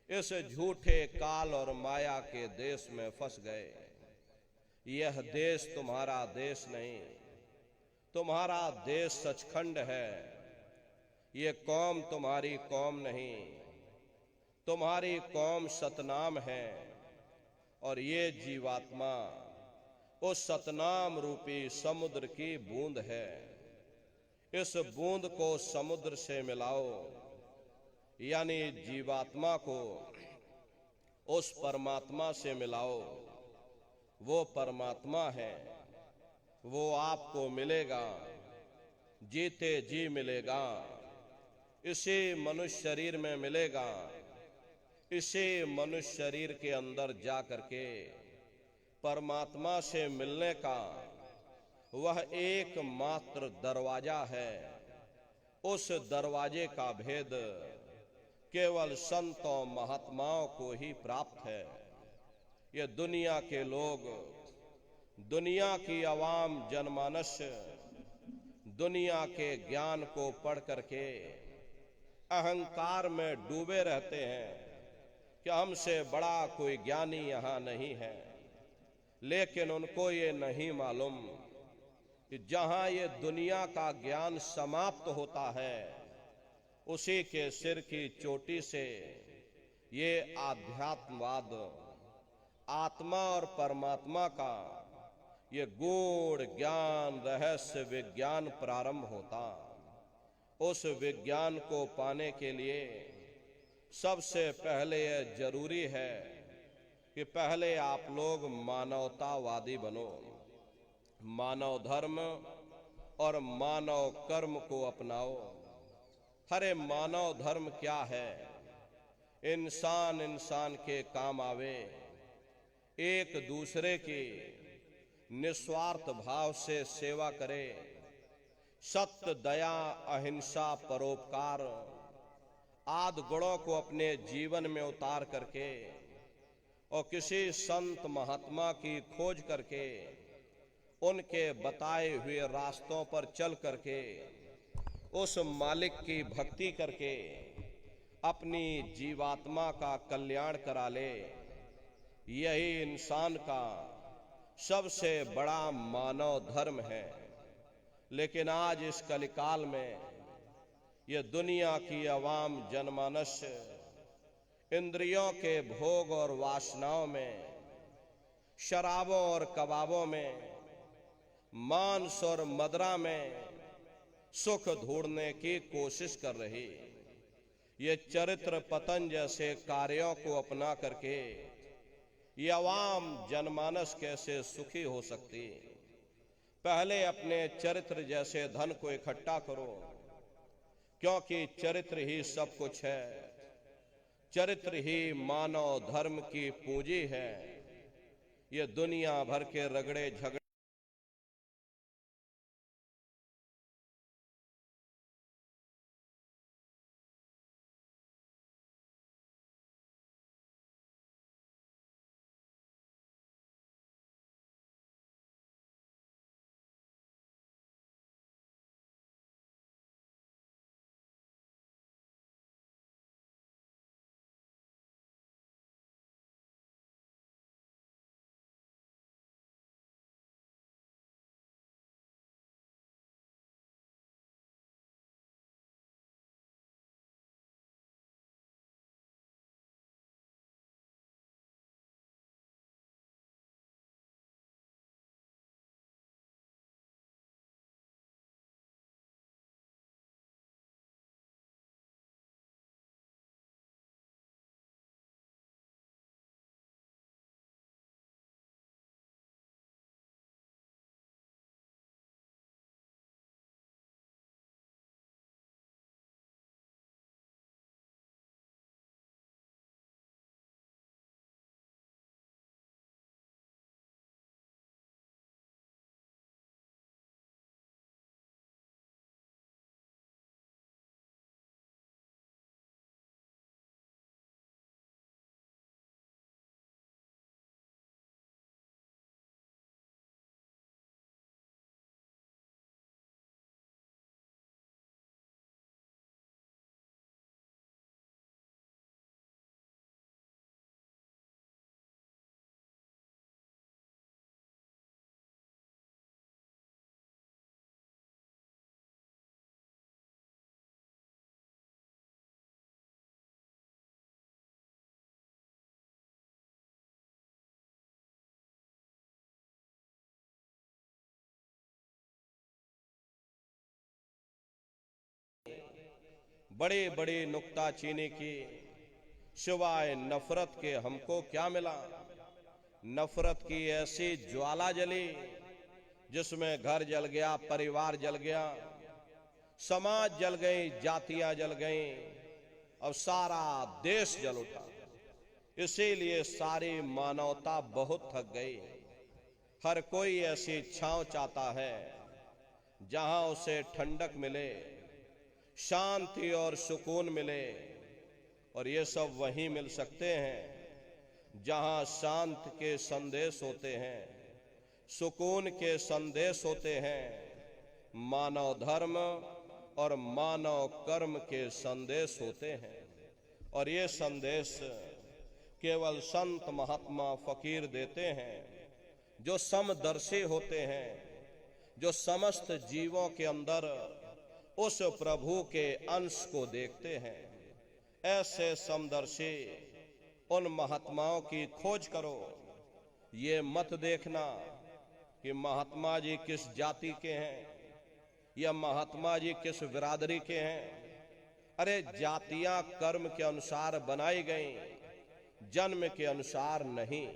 इस झूठे काल और माया के देश में फंस गए। यह देश तुम्हारा देश नहीं, तुम्हारा देश सचखंड है। ये कौम तुम्हारी कौम नहीं, तुम्हारी कौम सतनाम है। और ये जीवात्मा उस सतनाम रूपी समुद्र की बूंद है। इस बूंद को समुद्र से मिलाओ, यानी जीवात्मा को उस परमात्मा से मिलाओ। वो परमात्मा है, वो आपको मिलेगा, जीते जी मिलेगा। इसी मनुष्य शरीर में मिलेगा। इसी मनुष्य शरीर के अंदर जा करके परमात्मा से मिलने का वह एकमात्र दरवाजा है। उस दरवाजे का भेद केवल संतों महात्माओं को ही प्राप्त है। ये दुनिया के लोग, दुनिया की आवाम जनमानस दुनिया के ज्ञान को पढ़ करके अहंकार में डूबे रहते हैं कि हमसे बड़ा कोई ज्ञानी यहाँ नहीं है। लेकिन उनको ये नहीं मालूम कि जहाँ ये दुनिया का ज्ञान समाप्त होता है, उसी के सिर की चोटी से ये आध्यात्मवाद, आत्मा और परमात्मा का ये गूढ़ ज्ञान, रहस्य विज्ञान प्रारंभ होता। उस विज्ञान को पाने के लिए सबसे पहले यह जरूरी है कि पहले आप लोग मानवतावादी बनो। मानव धर्म और मानव कर्म को अपनाओ। अरे मानव धर्म क्या है? इंसान इंसान के काम आवे, एक दूसरे की निस्वार्थ भाव से सेवा करे, सत्य, दया, अहिंसा, परोपकार आदि गुणों को अपने जीवन में उतार करके और किसी संत महात्मा की खोज करके उनके बताए हुए रास्तों पर चल करके उस मालिक की भक्ति करके अपनी जीवात्मा का कल्याण करा ले। यही इंसान का सबसे बड़ा मानव धर्म है। लेकिन आज इस कलिकाल में यह दुनिया की आवाम जनमानस इंद्रियों के भोग और वासनाओं में, शराबों और कबाबों में, मांस और मदिरा में सुख ढूंढने की कोशिश कर रही। ये चरित्र पतन जैसे कार्यों को अपना करके ये आवाम जनमानस कैसे सुखी हो सकती? पहले अपने चरित्र जैसे धन को इकट्ठा करो, क्योंकि चरित्र ही सब कुछ है। चरित्र ही मानव धर्म की पूंजी है। ये दुनिया भर के रगड़े झगड़े बड़ी बड़ी नुक्ताचीनी की, सिवाय नफरत के हमको क्या मिला। नफरत की ऐसी ज्वाला जली जिसमें घर जल गया, परिवार जल गया, समाज जल गई, जातियां जल गईं, अब सारा देश जल उठा। इसीलिए सारी मानवता बहुत थक गई। हर कोई ऐसी छांव चाहता है जहां उसे ठंडक मिले, शांति और सुकून मिले, और ये सब वहीं मिल सकते हैं जहां शांति के संदेश होते हैं, सुकून के संदेश होते हैं, मानव धर्म और मानव कर्म के संदेश होते हैं। और ये संदेश केवल संत महात्मा फकीर देते हैं, जो समदर्शी होते हैं, जो समस्त जीवों के अंदर उस प्रभु के अंश को देखते हैं। ऐसे समदर्शी उन महात्माओं की खोज करो। ये मत देखना कि महात्मा जी किस जाति के हैं या महात्मा जी किस बिरादरी के हैं। अरे जातियां कर्म के अनुसार बनाई गई, जन्म के अनुसार नहीं।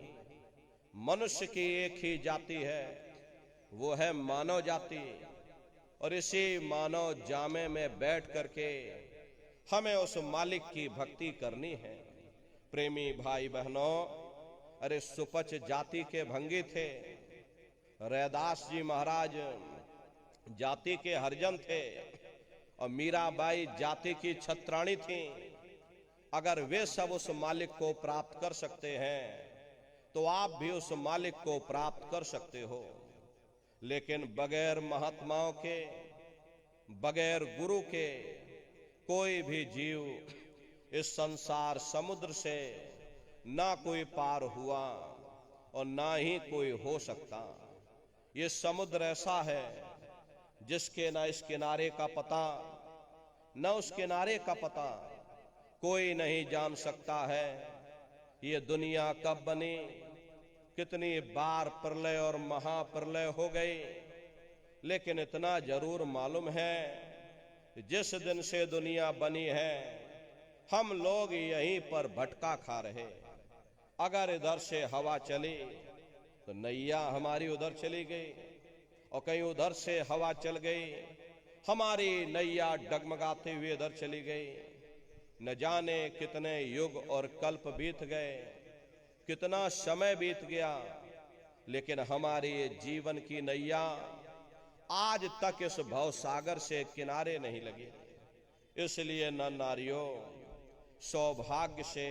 मनुष्य की एक ही जाति है, वो है मानव जाति। और इसी मानव जामे में बैठ करके हमें उस मालिक की भक्ति करनी है। प्रेमी भाई बहनों, अरे सुपच जाति के भंगी थे, रैदास जी महाराज जाति के हरिजन थे, और मीराबाई जाति की छत्राणी थी। अगर वे सब उस मालिक को प्राप्त कर सकते हैं तो आप भी उस मालिक को प्राप्त कर सकते हो। लेकिन बगैर महात्माओं के, बगैर गुरु के कोई भी जीव इस संसार समुद्र से ना कोई पार हुआ और ना ही कोई हो सकता। ये समुद्र ऐसा है जिसके ना इस किनारे का पता, न उस किनारे का पता। कोई नहीं जान सकता है ये दुनिया कब बनी, कितनी बार प्रलय और महाप्रलय हो गई। लेकिन इतना जरूर मालूम है, जिस दिन से दुनिया बनी है हम लोग यहीं पर भटका खा रहे। अगर इधर से हवा चली तो नैया हमारी उधर चली गई, और कहीं उधर से हवा चल गई, हमारी नैया डगमगाते हुए इधर चली गई। न जाने कितने युग और कल्प बीत गए, कितना समय बीत गया, लेकिन हमारी ये जीवन की नैया आज तक इस भवसागर से किनारे नहीं लगी। इसलिए न नारियों, सौभाग्य से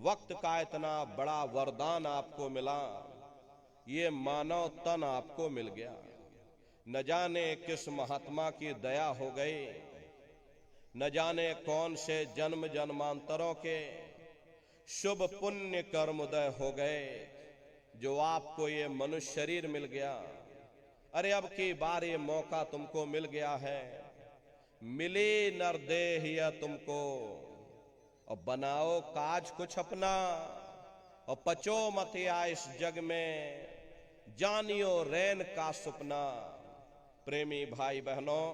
वक्त का इतना बड़ा वरदान आपको मिला, ये मानव तन आपको मिल गया। न जाने किस महात्मा की दया हो गई, न जाने कौन से जन्म जन्मांतरों के शुभ पुण्य कर्म उदय हो गए, जो आपको ये मनुष्य शरीर मिल गया। अरे अब की बार ये मौका तुमको मिल गया है, मिली नरदेह तुमको, और बनाओ काज कुछ अपना, और पचो मत या इस जग में, जानियो रैन का सुपना। प्रेमी भाई बहनों,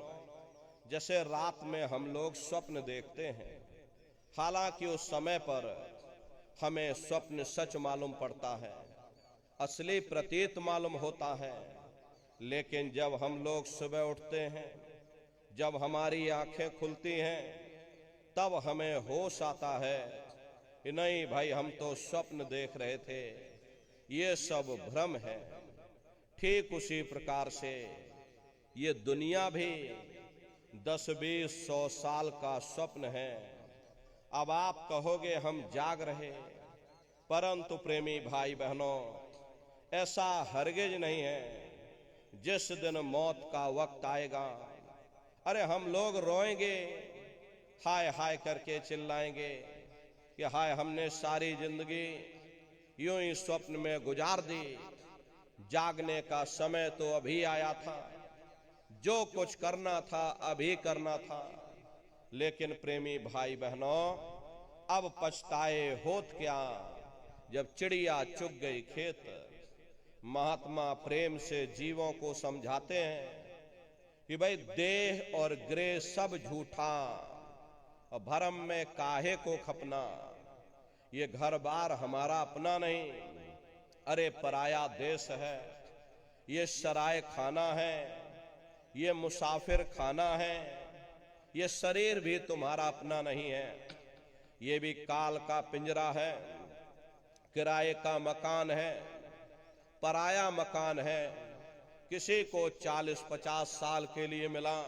जैसे रात में हम लोग स्वप्न देखते हैं, हालांकि उस समय पर हमें स्वप्न सच मालूम पड़ता है, असली प्रतीत मालूम होता है। लेकिन जब हम लोग सुबह उठते हैं, जब हमारी आंखें खुलती हैं, तब हमें होश आता है कि नहीं भाई, हम तो स्वप्न देख रहे थे, ये सब भ्रम है। ठीक उसी प्रकार से ये दुनिया भी 10-20-100 साल का स्वप्न है। अब आप कहोगे हम जाग रहे, परंतु प्रेमी भाई बहनों, ऐसा हरगिज नहीं है। जिस दिन मौत का वक्त आएगा, अरे हम लोग रोएंगे, हाय हाय करके चिल्लाएंगे कि हाय, हमने सारी जिंदगी यूं ही स्वप्न में गुजार दी, जागने का समय तो अभी आया था, जो कुछ करना था अभी करना था। लेकिन प्रेमी भाई बहनों, अब पछताए होत क्या, जब चिड़िया चुग गई खेत। महात्मा प्रेम से जीवों को समझाते हैं कि भाई देह और ग्रह सब झूठा, और भरम में काहे को खपना, ये घर बार हमारा अपना नहीं, अरे पराया देश है, ये सराय खाना है, ये मुसाफिर खाना है, ये शरीर भी तुम्हारा अपना नहीं है, ये भी काल का पिंजरा है, किराए का मकान है, पराया मकान है। किसी को 40-50 साल के लिए मिला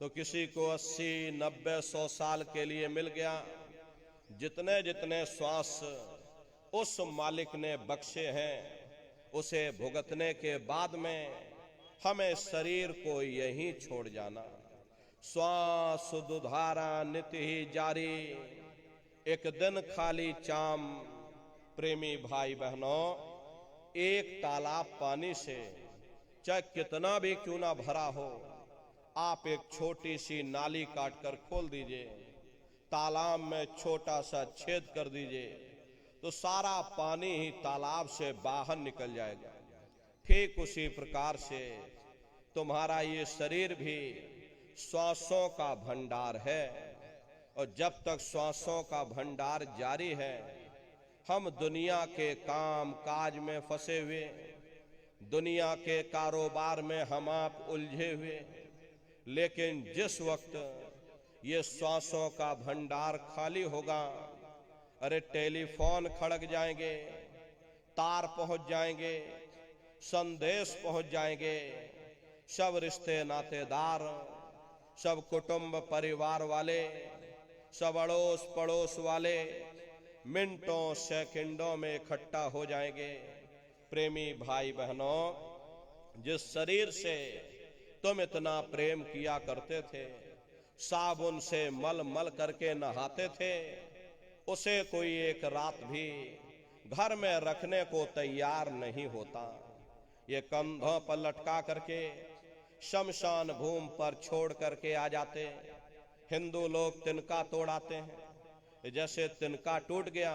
तो किसी को 80-90-100 साल के लिए मिल गया। जितने जितने श्वास उस मालिक ने बख्शे हैं, उसे भुगतने के बाद में हमें शरीर को यहीं छोड़ जाना। श्वास दुधारा नित्य ही जारी, एक दिन खाली चाम। प्रेमी भाई बहनों, एक तालाब पानी से चाहे कितना भी क्यों ना भरा हो, आप एक छोटी सी नाली काटकर खोल दीजिए, तालाब में छोटा सा छेद कर दीजिए, तो सारा पानी ही तालाब से बाहर निकल जाएगा। ठीक उसी प्रकार से तुम्हारा ये शरीर भी श्वासों का भंडार है, और जब तक श्वासों का भंडार जारी है, हम दुनिया के काम काज में फंसे हुए, दुनिया के कारोबार में हम आप उलझे हुए। लेकिन जिस वक्त ये श्वासों का भंडार खाली होगा, अरे टेलीफोन खड़क जाएंगे, तार पहुंच जाएंगे, संदेश पहुंच जाएंगे, सब रिश्ते नातेदार, सब कुटुंब परिवार वाले, सब अड़ोस पड़ोस वाले मिनटों सेकंडों में इकट्ठा हो जाएंगे। प्रेमी भाई बहनों, जिस शरीर से तुम इतना प्रेम किया करते थे, साबुन से मल मल करके नहाते थे, उसे कोई एक रात भी घर में रखने को तैयार नहीं होता। ये कंधों पर लटका करके शमशान भूमि पर छोड़ करके आ जाते। हिंदू लोग तिनका तोड़ाते हैं, जैसे तिनका टूट गया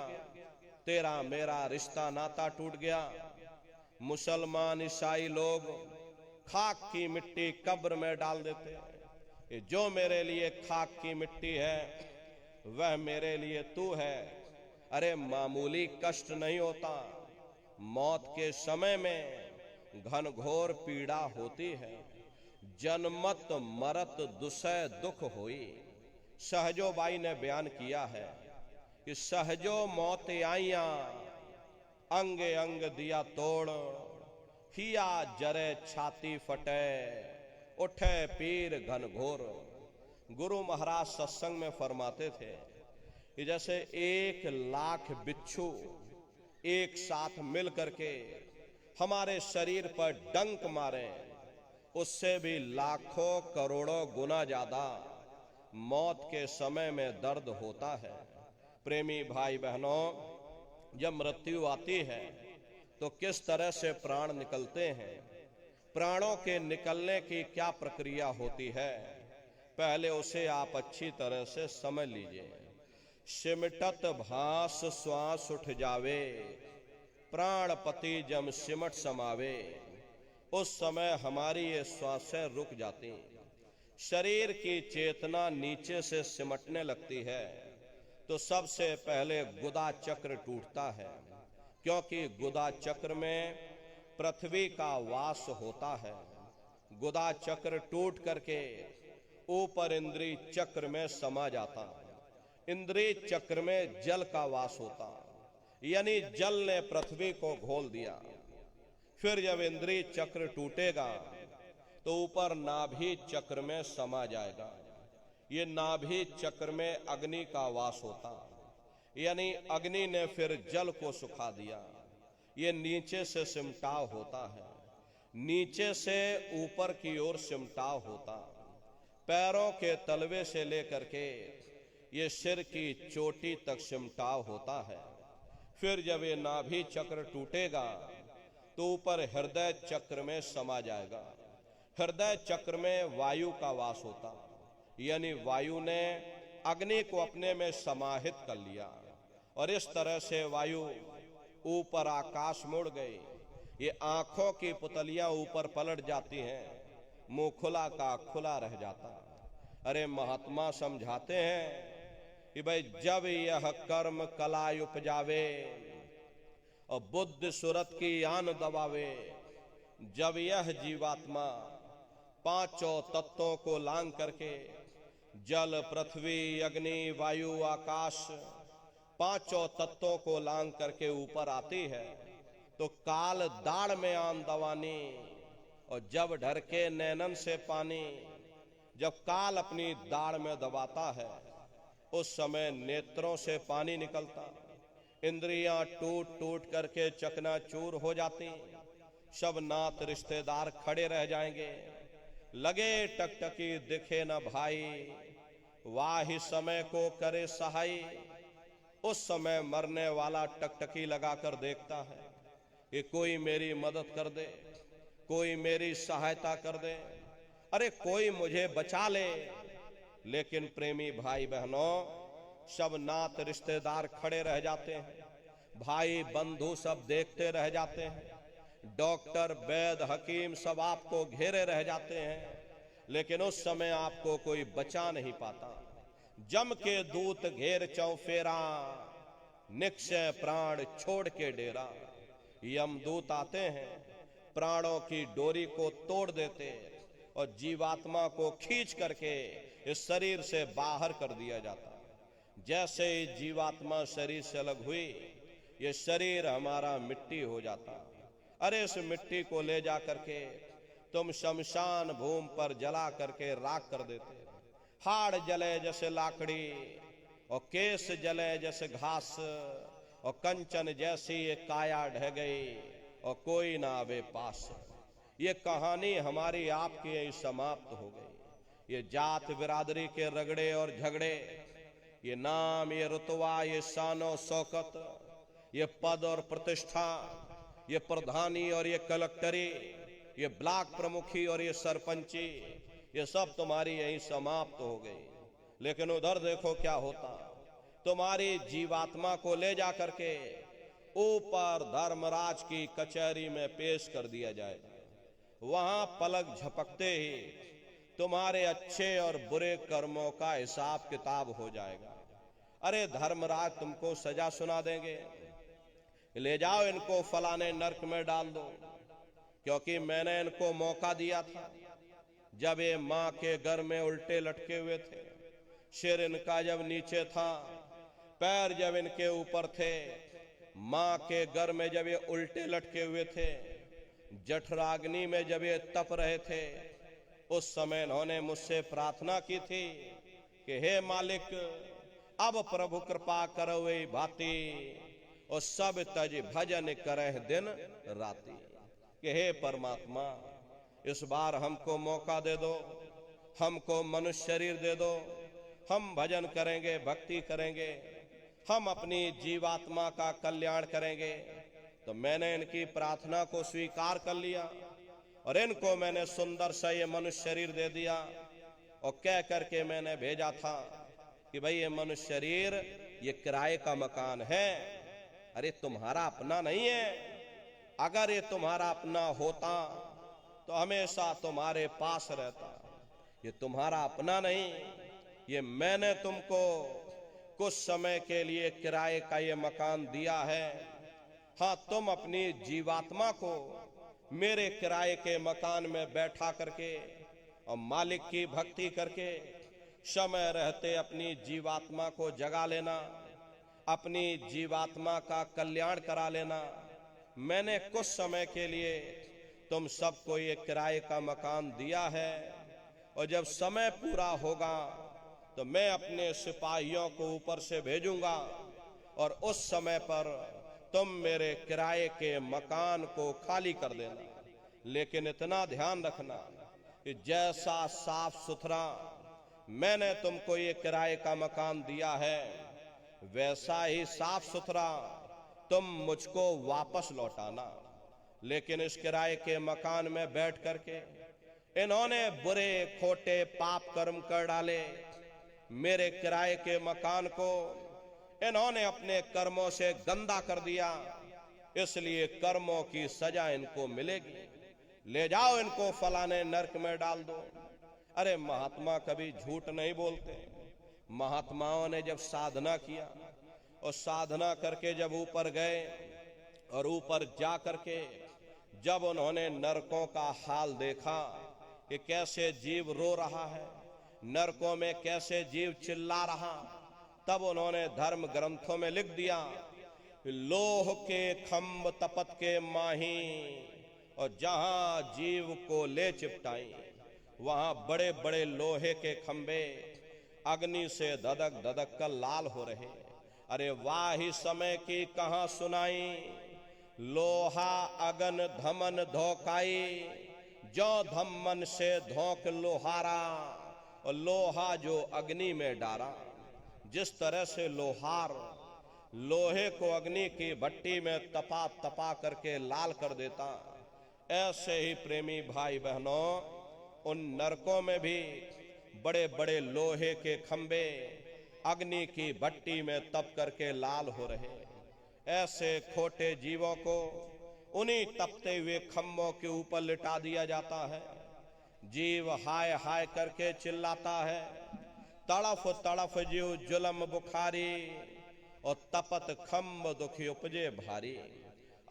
तेरा मेरा रिश्ता नाता टूट गया। मुसलमान ईसाई लोग खाक की मिट्टी कब्र में डाल देते हैं। जो मेरे लिए खाक की मिट्टी है वह मेरे लिए तू है। अरे मामूली कष्ट नहीं होता, मौत के समय में घनघोर पीड़ा होती है। जन्मत मरत दुसह दुख होई, सहजो बाई ने बयान किया है कि सहजो मौत आईया, अंग अंग दिया तोड़, हिया जरे छाती फटे, उठे पीर घनघोर। गुरु महाराज सत्संग में फरमाते थे कि जैसे 1,00,000 बिच्छू एक साथ मिल करके हमारे शरीर पर डंक मारे, उससे भी लाखों करोड़ों गुना ज्यादा मौत के समय में दर्द होता है। प्रेमी भाई बहनों, जब मृत्यु आती है तो किस तरह से प्राण निकलते हैं, प्राणों के निकलने की क्या प्रक्रिया होती है, पहले उसे आप अच्छी तरह से समझ लीजिए। सिमटत भास श्वास उठ जावे, प्राणपति जम सिमट समावे। उस समय हमारी ये श्वासें रुक जाती, शरीर की चेतना नीचे से सिमटने लगती है, तो सबसे पहले गुदा चक्र टूटता है, क्योंकि गुदा चक्र में पृथ्वी का वास होता है। गुदा चक्र टूट करके ऊपर इंद्रिय चक्र में समा जाता, इंद्रिय चक्र में जल का वास होता, यानी जल ने पृथ्वी को घोल दिया। फिर जब इंद्रिय चक्र टूटेगा तो ऊपर नाभि चक्र में समा जाएगा। ये नाभि चक्र में अग्नि का वास होता, यानी अग्नि ने फिर जल को सुखा दिया। ये नीचे से सिमटाव होता है, नीचे से ऊपर की ओर सिमटाव होता, पैरों के तलवे से लेकर के ये सिर की चोटी तक सिमटाव होता है। फिर जब ये नाभि चक्र टूटेगा तो ऊपर हृदय चक्र में समा जाएगा। हृदय चक्र में वायु का वास होता, यानी वायु ने अग्नि को अपने में समाहित कर लिया, और इस तरह से वायु ऊपर आकाश मुड़ गई। ये आंखों की पुतलियां ऊपर पलट जाती हैं, मुंह खुला का खुला रह जाता। अरे महात्मा समझाते हैं कि भाई जब यह कर्म कलाई उपजावे और बुद्ध सुरत की आन दबावे, जब यह जीवात्मा पांचों तत्वों को लांग करके जल पृथ्वी अग्नि वायु आकाश पांचों तत्वों को लांग करके ऊपर आती है, तो काल दाढ़ में आन दवानी और जब ढर के नैनन से पानी, जब काल अपनी दाढ़ में दबाता है उस समय नेत्रों से पानी निकलता, इंद्रियां टूट टूट करके चकनाचूर हो जाती, सब नात रिश्तेदार खड़े रह जाएंगे, लगे टकटकी दिखे न भाई, वाही समय को करे सहाय। उस समय मरने वाला टकटकी लगाकर देखता है कि कोई मेरी मदद कर दे, कोई मेरी सहायता कर दे, अरे कोई मुझे बचा ले। लेकिन प्रेमी भाई बहनों, सब नात रिश्तेदार खड़े रह जाते हैं, भाई बंधु सब देखते रह जाते हैं, डॉक्टर वैद हकीम सब आपको घेरे रह जाते हैं, लेकिन उस समय आपको कोई बचा नहीं पाता। जम के दूत घेर चौफेरा, निक्षय प्राण छोड़ के डेरा। यमदूत आते हैं, प्राणों की डोरी को तोड़ देते और जीवात्मा को खींच करके इस शरीर से बाहर कर दिया जाता। जैसे ही जीवात्मा शरीर से अलग हुई, ये शरीर हमारा मिट्टी हो जाता। अरे इस मिट्टी को ले जा करके तुम शमशान भूमि पर जला करके राख कर देते। हाड़ जले जैसे लाकड़ी और केस जले जैसे घास और कंचन जैसी ये काया ढह गई और कोई ना आवे पास। ये कहानी हमारी आपकी यही समाप्त हो गई। ये जात बिरादरी के रगड़े और झगड़े, ये नाम, ये रुतबा, ये शानो शौकत, ये पद और प्रतिष्ठा, ये प्रधानी और ये कलेक्टरी, ये ब्लॉक प्रमुखी और ये सरपंची, ये सब तुम्हारी यही समाप्त हो गई। लेकिन उधर देखो क्या होता, तुम्हारी जीवात्मा को ले जा करके ऊपर धर्मराज की कचहरी में पेश कर दिया जाएगा। वहां पलक झपकते ही तुम्हारे अच्छे और बुरे कर्मों का हिसाब किताब हो जाएगा। अरे धर्मराज तुमको सजा सुना देंगे, ले जाओ इनको फलाने नरक में डाल दो, क्योंकि मैंने इनको मौका दिया था। जब ये माँ के घर में उल्टे लटके हुए थे, सिर इनका जब नीचे था, पैर जब इनके ऊपर थे, माँ के घर में जब ये उल्टे लटके हुए थे, जठराग्नि में जब ये तप रहे थे, उस समय इन्होंने मुझसे प्रार्थना की थी कि हे मालिक, अब प्रभु कृपा करो वे भांति और सब तज भजन करे दिन राति। कि हे परमात्मा, इस बार हमको मौका दे दो, हमको मनुष्य शरीर दे दो, हम भजन करेंगे, भक्ति करेंगे, हम अपनी जीवात्मा का कल्याण करेंगे। तो मैंने इनकी प्रार्थना को स्वीकार कर लिया और इनको मैंने सुंदर सा ये मनुष्य शरीर दे दिया और कह करके मैंने भेजा था कि भाई ये मनुष्य शरीर ये किराए का मकान है, अरे तुम्हारा अपना नहीं है। अगर ये तुम्हारा अपना होता तो हमेशा तुम्हारे पास रहता। ये तुम्हारा अपना नहीं, ये मैंने तुमको कुछ समय के लिए किराए का ये मकान दिया है। हाँ, तुम अपनी जीवात्मा को मेरे किराए के मकान में बैठा करके और मालिक की भक्ति करके समय रहते अपनी जीवात्मा को जगा लेना, अपनी जीवात्मा का कल्याण करा लेना। मैंने कुछ समय के लिए तुम सबको ये किराए का मकान दिया है और जब समय पूरा होगा तो मैं अपने सिपाहियों को ऊपर से भेजूंगा और उस समय पर तुम मेरे किराए के मकान को खाली कर देना। लेकिन इतना ध्यान रखना कि जैसा साफ सुथरा मैंने तुमको ये किराए का मकान दिया है, वैसा ही साफ सुथरा तुम मुझको वापस लौटाना। लेकिन इस किराए के मकान में बैठ करके इन्होंने बुरे खोटे पाप कर्म कर डाले। मेरे किराए के मकान को इन्होंने अपने कर्मों से गंदा कर दिया, इसलिए कर्मों की सजा इनको मिलेगी। ले जाओ इनको फलाने नरक में डाल दो। अरे महात्मा कभी झूठ नहीं बोलते। महात्माओं ने जब साधना किया और साधना करके जब ऊपर गए और ऊपर जा करके जब उन्होंने नरकों का हाल देखा कि कैसे जीव रो रहा है, नरकों में कैसे जीव चिल्ला रहा, तब उन्होंने धर्म ग्रंथों में लिख दिया, लोह के खम्भ तपत के माही, और जहां जीव को ले चिपटाई वहां बड़े बड़े लोहे के खंबे अग्नि से धधक धधक कर लाल हो रहे। अरे वाह ही समय की कहां सुनाई, लोहा अगन धमन धोकाई, जो धमन से धोक लोहारा, और लोहा जो अग्नि में डारा। जिस तरह से लोहार लोहे को अग्नि की भट्टी में तपा तपा करके लाल कर देता, ऐसे ही प्रेमी भाई बहनों उन नरकों में भी बड़े बड़े लोहे के खंबे अग्नि की भट्टी में तप करके लाल हो रहे। ऐसे खोटे जीवों को उन्हीं तपते हुए खंभों के ऊपर लिटा दिया जाता है। जीव हाय हाय करके चिल्लाता है, तड़फ तड़फ जीव जुलम बुखारी, और तपत खम्भ दुखी उपजे भारी।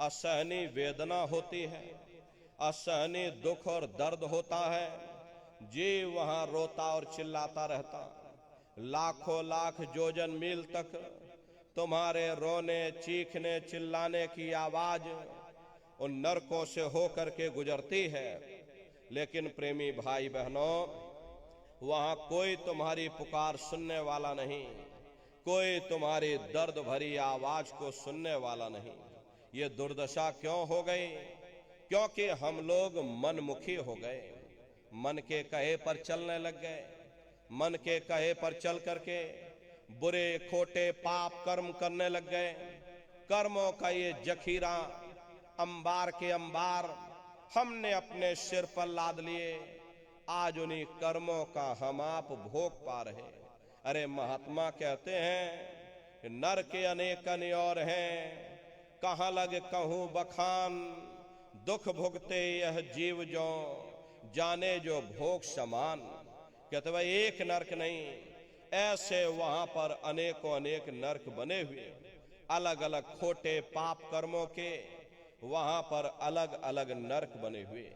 असहनी वेदना होती है, असहनी दुख और दर्द होता है, जीव वहां रोता और चिल्लाता रहता। लाखों लाख जोजन मील तक तुम्हारे रोने चीखने चिल्लाने की आवाज उन नरकों से होकर के गुजरती है, लेकिन प्रेमी भाई बहनों वहां कोई तुम्हारी पुकार सुनने वाला नहीं, कोई तुम्हारी दर्द भरी आवाज को सुनने वाला नहीं। ये दुर्दशा क्यों हो गई? क्योंकि हम लोग मनमुखी हो गए, मन के कहे पर चलने लग गए। मन के कहे पर चल करके बुरे खोटे पाप कर्म करने लग गए। कर्मों का ये जखीरा अंबार के अंबार हमने अपने सिर पर लाद लिए, आज उन्हीं कर्मों का हम आप भोग पा रहे। अरे महात्मा कहते हैं कि नर के अनेक और हैं, कहाँ लग कहूं बखान, दुख भुगते यह जीव जो जाने जो भोग समान। कहते भाई एक नरक नहीं, ऐसे वहां पर अनेकों अनेक नरक बने हुए, अलग अलग खोटे पाप कर्मों के वहां पर अलग अलग नरक बने हुए।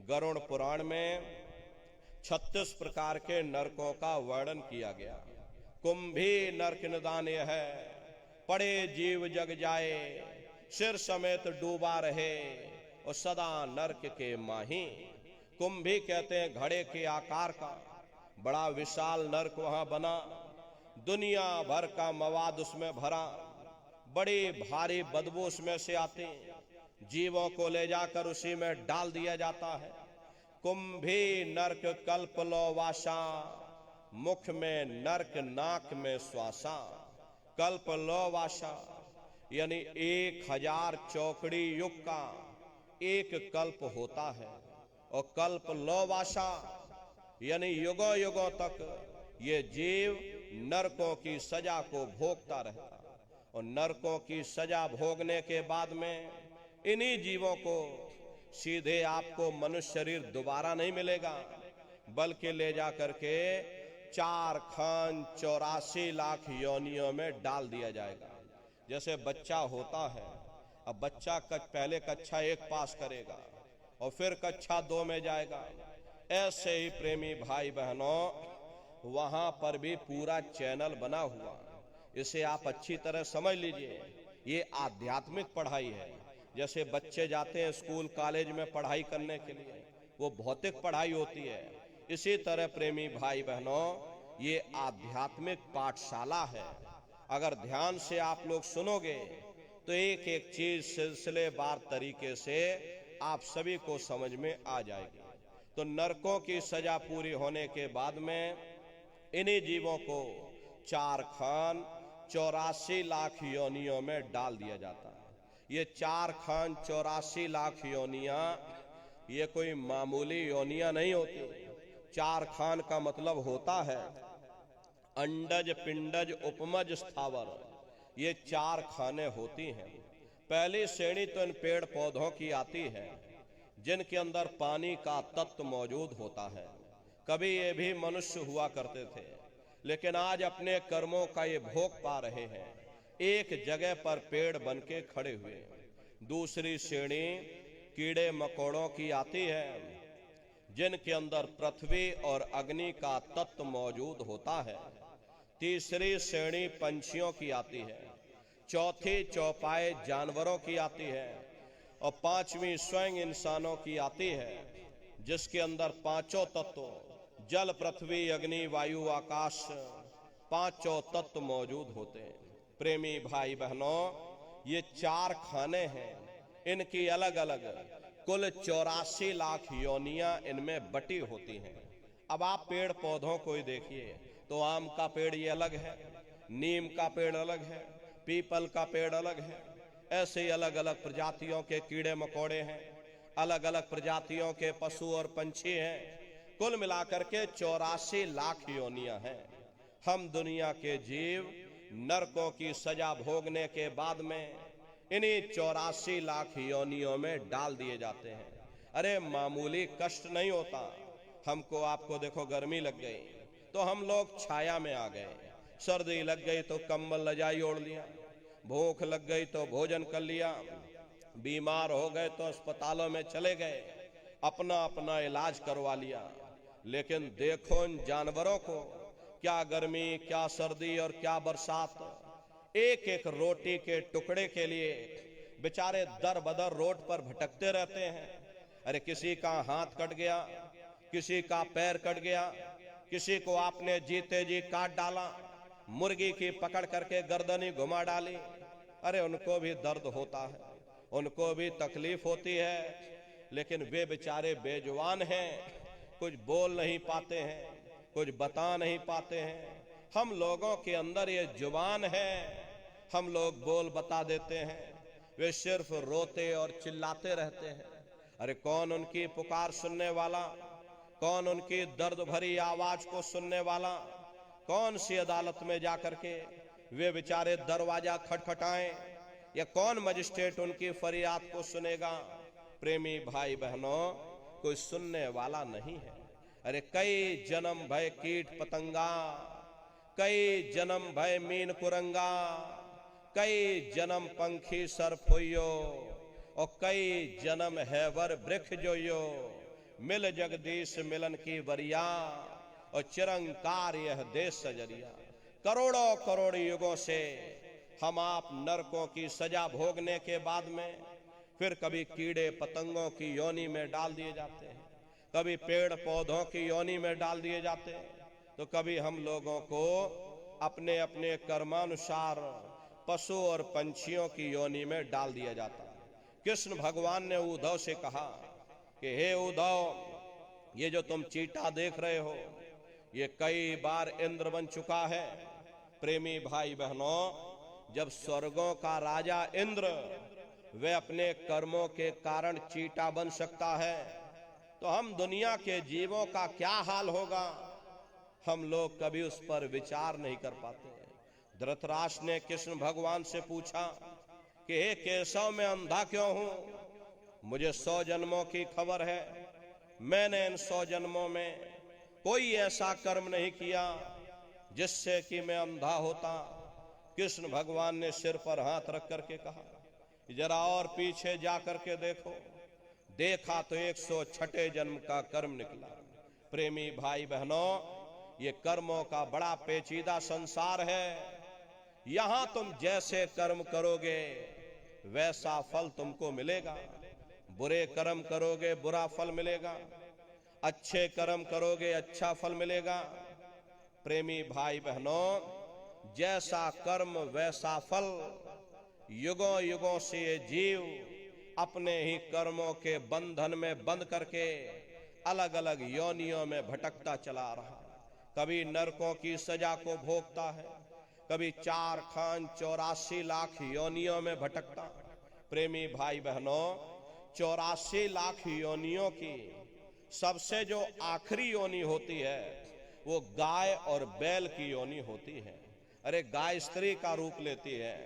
गरुड़ पुराण में 36 प्रकार के नरकों का वर्णन किया गया। कुंभी नरक निदान है, पड़े जीव जग जाए, सिर समेत डूबा रहे, और सदा नरक के माही। कुंभी कहते हैं घड़े के आकार का बड़ा विशाल नरक वहां बना, दुनिया भर का मवाद उसमें भरा, बड़ी भारी बदबू उसमें से आती, जीवों को ले जाकर उसी में डाल दिया जाता है। कुंभी नरक कल्प लो वासा, मुख में नरक नाक में श्वासा। कल्प लो वासा यानी 1000 चौकड़ी युग का एक कल्प होता है, और कल्प लो वासा यानी युगों युगों तक ये जीव नरकों की सजा को भोगता रहता। और नरकों की सजा भोगने के बाद में इन्हीं जीवों को सीधे आपको मनुष्य शरीर दोबारा नहीं मिलेगा, बल्कि ले जा करके 4 खान 84 लाख योनियों में डाल दिया जाएगा। जैसे बच्चा होता है, अब बच्चा पहले कक्षा 1 पास करेगा और फिर कक्षा 2 में जाएगा, ऐसे ही प्रेमी भाई बहनों वहां पर भी पूरा चैनल बना हुआ। इसे आप अच्छी तरह समझ लीजिए, ये आध्यात्मिक पढ़ाई है। जैसे बच्चे जाते हैं स्कूल कॉलेज में पढ़ाई करने के लिए, वो भौतिक पढ़ाई होती है, इसी तरह प्रेमी भाई बहनों ये आध्यात्मिक पाठशाला है। अगर ध्यान से आप लोग सुनोगे तो एक एक चीज सिलसिलेवार तरीके से आप सभी को समझ में आ जाएगी। तो नरकों की सजा पूरी होने के बाद में इन्हीं जीवों को 4 खान 84 लाख योनियों में डाल दिया जाता है। ये 4 खान 84 लाख योनियां ये कोई मामूली योनियां नहीं होती। 4 खान का मतलब होता है अंडज पिंडज उपमज स्थावर, ये 4 खाने होती हैं। पहली श्रेणी तो इन पेड़ पौधों की आती है जिनके अंदर पानी का तत्व मौजूद होता है, कभी ये भी मनुष्य हुआ करते थे, लेकिन आज अपने कर्मों का ये भोग पा रहे हैं। एक जगह पर पेड़ बन के खड़े हुए। दूसरी श्रेणी कीड़े मकोड़ों की आती है, जिनके अंदर पृथ्वी और अग्नि का तत्व मौजूद होता है। तीसरी श्रेणी पंछियों की आती है। चौथी चौपाए जानवरों की आती है। और पांचवी स्वयं इंसानों की आती है, जिसके अंदर पांचों तत्व जल पृथ्वी अग्नि वायु आकाश पांचों तत्व मौजूद होते हैं। प्रेमी भाई बहनों, ये 4 खाने हैं, इनकी अलग अलग कुल 84 लाख योनियां इनमें बटी होती हैं। अब आप पेड़ पौधों को ही देखिए तो आम का पेड़ ये अलग है, नीम का पेड़ अलग है, पीपल का पेड़ अलग है। ऐसे ही अलग अलग प्रजातियों के कीड़े मकोड़े हैं, अलग अलग प्रजातियों के पशु और पंछी हैं। कुल मिलाकर के 84 लाख योनियां हैं। हम दुनिया के जीव नरकों की सजा भोगने के बाद में इन्हीं 84 लाख योनियों में डाल दिए जाते हैं। अरे मामूली कष्ट नहीं होता। हमको आपको देखो गर्मी लग गई तो हम लोग छाया में आ गए, सर्दी लग गई तो कंबल रजाई ओढ़ लिया, भूख लग गई तो भोजन कर लिया, बीमार हो गए तो अस्पतालों में चले गए, अपना अपना इलाज करवा लिया। लेकिन देखो इन जानवरों को, क्या गर्मी, क्या सर्दी और क्या बरसात, एक एक रोटी के टुकड़े के लिए बेचारे दर बदर रोड पर भटकते रहते हैं। अरे किसी का हाथ कट गया, किसी का पैर कट गया, किसी को आपने जीते जी काट डाला, मुर्गी की पकड़ करके गर्दनी घुमा डाली। अरे उनको भी दर्द होता है, उनको भी तकलीफ होती है, लेकिन वे बेचारे बेजुबान हैं, कुछ बोल नहीं पाते हैं, कुछ बता नहीं पाते हैं। हम लोगों के अंदर ये जुबान है, हम लोग बोल बता देते हैं, वे सिर्फ रोते और चिल्लाते रहते हैं। अरे कौन उनकी पुकार सुनने वाला, कौन उनकी दर्द भरी आवाज को सुनने वाला, कौन सी अदालत में जाकर के वे बेचारे दरवाजा खटखटाएं, या कौन मजिस्ट्रेट उनकी फरियाद को सुनेगा। प्रेमी भाई बहनों, कोई सुनने वाला नहीं है। अरे कई जन्म भय कीट पतंगा, कई जन्म भय मीन कुरंगा, कई जन्म पंखी सरफोइयो, और कई जन्म हैवर वृक्ष जोयो। मिल जगदीश मिलन की वरिया, और चिरंकार यह देश सजरिया। करोड़ों करोड़ युगों से हम आप नरकों की सजा भोगने के बाद में फिर कभी कीड़े पतंगों की योनि में डाल दिए जाते हैं, कभी पेड़ पौधों की योनि में डाल दिए जाते हैं, तो कभी हम लोगों को अपने अपने कर्मानुसार पशु और पंछियों की योनि में डाल दिया जाता है। कृष्ण भगवान ने उद्धव से कहा कि हे उद्धव, ये जो तुम चींटा देख रहे हो, ये कई बार इंद्र बन चुका है। प्रेमी भाई बहनों, जब स्वर्गों का राजा इंद्र वे अपने कर्मों के कारण चींटा बन सकता है, तो हम दुनिया के जीवों का क्या हाल होगा, हम लोग कभी उस पर विचार नहीं कर पाते। धृतराष्ट्र ने कृष्ण भगवान से पूछा कि हे केशव, मैं अंधा क्यों हूं? मुझे 100 जन्मों की खबर है, मैंने इन 100 जन्मों में कोई ऐसा कर्म नहीं किया जिससे कि मैं अंधा होता। कृष्ण भगवान ने सिर पर हाथ रख करके कहा, जरा और पीछे जा करके देखो। देखा तो 106 जन्म का कर्म निकला। प्रेमी भाई बहनों, ये कर्मों का बड़ा पेचीदा संसार है। यहां तुम जैसे कर्म करोगे वैसा फल तुमको मिलेगा। बुरे कर्म करोगे बुरा फल मिलेगा, अच्छे कर्म करोगे अच्छा फल मिलेगा। प्रेमी भाई बहनों, जैसा कर्म वैसा फल। युगों युगों से ये जीव अपने ही कर्मों के बंधन में बंध करके अलग अलग योनियों में भटकता चला रहा। कभी नरकों की सजा को भोगता है, कभी 4 खान 84 लाख योनियों में भटकता। प्रेमी भाई बहनों, 84 लाख योनियों की सबसे जो आखिरी योनि होती है वो गाय और बैल की योनि होती है। अरे गाय स्त्री का रूप लेती है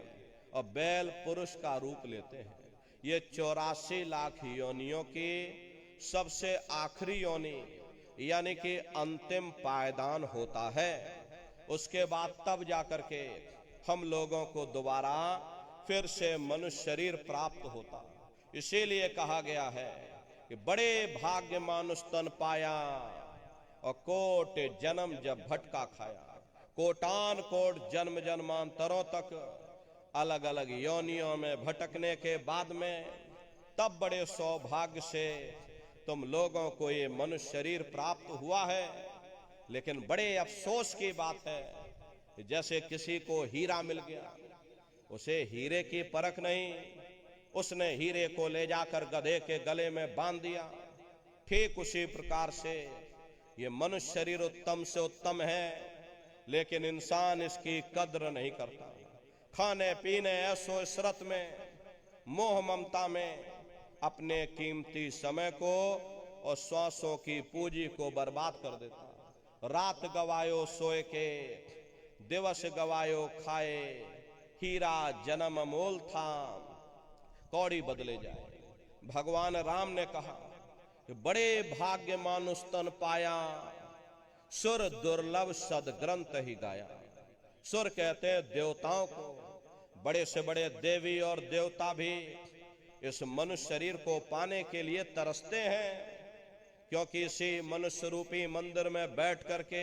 और बैल पुरुष का रूप लेते हैं। ये 84 लाख योनियों की सबसे आखिरी योनि यानी कि अंतिम पायदान होता है। उसके बाद तब जाकर के हम लोगों को दोबारा फिर से मनुष्य शरीर प्राप्त होता। इसीलिए कहा गया है कि बड़े भाग्य मानुष तन पाया और कोट जन्म जब भटका खाया। कोटान कोट जन्म जन्मांतरों तक अलग अलग योनियों में भटकने के बाद में तब बड़े सौभाग्य से तुम लोगों को ये मनुष्य शरीर प्राप्त हुआ है। लेकिन बड़े अफसोस की बात है, जैसे किसी को हीरा मिल गया, उसे हीरे की परख नहीं, उसने हीरे को ले जाकर गधे के गले में बांध दिया। ठीक उसी प्रकार से ये मनुष्य शरीर उत्तम से उत्तम है, लेकिन इंसान इसकी कद्र नहीं करता। खाने पीने ऐसो इशरत में, मोह ममता में अपने कीमती समय को और श्वासों की पूंजी को बर्बाद कर देता। रात गवायो सोए के, दिवस गवायो खाए, हीरा जन्म अमोल था, कौड़ी बदले जाए। भगवान राम ने कहा कि बड़े भाग्य मानुष तन पाया, सुर दुर्लभ सद ग्रंथ ही गाया। सुर कहते हैं देवताओं को। बड़े से बड़े देवी और देवता भी इस मनुष्य शरीर को पाने के लिए तरसते हैं, क्योंकि इसी मनुष्य रूपी मंदिर में बैठ करके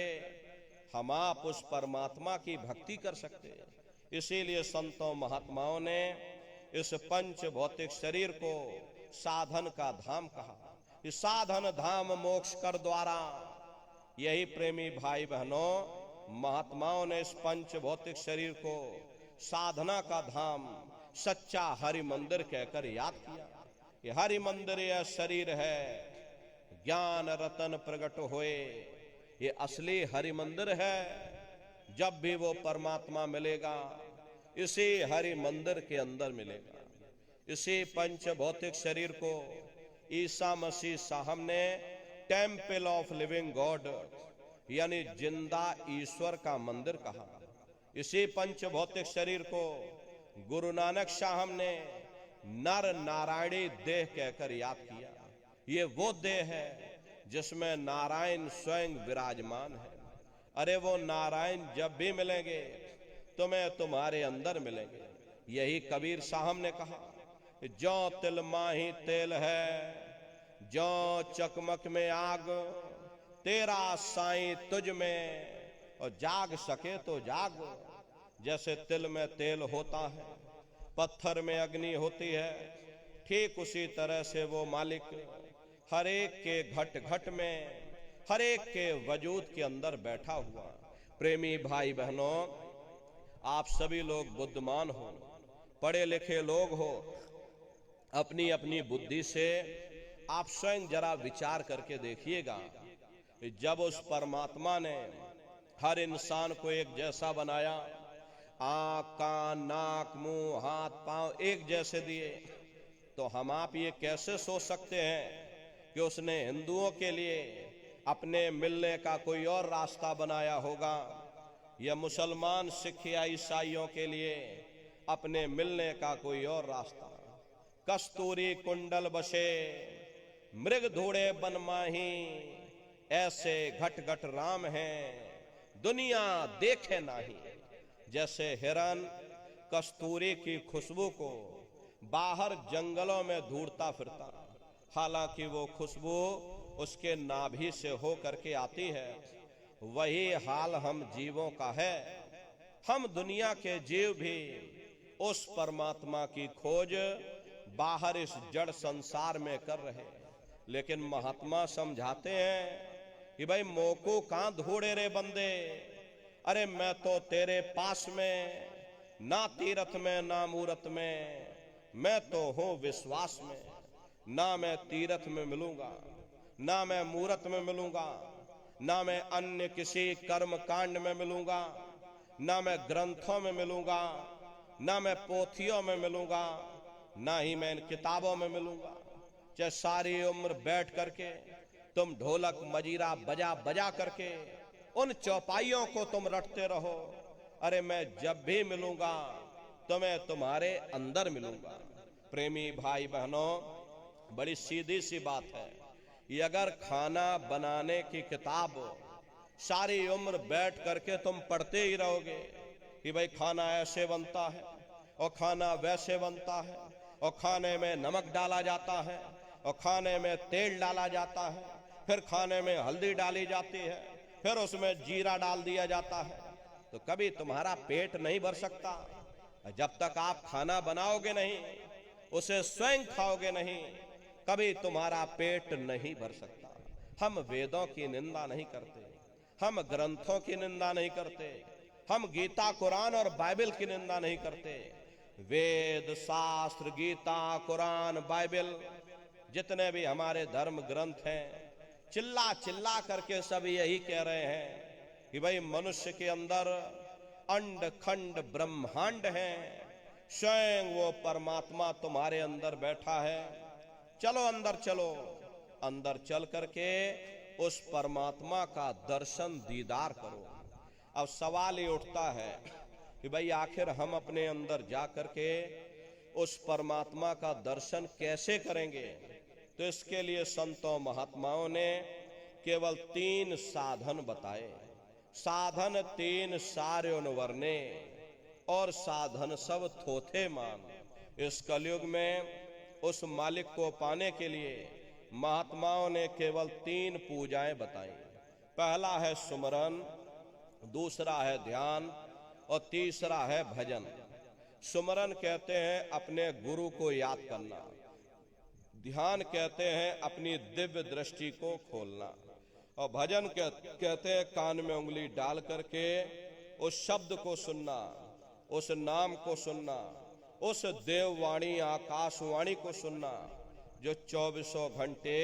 हम आप उस परमात्मा की भक्ति कर सकते हैं। इसीलिए संतों महात्माओं ने इस पंच भौतिक शरीर को साधन का धाम कहा। इस साधन धाम मोक्ष कर द्वारा। यही प्रेमी भाई बहनों, महात्माओं ने इस पंच भौतिक शरीर को साधना का धाम, सच्चा हरि मंदिर कहकर याद किया। ये हरि मंदिर यह शरीर है, ज्ञान रतन प्रकट होए, ये असली हरि मंदिर है। जब भी वो परमात्मा मिलेगा, इसी हरि मंदिर के अंदर मिलेगा। इसी पंच भौतिक शरीर को ईसा मसीह साहब ने टेम्पल ऑफ लिविंग गॉड यानी जिंदा ईश्वर का मंदिर कहा। इसी पंच भौतिक शरीर को गुरु नानक साहब ने नर नारायणी देह कहकर याद किया। ये वो देह है जिसमें नारायण स्वयं विराजमान है। अरे वो नारायण जब भी मिलेंगे तुम्हें तुम्हारे अंदर मिलेंगे। यही कबीर साहब ने कहा, जो तिल माही तेल है, जो चकमक में आग, तेरा साईं तुझ में, और जाग सके तो जाग। जैसे तिल में तेल होता है, पत्थर में अग्नि होती है, ठीक उसी तरह से वो मालिक हर एक के घट घट में, हर एक के वजूद के अंदर बैठा हुआ। प्रेमी भाई बहनों, आप सभी लोग बुद्धिमान हो, पढ़े लिखे लोग हो, अपनी अपनी बुद्धि से आप स्वयं जरा विचार करके देखिएगा। जब उस परमात्मा ने हर इंसान को एक जैसा बनाया, आंख, कान, नाक, मुंह, हाथ, पांव एक जैसे दिए, तो हम आप ये कैसे सोच सकते हैं कि उसने हिंदुओं के लिए अपने मिलने का कोई और रास्ता बनाया होगा, या मुसलमान, सिख या ईसाइयों के लिए अपने मिलने का कोई और रास्ता। कस्तूरी कुंडल बसे, मृग धूड़े बन माही, ऐसे घट घट राम हैं, दुनिया देखे नाही। जैसे हिरन कस्तूरी की खुशबू को बाहर जंगलों में ढूंढता फिरता, हालांकि वो खुशबू उसके नाभि से हो करके आती है, वही हाल हम जीवों का है। हम दुनिया के जीव भी उस परमात्मा की खोज बाहर इस जड़ संसार में कर रहे हैं, लेकिन महात्मा समझाते हैं कि भाई मोको कहां ढूंढे रे बंदे, अरे मैं तो तेरे पास में, ना तीरथ में ना मूरत में, मैं तो हूं विश्वास में। ना मैं तीरथ में मिलूंगा, ना मैं मूरत में मिलूंगा, ना मैं अन्य किसी कर्म कांड में मिलूंगा, ना मैं ग्रंथों में मिलूंगा, ना मैं पोथियों में मिलूंगा, ना ही मैं इन किताबों में मिलूंगा। चाहे सारी उम्र बैठ करके तुम ढोलक मजीरा बजा बजा करके उन चौपाइयों को तुम रटते रहो, अरे मैं जब भी मिलूंगा तुम्हें तुम्हारे अंदर मिलूंगा। प्रेमी भाई बहनों, बड़ी सीधी सी बात है, ये अगर खाना बनाने की किताब सारी उम्र बैठ करके तुम पढ़ते ही रहोगे कि भाई खाना ऐसे बनता है और खाना वैसे बनता है और खाने में नमक डाला जाता है और खाने में तेल डाला जाता है, फिर खाने में हल्दी डाली जाती है, फिर उसमें जीरा डाल दिया जाता है, तो कभी तुम्हारा पेट नहीं भर सकता। जब तक आप खाना बनाओगे नहीं, उसे स्वयं खाओगे नहीं, कभी तुम्हारा पेट नहीं भर सकता। हम वेदों की निंदा नहीं करते, हम ग्रंथों की निंदा नहीं करते, हम गीता कुरान और बाइबल की निंदा नहीं करते। वेद शास्त्र गीता कुरान बाइबल जितने भी हमारे धर्म ग्रंथ हैं, चिल्ला चिल्ला करके सब यही कह रहे हैं कि भाई मनुष्य के अंदर अंड खंड ब्रह्मांड है, स्वयं वो परमात्मा तुम्हारे अंदर बैठा है। चलो अंदर चलो, अंदर चल करके उस परमात्मा का दर्शन दीदार करो। अब सवाल ये उठता है कि भाई आखिर हम अपने अंदर जा करके उस परमात्मा का दर्शन कैसे करेंगे? तो इसके लिए संतों महात्माओं ने केवल 3 साधन बताए। साधन 3 सार्योन वर्णे और साधन सब थोथे मान। इस कलयुग में उस मालिक को पाने के लिए महात्माओं ने केवल 3 पूजाएं बताई। पहला है सुमरन, दूसरा है ध्यान और तीसरा है भजन। सुमरन कहते हैं अपने गुरु को याद करना, ध्यान कहते हैं अपनी दिव्य दृष्टि को खोलना, और भजन कहते हैं कान में उंगली डाल करके उस शब्द को सुनना, उस नाम को सुनना, उस देववाणी आकाशवाणी को सुनना जो 24 घंटे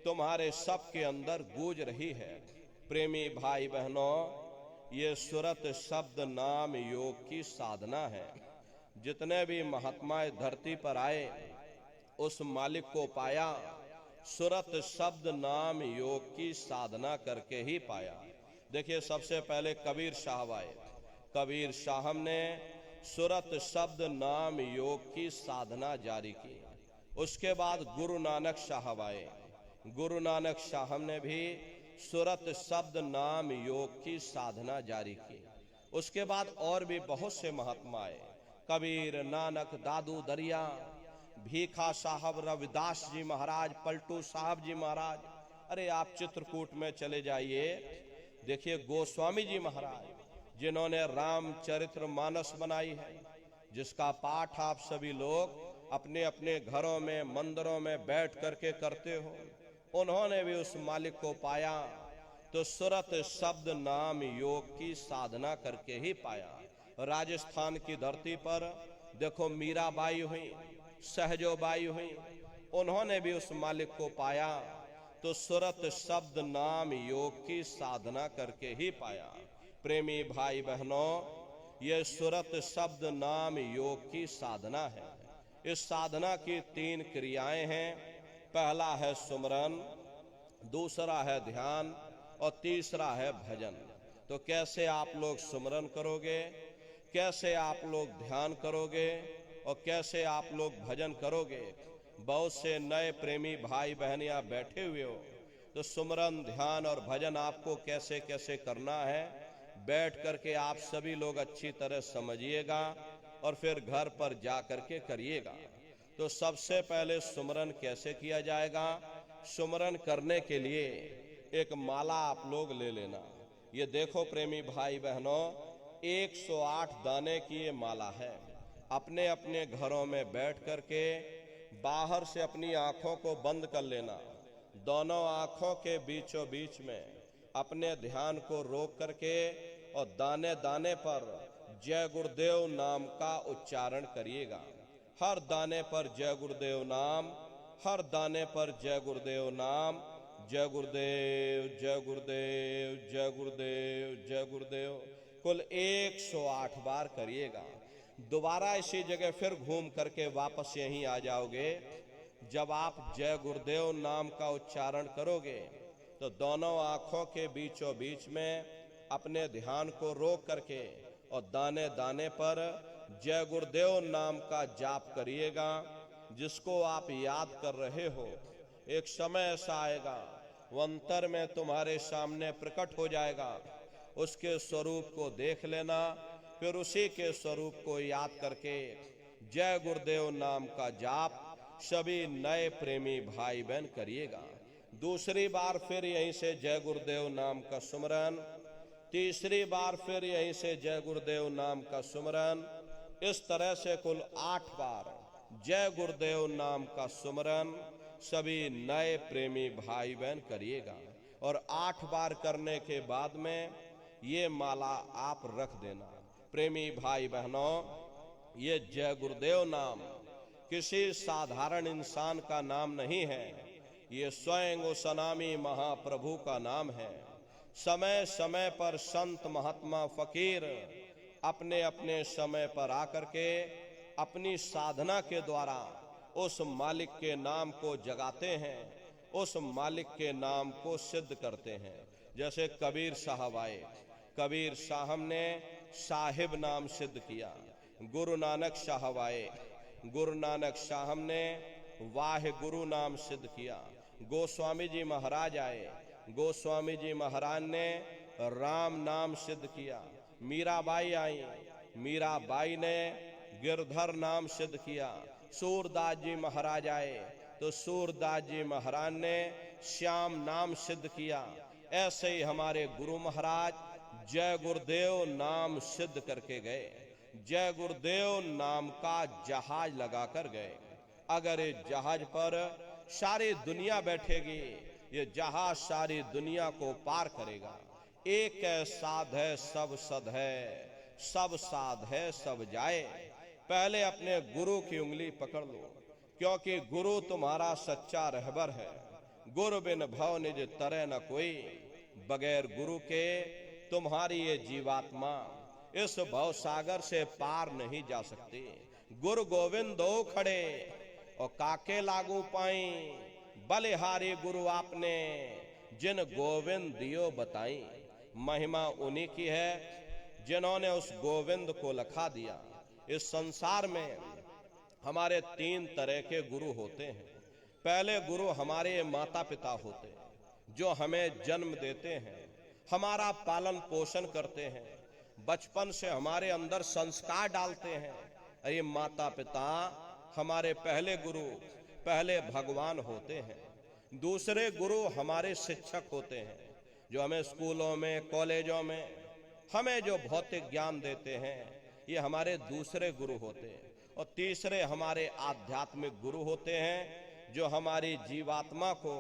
तुम्हारे सबके अंदर गूंज रही है। प्रेमी भाई बहनों, ये सुरत शब्द नाम योग की साधना है। जितने भी महात्मा धरती पर आए उस मालिक को पाया, सुरत शब्द नाम योग की साधना करके ही पाया। देखिए सबसे पहले कबीर साहब आए, कबीर साहब ने सुरत शब्द नाम योग की साधना जारी की। उसके बाद गुरु नानक साहब आए, गुरु नानक साहब ने भी सुरत शब्द नाम योग की साधना जारी की। उसके बाद और भी बहुत से महात्मा आए, कबीर नानक दादू दरिया, भीखा साहब, रविदास जी महाराज, पलटू साहब जी महाराज। अरे आप चित्रकूट में चले जाइए, देखिए गोस्वामी जी महाराज जिन्होंने रामचरित्र मानस बनाई है, जिसका पाठ आप सभी लोग अपने अपने घरों में मंदिरों में बैठ करके करते हो, उन्होंने भी उस मालिक को पाया तो सुरत शब्द नाम योग की साधना करके ही पाया। राजस्थान की धरती पर देखो मीराबाई हुई, सहजोबाई हुई, उन्होंने भी उस मालिक को पाया तो सुरत शब्द नाम योग की साधना करके ही पाया। प्रेमी भाई बहनों, ये सुरत शब्द नाम योग की साधना है। इस साधना की 3 क्रियाएं हैं। पहला है सुमरन, दूसरा है ध्यान और तीसरा है भजन। तो कैसे आप लोग सुमरन करोगे, कैसे आप लोग ध्यान करोगे और कैसे आप लोग भजन करोगे? बहुत से नए प्रेमी भाई बहन यहाँ बैठे हुए हो, तो सुमरन ध्यान और भजन आपको कैसे कैसे करना है बैठ करके आप सभी लोग अच्छी तरह समझिएगा और फिर घर पर जा करके करिएगा। तो सबसे पहले सुमरन कैसे किया जाएगा? सुमरन करने के लिए एक माला आप लोग ले लेना। ये देखो प्रेमी भाई बहनों, 108 दाने की ये माला है। अपने अपने घरों में बैठ करके बाहर से अपनी आंखों को बंद कर लेना, दोनों आंखों के बीचों बीच में अपने ध्यान को रोक करके और दाने दाने पर जय गुरुदेव नाम का उच्चारण करिएगा। हर दाने पर जय गुरुदेव नाम, हर दाने पर जय गुरुदेव नाम, जय गुरुदेव जय गुरुदेव जय गुरुदेव जय गुरुदेव, कुल 108 बार करिएगा। दोबारा इसी जगह फिर घूम करके वापस यहीं आ जाओगे। जब आप जय गुरुदेव नाम का उच्चारण करोगे तो दोनों आंखों के बीचों बीच में अपने ध्यान को रोक करके और दाने दाने पर जय गुरुदेव नाम का जाप करिएगा। जिसको आप याद कर रहे हो एक समय ऐसा आएगा वो अंतर में तुम्हारे सामने प्रकट हो जाएगा, उसके स्वरूप को देख लेना, फिर उसी के स्वरूप को याद करके जय गुरुदेव नाम का जाप सभी नए प्रेमी भाई बहन करिएगा। दूसरी बार फिर यहीं से जय गुरुदेव नाम का सुमरन, तीसरी बार फिर यहीं से जय गुरुदेव नाम का सुमरन, इस तरह से कुल 8 बार जय गुरुदेव नाम का सुमरन सभी नए प्रेमी भाई बहन करिएगा। और 8 बार करने के बाद में ये माला आप रख देना। प्रेमी भाई बहनों, ये जय गुरुदेव नाम किसी साधारण इंसान का नाम नहीं है, ये स्वयं उस अनामी महाप्रभु का नाम है। समय समय पर संत महात्मा फकीर अपने अपने समय पर आकर के अपनी साधना के द्वारा उस मालिक के नाम को जगाते हैं, उस मालिक के नाम को सिद्ध करते हैं। जैसे कबीर साहब आए, कबीर साहब ने साहिब नाम सिद्ध किया। गुरु नानक साहब आए, गुरु नानक साहब ने वाहे गुरु नाम सिद्ध किया। गोस्वामी जी महाराज आए, गोस्वामी जी महाराज ने राम नाम सिद्ध किया। मीराबाई आई, मीराबाई ने गिरधर नाम सिद्ध किया। सूरदास जी महाराज आए तो सूरदास जी महाराज ने श्याम नाम सिद्ध किया। ऐसे ही हमारे गुरु महाराज जय गुरुदेव नाम सिद्ध करके गए, जय गुरुदेव नाम का जहाज लगा कर गए। अगर इस जहाज पर सारी दुनिया बैठेगी, ये जहाज सारी दुनिया को पार करेगा। एक है साध है सब सद है, सब साध है सब जाए। पहले अपने गुरु की उंगली पकड़ लो, क्योंकि गुरु तुम्हारा सच्चा रहबर है। गुरु बिन भव निज तरह न कोई, बगैर गुरु के तुम्हारी ये जीवात्मा इस भव सागर से पार नहीं जा सकती। गुरु गोविंद दो खड़े और काके लागू पाई, बलिहारी गुरु आपने जिन गोविंद दियो बताई। महिमा उन्हीं की है जिन्होंने उस गोविंद को लखा दिया। इस संसार में हमारे 3 तरह के गुरु होते हैं। पहले गुरु हमारे माता पिता होते हैं, जो हमें जन्म देते हैं, हमारा पालन पोषण करते हैं, बचपन से हमारे अंदर संस्कार डालते हैं। ये माता पिता हमारे पहले गुरु, पहले भगवान होते हैं। दूसरे गुरु हमारे शिक्षक होते हैं, जो हमें स्कूलों में कॉलेजों में हमें जो भौतिक ज्ञान देते हैं, ये हमारे दूसरे गुरु होते हैं। और तीसरे हमारे आध्यात्मिक गुरु होते हैं, जो हमारी जीवात्मा को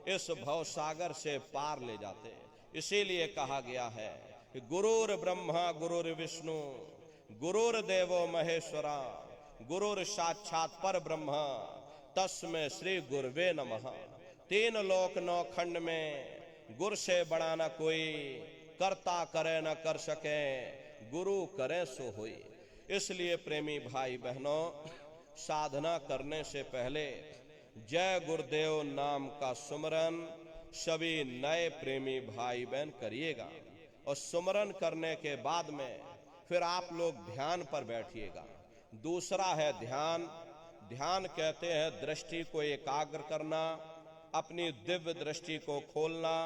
इस भव सागर से पार ले जाते हैं। इसीलिए कहा गया है कि गुरुर ब्रह्मा गुरुर विष्णु गुरुर देवो महेश्वरा गुरुर साक्षात पर ब्रह्मा तस्मै श्री गुरुवे नमः। 3 लोक 9 खंड में गुरु से बड़ा न कोई, करता करे न कर सके, गुरु करे सो होई। इसलिए प्रेमी भाई बहनों, साधना करने से पहले जय गुरुदेव नाम का सुमरन सभी नए प्रेमी भाई बहन करिएगा। और सुमरन करने के बाद में फिर आप लोग ध्यान पर बैठिएगा। दूसरा है ध्यान। ध्यान कहते हैं दृष्टि को एकाग्र करना, अपनी दिव्य दृष्टि को खोलना,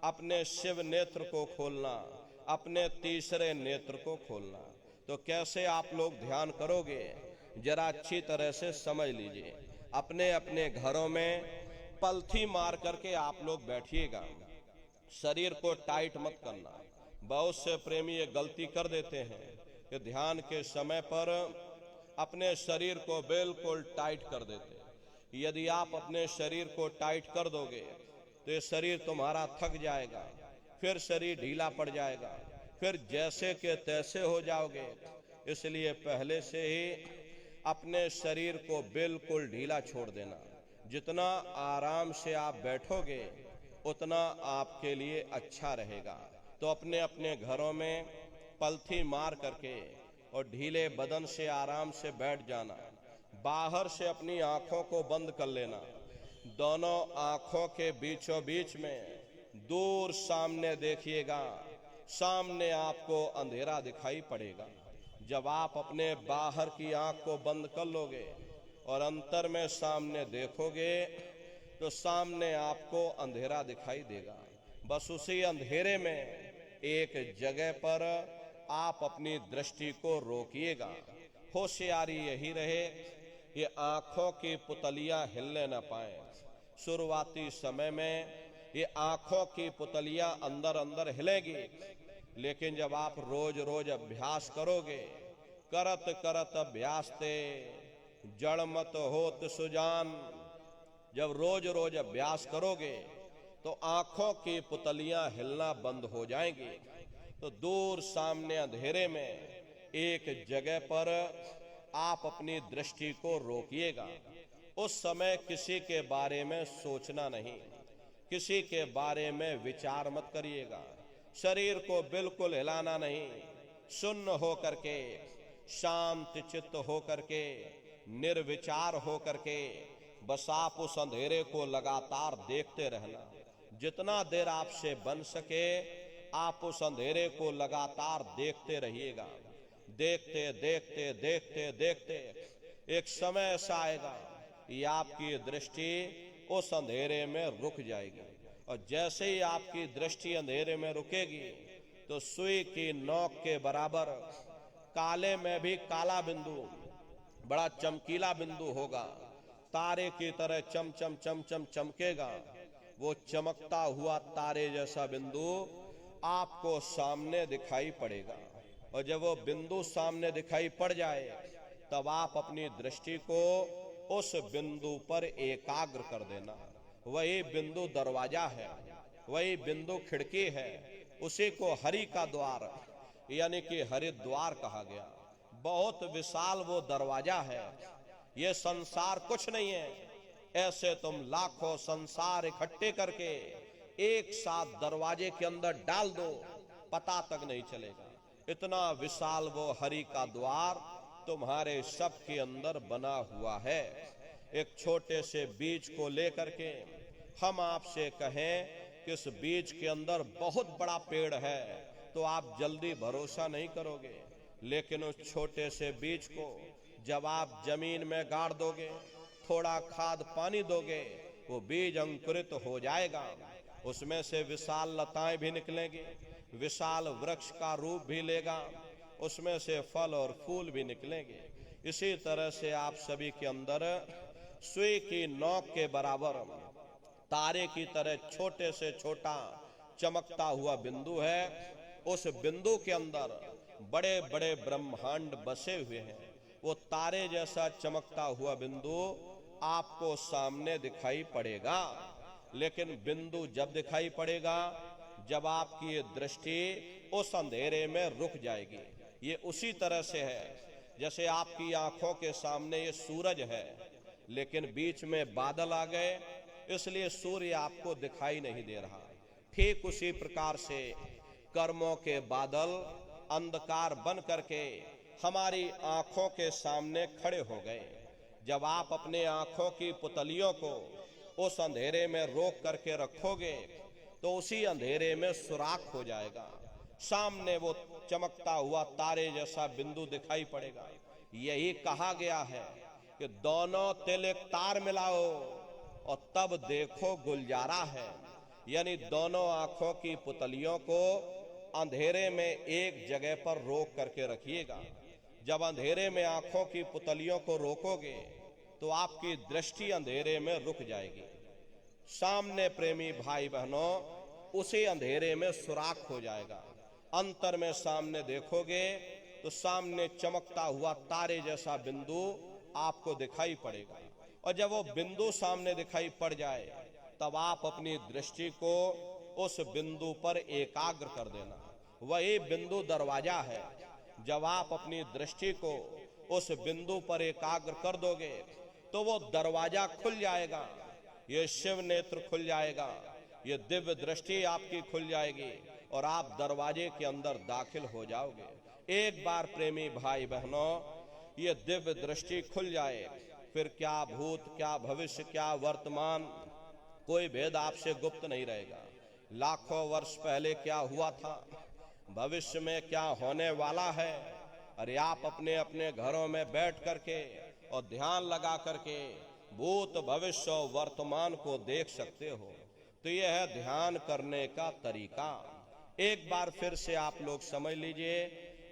अपने शिव नेत्र को खोलना, अपने तीसरे नेत्र को खोलना। तो कैसे आप लोग ध्यान करोगे, जरा अच्छी तरह से समझ लीजिए। अपने अपने घरों में पलथी मार करके आप लोग बैठिएगा। शरीर को टाइट मत करना। बहुत से प्रेमी ये गलती कर देते हैं कि ध्यान के समय पर अपने शरीर को बिल्कुल टाइट कर देते हैं। यदि आप अपने शरीर को टाइट कर दोगे तो ये शरीर तुम्हारा थक जाएगा, फिर शरीर ढीला पड़ जाएगा, फिर जैसे के तैसे हो जाओगे। इसलिए पहले से ही अपने शरीर को बिल्कुल ढीला छोड़ देना। जितना आराम से आप बैठोगे उतना आपके लिए अच्छा रहेगा। तो अपने अपने घरों में पलथी मार करके और ढीले बदन से आराम से बैठ जाना। बाहर से अपनी आंखों को बंद कर लेना। दोनों आंखों के बीचों बीच में दूर सामने देखिएगा, सामने आपको अंधेरा दिखाई पड़ेगा। जब आप अपने बाहर की आंख को बंद कर लोगे और अंतर में सामने देखोगे तो सामने आपको अंधेरा दिखाई देगा। बस उसी अंधेरे में एक जगह पर आप अपनी दृष्टि को रोकिएगा। होशियारी यही रहे कि आंखों की पुतलियां हिलने न पाए। शुरुआती समय में ये आंखों की पुतलियां अंदर अंदर हिलेगी, लेकिन जब आप रोज रोज अभ्यास करोगे, करत करत अभ्यास ते जड़ मत होत सुजान, जब रोज रोज अभ्यास करोगे तो आंखों की पुतलियां हिलना बंद हो जाएंगी। तो दूर सामने अंधेरे में एक जगह पर आप अपनी दृष्टि को रोकिएगा। उस समय किसी के बारे में सोचना नहीं, किसी के बारे में विचार मत करिएगा। शरीर को बिल्कुल हिलाना नहीं, शून्य हो करके, शांत चित्त हो करके, निर्विचार हो करके बस आप उस अंधेरे को लगातार देखते रहना। जितना देर आपसे बन सके आप उस अंधेरे को लगातार देखते रहिएगा। देखते देखते देखते देखते एक समय ऐसा आएगा कि आपकी दृष्टि उस अंधेरे में रुक जाएगी, और जैसे ही आपकी दृष्टि अंधेरे में रुकेगी तो सुई की नोक के बराबर काले में भी काला बिंदु, बड़ा चमकीला बिंदु होगा, तारे की तरह चम चम चम चम चमकेगा। वो चमकता हुआ तारे जैसा बिंदु आपको सामने दिखाई पड़ेगा, और जब वो बिंदु सामने दिखाई पड़ जाए तब आप अपनी दृष्टि को उस बिंदु पर एकाग्र कर देना। वही बिंदु दरवाजा है, वही बिंदु खिड़की है, उसी को हरि का द्वार यानी कि हरिद्वार कहा गया। बहुत विशाल वो दरवाजा है। ये संसार कुछ नहीं है, ऐसे तुम लाखों संसार इकट्ठे करके एक साथ दरवाजे के अंदर डाल दो, पता तक नहीं चलेगा। इतना विशाल वो हरि का द्वार तुम्हारे सब के अंदर बना हुआ है। एक छोटे से बीज को लेकर के हम आपसे कहें कि इस बीज के अंदर बहुत बड़ा पेड़ है, तो आप जल्दी भरोसा नहीं करोगे। लेकिन उस छोटे से बीज को जब आप जमीन में गाड़ दोगे, थोड़ा खाद पानी दोगे, वो बीज अंकुरित हो जाएगा। उसमें से विशाल लताएं भी निकलेंगी, विशाल वृक्ष का रूप भी लेगा, उसमें से फल और फूल भी निकलेंगे। इसी तरह से आप सभी के अंदर सुई की नोक के बराबर तारे की तरह छोटे से छोटा चमकता हुआ बिंदु है। उस बिंदु के अंदर बड़े बड़े ब्रह्मांड बसे हुए हैं। वो तारे जैसा चमकता हुआ बिंदु आपको सामने दिखाई पड़ेगा। लेकिन बिंदु जब दिखाई पड़ेगा जब आपकी ये दृष्टि उस अंधेरे में रुक जाएगी। ये उसी तरह से है जैसे आपकी आंखों के सामने ये सूरज है, लेकिन बीच में बादल आ गए, इसलिए सूर्य आपको दिखाई नहीं दे रहा। ठीक उसी प्रकार से कर्मों के बादल अंधकार बन करके हमारी आंखों के सामने खड़े हो गए। जब आप अपने आंखों की पुतलियों को उस अंधेरे में रोक करके रखोगे तो उसी अंधेरे में सुराख हो जाएगा। सामने वो चमकता हुआ तारे जैसा बिंदु दिखाई पड़ेगा। यही कहा गया है कि दोनों तिल एक तार मिलाओ और तब देखो गुलजारा है। यानी दोनों आंखों की पुतलियों को अंधेरे में एक जगह पर रोक करके रखिएगा। जब अंधेरे में आंखों की पुतलियों को रोकोगे तो आपकी दृष्टि अंधेरे में रुक जाएगी। सामने प्रेमी भाई बहनों उसी अंधेरे में सुराख हो जाएगा। अंतर में सामने देखोगे तो सामने चमकता हुआ तारे जैसा बिंदु आपको दिखाई पड़ेगा। और जब वो बिंदु सामने दिखाई पड़ जाए तब आप अपनी दृष्टि को उस बिंदु पर एकाग्र कर देना। वही बिंदु दरवाजा है। जब आप अपनी दृष्टि को उस बिंदु पर एकाग्र कर दोगे तो वो दरवाजा खुल जाएगा। ये शिव नेत्र खुल जाएगा, ये दिव्य दृष्टि आपकी खुल जाएगी और आप दरवाजे के अंदर दाखिल हो जाओगे। एक बार प्रेमी भाई बहनों ये दिव्य दृष्टि खुल जाए, फिर क्या भूत, क्या भविष्य, क्या वर्तमान, कोई भेद आपसे गुप्त नहीं रहेगा। लाखों वर्ष पहले क्या हुआ था, भविष्य में क्या होने वाला है, अरे आप अपने अपने घरों में बैठ करके और ध्यान लगा करके भूत भविष्य और वर्तमान को देख सकते हो। तो यह है ध्यान करने का तरीका। एक बार फिर से आप लोग समझ लीजिए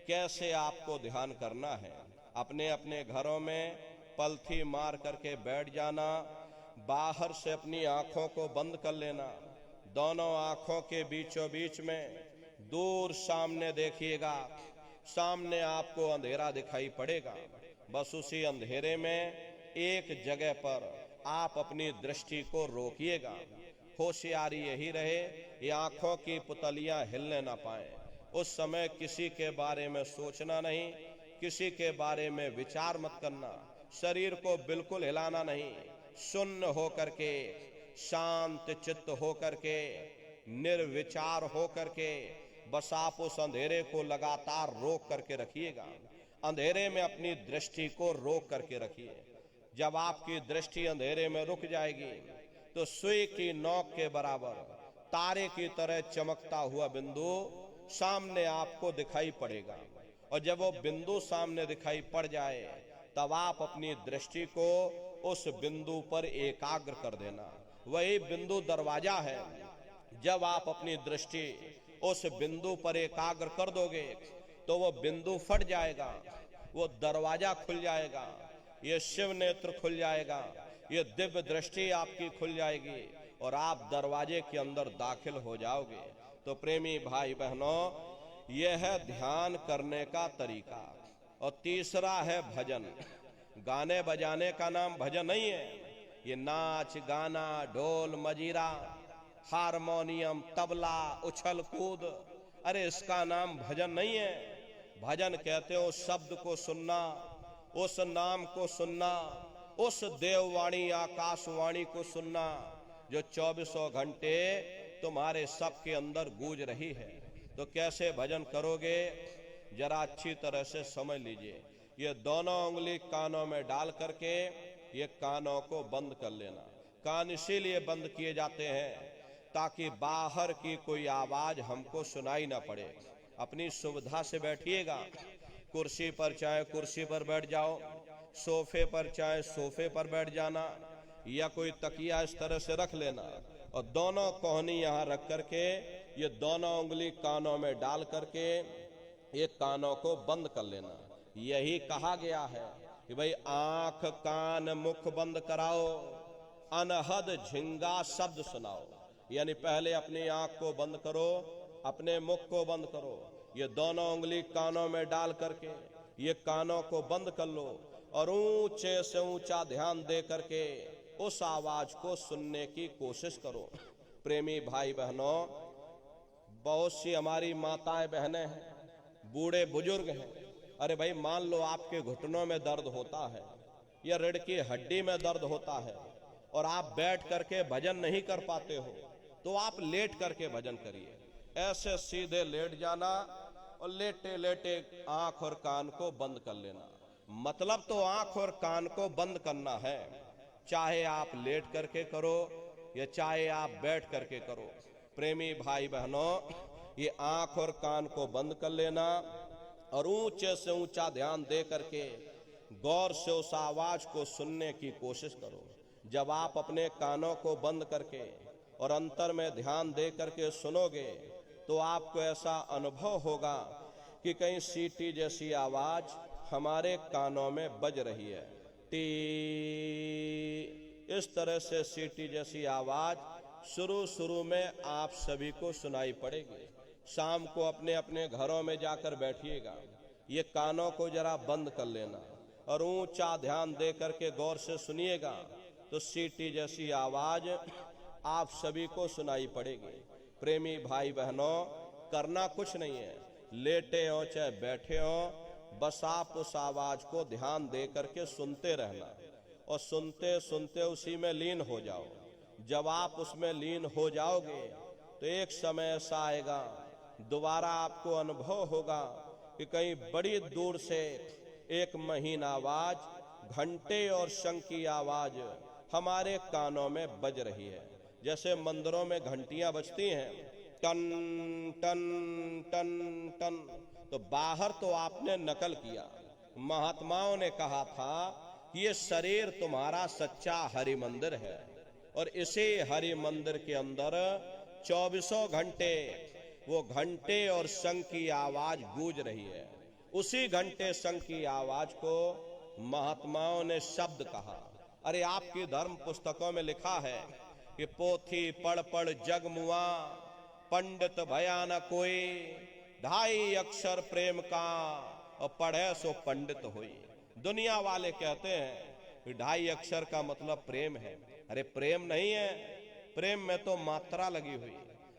कैसे आपको ध्यान करना है। अपने अपने घरों में पलथी मार करके बैठ जाना, बाहर से अपनी आंखों को बंद कर लेना, दोनों आंखों के बीचों बीच में दूर सामने देखिएगा, सामने आपको अंधेरा दिखाई पड़ेगा। बस उसी अंधेरे में एक जगह पर आप अपनी दृष्टि को रोकिएगा। होशियारी यही रहे ये आंखों की पुतलियां हिलने ना पाए। उस समय किसी के बारे में सोचना नहीं, किसी के बारे में विचार मत करना, शरीर को बिल्कुल हिलाना नहीं, शून्य होकर के, शांत चित्त होकर के, निर्विचार होकर के बस आप उस अंधेरे को लगातार रोक करके रखिएगा। अंधेरे में अपनी दृष्टि को रोक करके रखिए। जब आपकी दृष्टि अंधेरे में रुक जाएगी तो सुई की नोक के बराबर तारे की तरह चमकता हुआ बिंदु सामने आपको दिखाई पड़ेगा। और जब वो बिंदु सामने दिखाई पड़ जाए तब आप अपनी दृष्टि को उस बिंदु पर एकाग्र कर देना। वही बिंदु दरवाजा है। जब आप अपनी दृष्टि उस बिंदु पर एकाग्र कर दोगे तो वो बिंदु फट जाएगा, वो दरवाजा खुल जाएगा, ये शिव नेत्र खुल जाएगा, ये दिव्य दृष्टि आपकी खुल जाएगी और आप दरवाजे के अंदर दाखिल हो जाओगे। तो प्रेमी भाई बहनों, यह है ध्यान करने का तरीका। और तीसरा है भजन। गाने बजाने का नाम भजन नहीं है। ये नाच गाना, ढोल मजीरा, हारमोनियम, तबला, उछल कूद, अरे इसका नाम भजन नहीं है। भजन कहते हो शब्द को सुनना, उस नाम को सुनना, उस देववाणी आकाशवाणी को सुनना जो 24 घंटे तुम्हारे सबके अंदर गूंज रही है। तो कैसे भजन करोगे जरा अच्छी तरह से समझ लीजिए। ये दोनों उंगली कानों में डाल करके ये कानों को बंद कर लेना। कान इसीलिए बंद किए जाते हैं ताकि बाहर की कोई आवाज हमको सुनाई ना पड़े। अपनी सुविधा से बैठिएगा। कुर्सी पर चाहे कुर्सी पर बैठ जाओ, सोफे पर चाहे सोफे पर बैठ जाना, या कोई तकिया इस तरह से रख लेना और दोनों कोहनी यहाँ रख करके ये दोनों उंगली कानों में डाल करके ये कानों को बंद कर लेना। यही कहा गया है कि भाई आंख कान मुख बंद कराओ, अनहद झिंगा शब्द सुनाओ। यानी पहले अपनी आंख को बंद करो, अपने मुख को बंद करो, ये दोनों उंगली कानों में डाल करके ये कानों को बंद कर लो और ऊंचे से ऊंचा ध्यान दे करके उस आवाज को सुनने की कोशिश करो। प्रेमी भाई बहनों, बहुत सी हमारी माताएं बहनें हैं, बूढ़े बुजुर्ग हैं। अरे भाई मान लो आपके घुटनों में दर्द होता है या रीढ़ की हड्डी में दर्द होता है और आप बैठ करके भजन नहीं कर पाते हो तो आप लेट करके भजन करिए। ऐसे सीधे लेट जाना और लेटे लेटे आंख और कान को बंद कर लेना। मतलब तो आंख और कान को बंद करना है, चाहे आप लेट करके करो या चाहे आप बैठ करके करो। प्रेमी भाई बहनों, ये आंख और कान को बंद कर लेना और ऊंचे से ऊंचा ध्यान दे करके गौर से उस आवाज को सुनने की कोशिश करो। जब आप अपने कानों को बंद करके और अंतर में ध्यान दे करके सुनोगे तो आपको ऐसा अनुभव होगा कि कहीं सीटी जैसी आवाज हमारे कानों में बज रही है। टी, इस तरह से सीटी जैसी आवाज शुरू में आप सभी को सुनाई पड़ेगी। शाम को अपने अपने घरों में जाकर बैठिएगा, ये कानों को जरा बंद कर लेना और ऊंचा ध्यान दे करके गौर से सुनिएगा तो सीटी जैसी आवाज आप सभी को सुनाई पड़ेगी। प्रेमी भाई बहनों, करना कुछ नहीं है, लेटे हो चाहे बैठे हो, बस आप उस आवाज को ध्यान दे करके सुनते रहना और सुनते सुनते उसी में लीन हो जाओ। जब आप उसमें लीन हो जाओगे तो एक समय ऐसा आएगा, दोबारा आपको अनुभव होगा कि कहीं बड़ी दूर से एक महीन आवाज, घंटे और शंख की आवाज हमारे कानों में बज रही है। जैसे मंदिरों में घंटियां बजती हैं, टन टन टन टन। तो बाहर तो आपने नकल किया। महात्माओं ने कहा था कि ये शरीर तुम्हारा सच्चा हरि मंदिर है और इसी हरि मंदिर के अंदर 24 घंटे वो घंटे और शंख की आवाज गूंज रही है। उसी घंटे शंख की आवाज को महात्माओं ने शब्द कहा। अरे आपकी धर्म पुस्तकों में लिखा है कि पोथी पढ़ पढ़ जग मुआ, पंडित भया न कोई, 2.5 अक्षर प्रेम का और पढ़े सो पंडित हुई। दुनिया वाले कहते हैं कि 2.5 अक्षर का मतलब प्रेम है। अरे प्रेम नहीं है, प्रेम में तो मात्रा लगी हुई।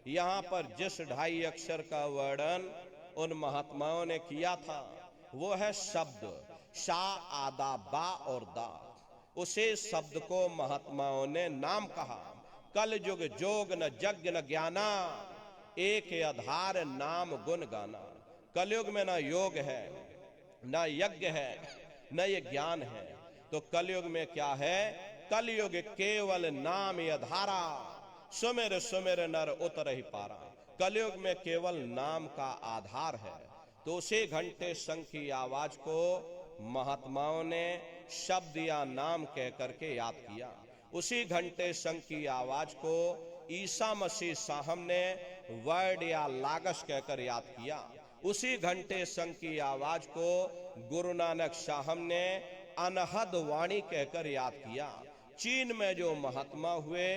यहाँ पर जिस 2.5 अक्षर का वर्णन उन महात्माओं ने किया था वो है शब्द शा, आदा, बा और दा। उसे शब्द को महात्माओं ने नाम कहा। कल युग जोग न यज्ञ न ज्ञाना, एक आधार नाम गुण गाना। कलयुग में न योग है, न यज्ञ है, न ये ज्ञान है। तो कलयुग में क्या है? कलयुग केवल नाम आधारा, सुमिर सुमिर नर उतर ही पारा। कलयुग में केवल नाम का आधार है। तो उसी घंटे शंख की आवाज को महात्माओं ने शब्द या नाम कह करके याद किया। उसी घंटे शंख की आवाज को ईसा मसीह साहब ने वर्ड या लागस कहकर याद किया। उसी घंटे शंख की आवाज को गुरु नानक साहब ने अनहद वाणी कहकर याद किया। चीन में जो महात्मा हुए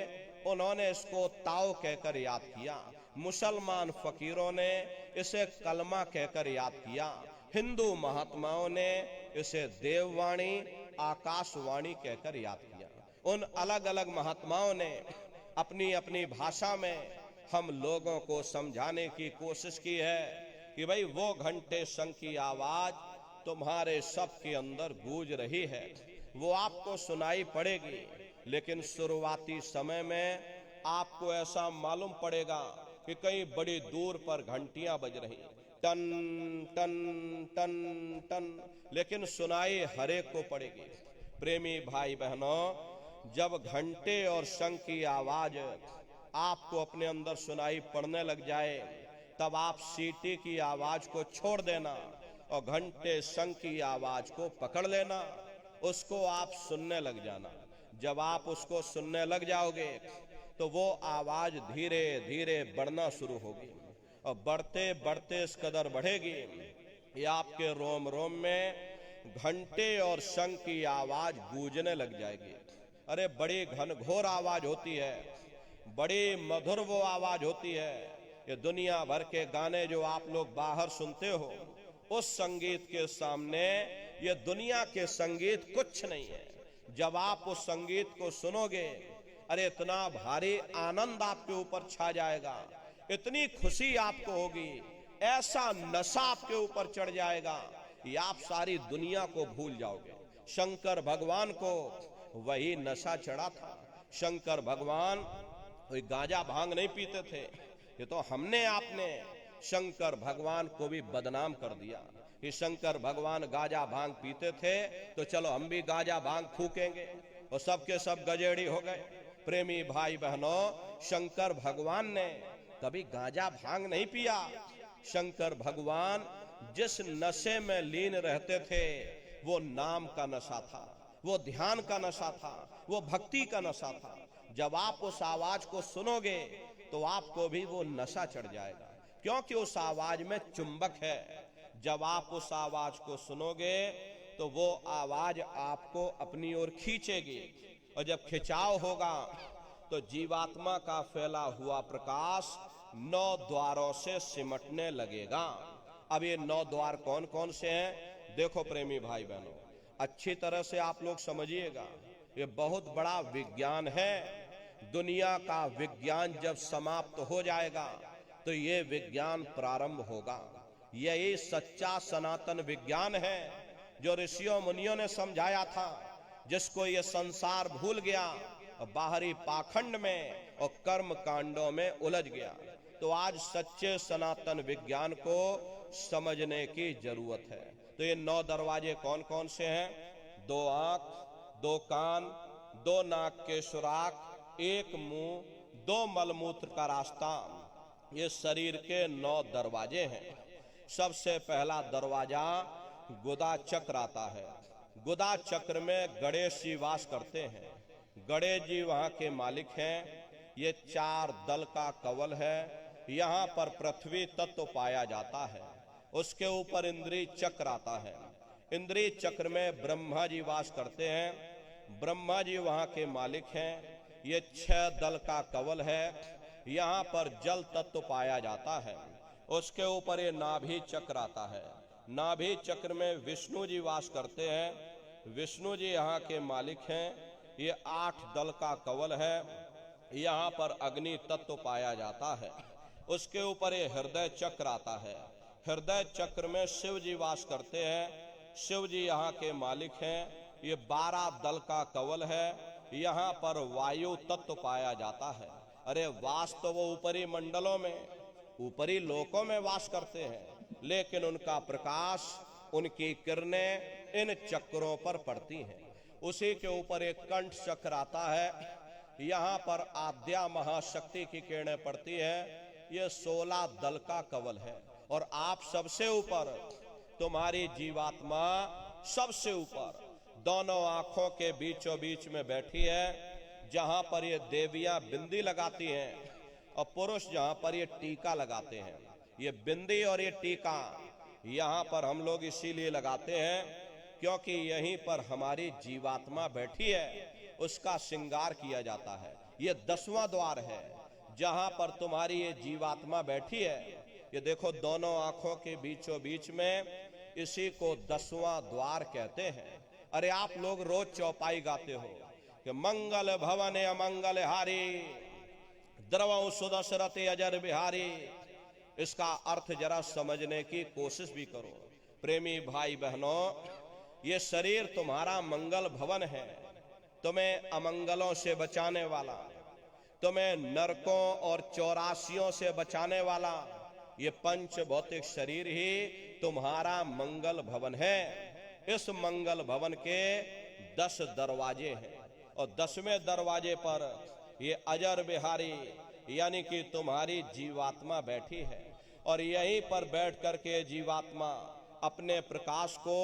उन्होंने इसको ताओ कहकर याद किया। मुसलमान फकीरों ने इसे कलमा कहकर याद किया। हिंदू महात्माओं ने इसे देववाणी, आकाशवाणी कहकर याद किया। उन अलग अलग महात्माओं ने अपनी अपनी भाषा में हम लोगों को समझाने की कोशिश की है कि भाई वो घंटे शंख की आवाज तुम्हारे सबके अंदर गूंज रही है, वो आपको सुनाई पड़ेगी। लेकिन शुरुआती समय में आपको ऐसा मालूम पड़ेगा कि कहीं बड़ी दूर पर घंटियां बज रही, टन टन टन टन, लेकिन सुनाई हरेक को पड़ेगी। प्रेमी भाई बहनों, जब घंटे और शंख की आवाज आपको अपने अंदर सुनाई पड़ने लग जाए तब आप सीटी की आवाज को छोड़ देना और घंटे शंख की आवाज को पकड़ लेना, उसको आप सुनने लग जाना। जब आप उसको सुनने लग जाओगे तो वो आवाज धीरे धीरे बढ़ना शुरू होगी और बढ़ते बढ़ते इस कदर बढ़ेगी ये आपके रोम रोम में घंटे और शंख की आवाज गूंजने लग जाएगी। अरे बड़ी घनघोर आवाज होती है, बड़ी मधुर वो आवाज होती है। ये दुनिया भर के गाने जो आप लोग बाहर सुनते हो, उस संगीत के सामने ये दुनिया के संगीत कुछ नहीं है। जब आप उस संगीत को सुनोगे, अरे इतना भारी आनंद आपके ऊपर छा जाएगा, इतनी खुशी आपको होगी, ऐसा नशा आपके ऊपर चढ़ जाएगा कि आप सारी दुनिया को भूल जाओगे। शंकर भगवान को वही नशा चढ़ा था। शंकर भगवान कोई गांजा भांग नहीं पीते थे। ये तो हमने आपने शंकर भगवान को भी बदनाम कर दिया कि शंकर भगवान गांजा भांग पीते थे तो चलो हम भी गांजा भांग फूकेंगे, और सबके सब गजेड़ी हो गए। प्रेमी भाई बहनों, शंकर भगवान ने कभी गांजा भांग नहीं पिया। शंकर भगवान जिस नशे में लीन रहते थे वो नाम का नशा था, वो ध्यान का नशा था, वो भक्ति का नशा था। जब आप उस आवाज को सुनोगे तो आपको भी वो नशा चढ़ जाएगा, क्योंकि उस आवाज में चुंबक है। जब आप उस आवाज को सुनोगे तो वो आवाज आपको अपनी ओर खींचेगी, और जब खिंचाव होगा तो जीवात्मा का फैला हुआ प्रकाश 9 द्वारों से सिमटने लगेगा। अब ये 9 द्वार कौन कौन से हैं? देखो प्रेमी भाई बहनों, अच्छी तरह से आप लोग समझिएगा, ये बहुत बड़ा विज्ञान है। दुनिया का विज्ञान जब समाप्त हो जाएगा तो ये विज्ञान प्रारंभ होगा। यही सच्चा सनातन विज्ञान है जो ऋषियों मुनियों ने समझाया था, जिसको ये संसार भूल गया और बाहरी पाखंड में और कर्म कांडों में उलझ गया। तो आज सच्चे सनातन विज्ञान को समझने की जरूरत है। तो ये 9 दरवाजे कौन कौन से हैं? 2 आंख, 2 कान, 2 नाक के सुराख, 1 मुंह, 2 मलमूत्र का रास्ता, ये शरीर के 9 दरवाजे हैं। सबसे पहला दरवाजा गुदा चक्र आता है। गुदा चक्र में गणेश जी वास करते हैं। गणेश जी वहां के मालिक हैं। ये 4 दल का कवल है। यहाँ पर पृथ्वी तत्व पाया जाता है। उसके ऊपर इंद्री चक्र आता है। इंद्री चक्र में ब्रह्मा जी वास करते हैं। ब्रह्मा जी वहां के मालिक हैं। ये 6 दल का कवल है। यहाँ पर जल तत्व पाया जाता है। उसके ऊपर ये नाभि चक्र आता है। नाभि चक्र में विष्णु जी वास करते हैं। विष्णु जी यहाँ के मालिक हैं। ये 8 दल का कवल है। यहाँ पर अग्नि तत्व पाया जाता है। उसके ऊपर ये हृदय चक्र आता है। हृदय चक्र में शिव जी वास करते हैं। शिव जी यहाँ के मालिक हैं। ये 12 दल का कवल है। यहाँ पर वायु तत्व पाया जाता है। अरे वास तो वो ऊपरी मंडलों में, ऊपरी लोकों में वास करते हैं, लेकिन उनका प्रकाश, उनकी किरणें इन चक्रों पर पड़ती हैं। उसी के ऊपर एक कंठ चक्र आता है। यहाँ पर आद्या महाशक्ति की किरणें पड़ती है। ये 16 दल का कवल है। और आप सबसे ऊपर, तुम्हारी जीवात्मा सबसे ऊपर दोनों आंखों के बीचों बीच में बैठी है। जहां पर ये देवियां बिंदी लगाती हैं और पुरुष जहां पर ये टीका लगाते हैं। ये बिंदी और ये टीका यहाँ पर हम लोग इसीलिए लगाते हैं क्योंकि यहीं पर हमारी जीवात्मा बैठी है, उसका श्रृंगार किया जाता है। ये 10वां द्वार है जहां पर तुम्हारी ये जीवात्मा बैठी है। ये देखो दोनों आंखों के बीचों बीच में, इसी को 10वां द्वार कहते हैं। अरे आप लोग रोज चौपाई गाते हो कि मंगल भवन अमंगल हारी, द्रवौ सुदशरथ अजर बिहारी। इसका अर्थ जरा समझने की कोशिश भी करो। प्रेमी भाई बहनों, ये शरीर तुम्हारा मंगल भवन है, तुम्हें अमंगलों से बचाने वाला, तुम्हें नरकों और 84 से बचाने वाला ये पंच भौतिक शरीर ही तुम्हारा मंगल भवन है। इस मंगल भवन के 10 दरवाजे हैं और 10वें दरवाजे पर ये अजर बिहारी यानी कि तुम्हारी जीवात्मा बैठी है। और यहीं पर बैठ करके जीवात्मा अपने प्रकाश को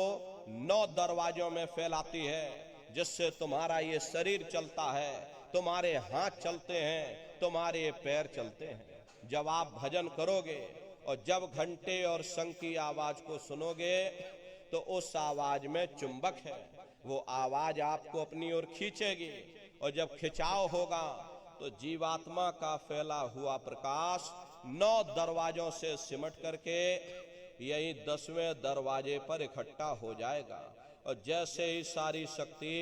9 दरवाजों में फैलाती है, जिससे तुम्हारा ये शरीर चलता है, तुम्हारे हाथ चलते हैं, तुम्हारे पैर चलते हैं। जब आप भजन करोगे और जब घंटे और शंख की आवाज को सुनोगे तो उस आवाज में चुंबक है, वो आवाज आपको अपनी ओर खींचेगी। और जब खिंचाव होगा तो जीवात्मा का फैला हुआ प्रकाश 9 दरवाजों से सिमट करके यही 10वें दरवाजे पर इकट्ठा हो जाएगा। और जैसे ही सारी शक्ति,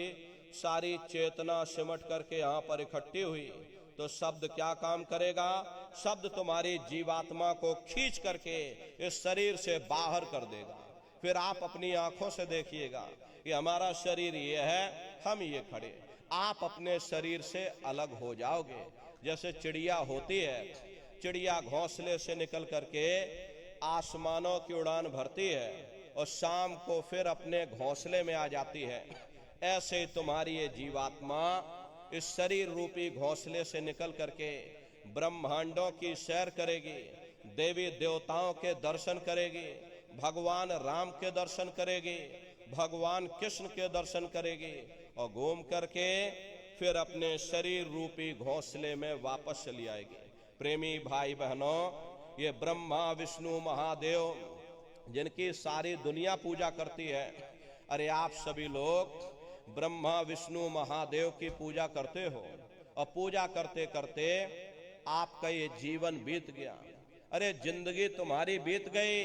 सारी चेतना सिमट करके यहाँ पर इकट्ठी हुई तो शब्द क्या काम करेगा? शब्द तुम्हारी जीवात्मा को खींच करके इस शरीर से बाहर कर देगा। फिर आप अपनी आंखों से देखिएगा कि हमारा शरीर ये है, हम ये खड़े। आप अपने शरीर से अलग हो जाओगे। जैसे चिड़िया होती है, चिड़िया घोंसले से निकल करके आसमानों की उड़ान भरती है और शाम को फिर अपने घोंसले में आ जाती है। ऐसे ही तुम्हारी ये जीवात्मा इस शरीर रूपी घोंसले से निकल करके ब्रह्मांडों की सैर करेगी, देवी देवताओं के दर्शन करेगी, भगवान राम के दर्शन करेगी, भगवान कृष्ण के दर्शन करेगी और घूम करके फिर अपने शरीर रूपी घोंसले में वापस चली आएगी। प्रेमी भाई बहनों, ये ब्रह्मा विष्णु महादेव जिनकी सारी दुनिया पूजा करती है, अरे आप सभी लोग ब्रह्मा विष्णु महादेव की पूजा करते हो और पूजा करते करते आपका ये जीवन बीत गया। अरे जिंदगी तुम्हारी बीत गई,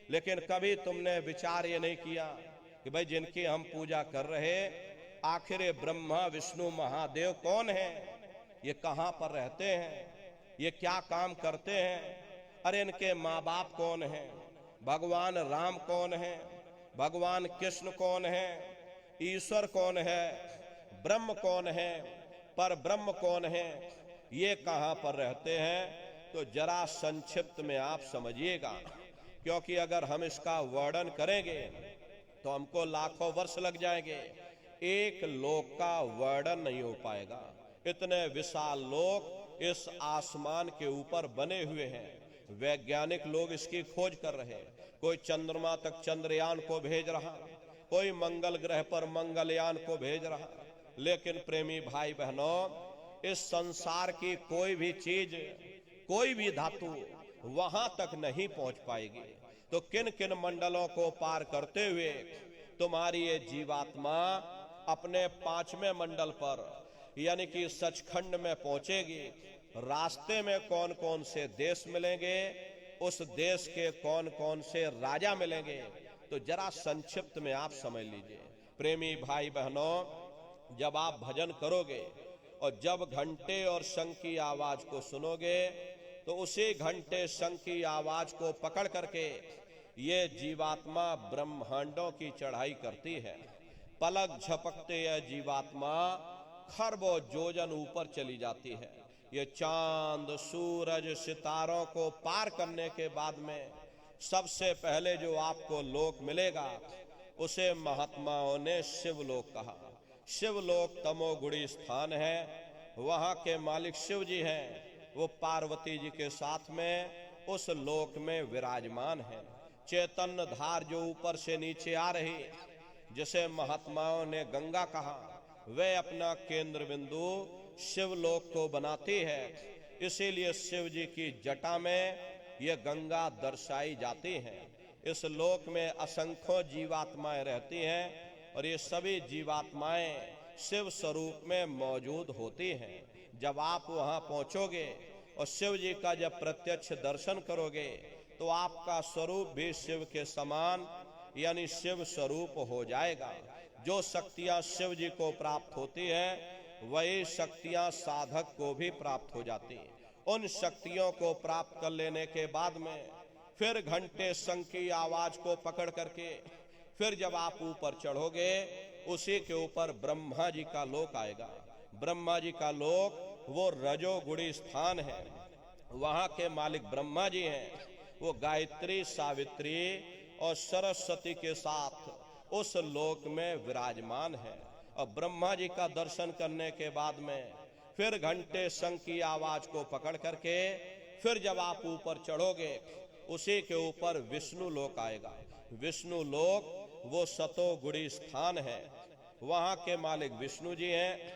लेकिन कभी तुमने विचार ये नहीं किया कि भाई जिनकी हम पूजा कर रहे, आखिर ये ब्रह्मा विष्णु महादेव कौन है, ये कहाँ पर रहते हैं, ये क्या काम करते हैं। अरे इनके माँ बाप कौन हैं, भगवान राम कौन है, भगवान कृष्ण कौन है, ईश्वर कौन है, ब्रह्म कौन है, पर ब्रह्म कौन है, ये कहाँ पर रहते हैं। तो जरा संक्षिप्त में आप समझिएगा, क्योंकि अगर हम इसका वर्णन करेंगे तो हमको लाखों वर्ष लग जाएंगे, एक लोक का वर्णन नहीं हो पाएगा। इतने विशाल लोक इस आसमान के ऊपर बने हुए हैं, वैज्ञानिक लोग इसकी खोज कर रहे हैं। कोई चंद्रमा तक चंद्रयान को भेज रहा, कोई मंगल ग्रह पर मंगलयान को भेज रहा, लेकिन प्रेमी भाई बहनों, इस संसार की कोई भी चीज, कोई भी धातु वहां तक नहीं पहुंच पाएगी। तो किन किन मंडलों को पार करते हुए तुम्हारी ये जीवात्मा अपने 5वें मंडल पर यानी कि सचखंड में पहुंचेगी। रास्ते में कौन कौन से देश मिलेंगे, उस देश के कौन कौन से राजा मिलेंगे, तो जरा संक्षिप्त में आप समझ लीजिए। प्रेमी भाई बहनों, जब आप भजन करोगे और जब घंटे और शंख की आवाज को सुनोगे, तो उसी घंटे शंख की आवाज को पकड़ करके ये जीवात्मा ब्रह्मांडों की चढ़ाई करती है। पलक झपकते यह जीवात्मा खरबों योजन ऊपर चली जाती है। ये चांद, सूरज, सितारों को पार करने के बाद में सबसे पहले जो आपको लोक मिलेगा, उसे महात्माओं ने शिवलोक कहा। शिवलोक तमोगुणी स्थान है, वहां के मालिक शिव जी हैं। वो पार्वती जी के साथ में उस लोक में विराजमान है। चैतन्य धार जो ऊपर से नीचे आ रही, जिसे महात्माओं ने गंगा कहा, वह अपना केंद्र बिंदु शिवलोक को बनाती है। इसीलिए शिव जी की जटा में ये गंगा दर्शाई जाती है। इस लोक में असंख्यों जीवात्माएं रहती हैं और ये सभी जीवात्माएं शिव स्वरूप में मौजूद होती हैं। जब आप वहां पहुंचोगे और शिव जी का जब प्रत्यक्ष दर्शन करोगे, तो आपका स्वरूप भी शिव के समान यानी शिव स्वरूप हो जाएगा। जो शक्तियां शिव जी को प्राप्त होती है, वही शक्तियां साधक को भी प्राप्त हो जाती हैं। उन शक्तियों को प्राप्त कर लेने के बाद में फिर घंटे शंख की आवाज को पकड़ करके फिर जब आप ऊपर चढ़ोगे, उसी के ऊपर ब्रह्मा जी का लोक आएगा। ब्रह्मा जी का लोक वो रजोगुणी स्थान है। वहां के मालिक ब्रह्मा जी हैं। वो गायत्री, सावित्री और सरस्वती के साथ उस लोक में विराजमान है। और ब्रह्मा जी का दर्शन करने के बाद में फिर घंटे शंख की आवाज को पकड़ करके फिर जब आप ऊपर चढ़ोगे, उसी के ऊपर विष्णु लोक आएगा। विष्णु लोक वो सतोगुणी स्थान है। वहां के मालिक विष्णु जी हैं।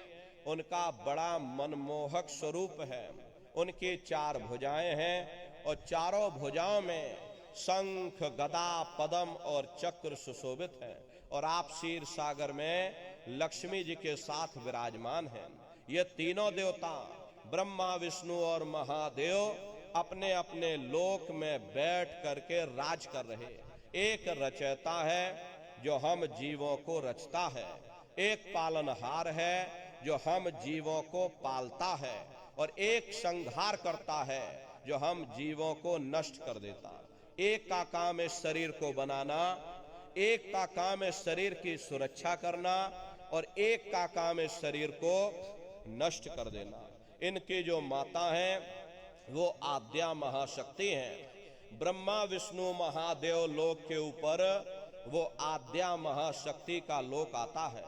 उनका बड़ा मनमोहक स्वरूप है। उनकी 4 भुजाएं हैं और चारों भुजाओं में शंख, गदा, पद्म और चक्र सुशोभित है। और आप क्षीर सागर में लक्ष्मी जी के साथ विराजमान हैं। ये तीनों देवता ब्रह्मा, विष्णु और महादेव अपने अपने लोक में बैठ करके राज कर रहे। एक रचयिता है जो हम जीवों को रचता है, एक पालनहार है जो हम जीवों को पालता है, और एक संहार करता है जो हम जीवों को नष्ट कर देता। एक का काम है शरीर को बनाना, एक का काम है शरीर की सुरक्षा करना, और एक का काम है शरीर को नष्ट कर देना। इनकी जो माता हैं वो आद्या महाशक्ति हैं। ब्रह्मा, विष्णु, महादेव लोक के ऊपर वो आद्या महाशक्ति का लोक आता है।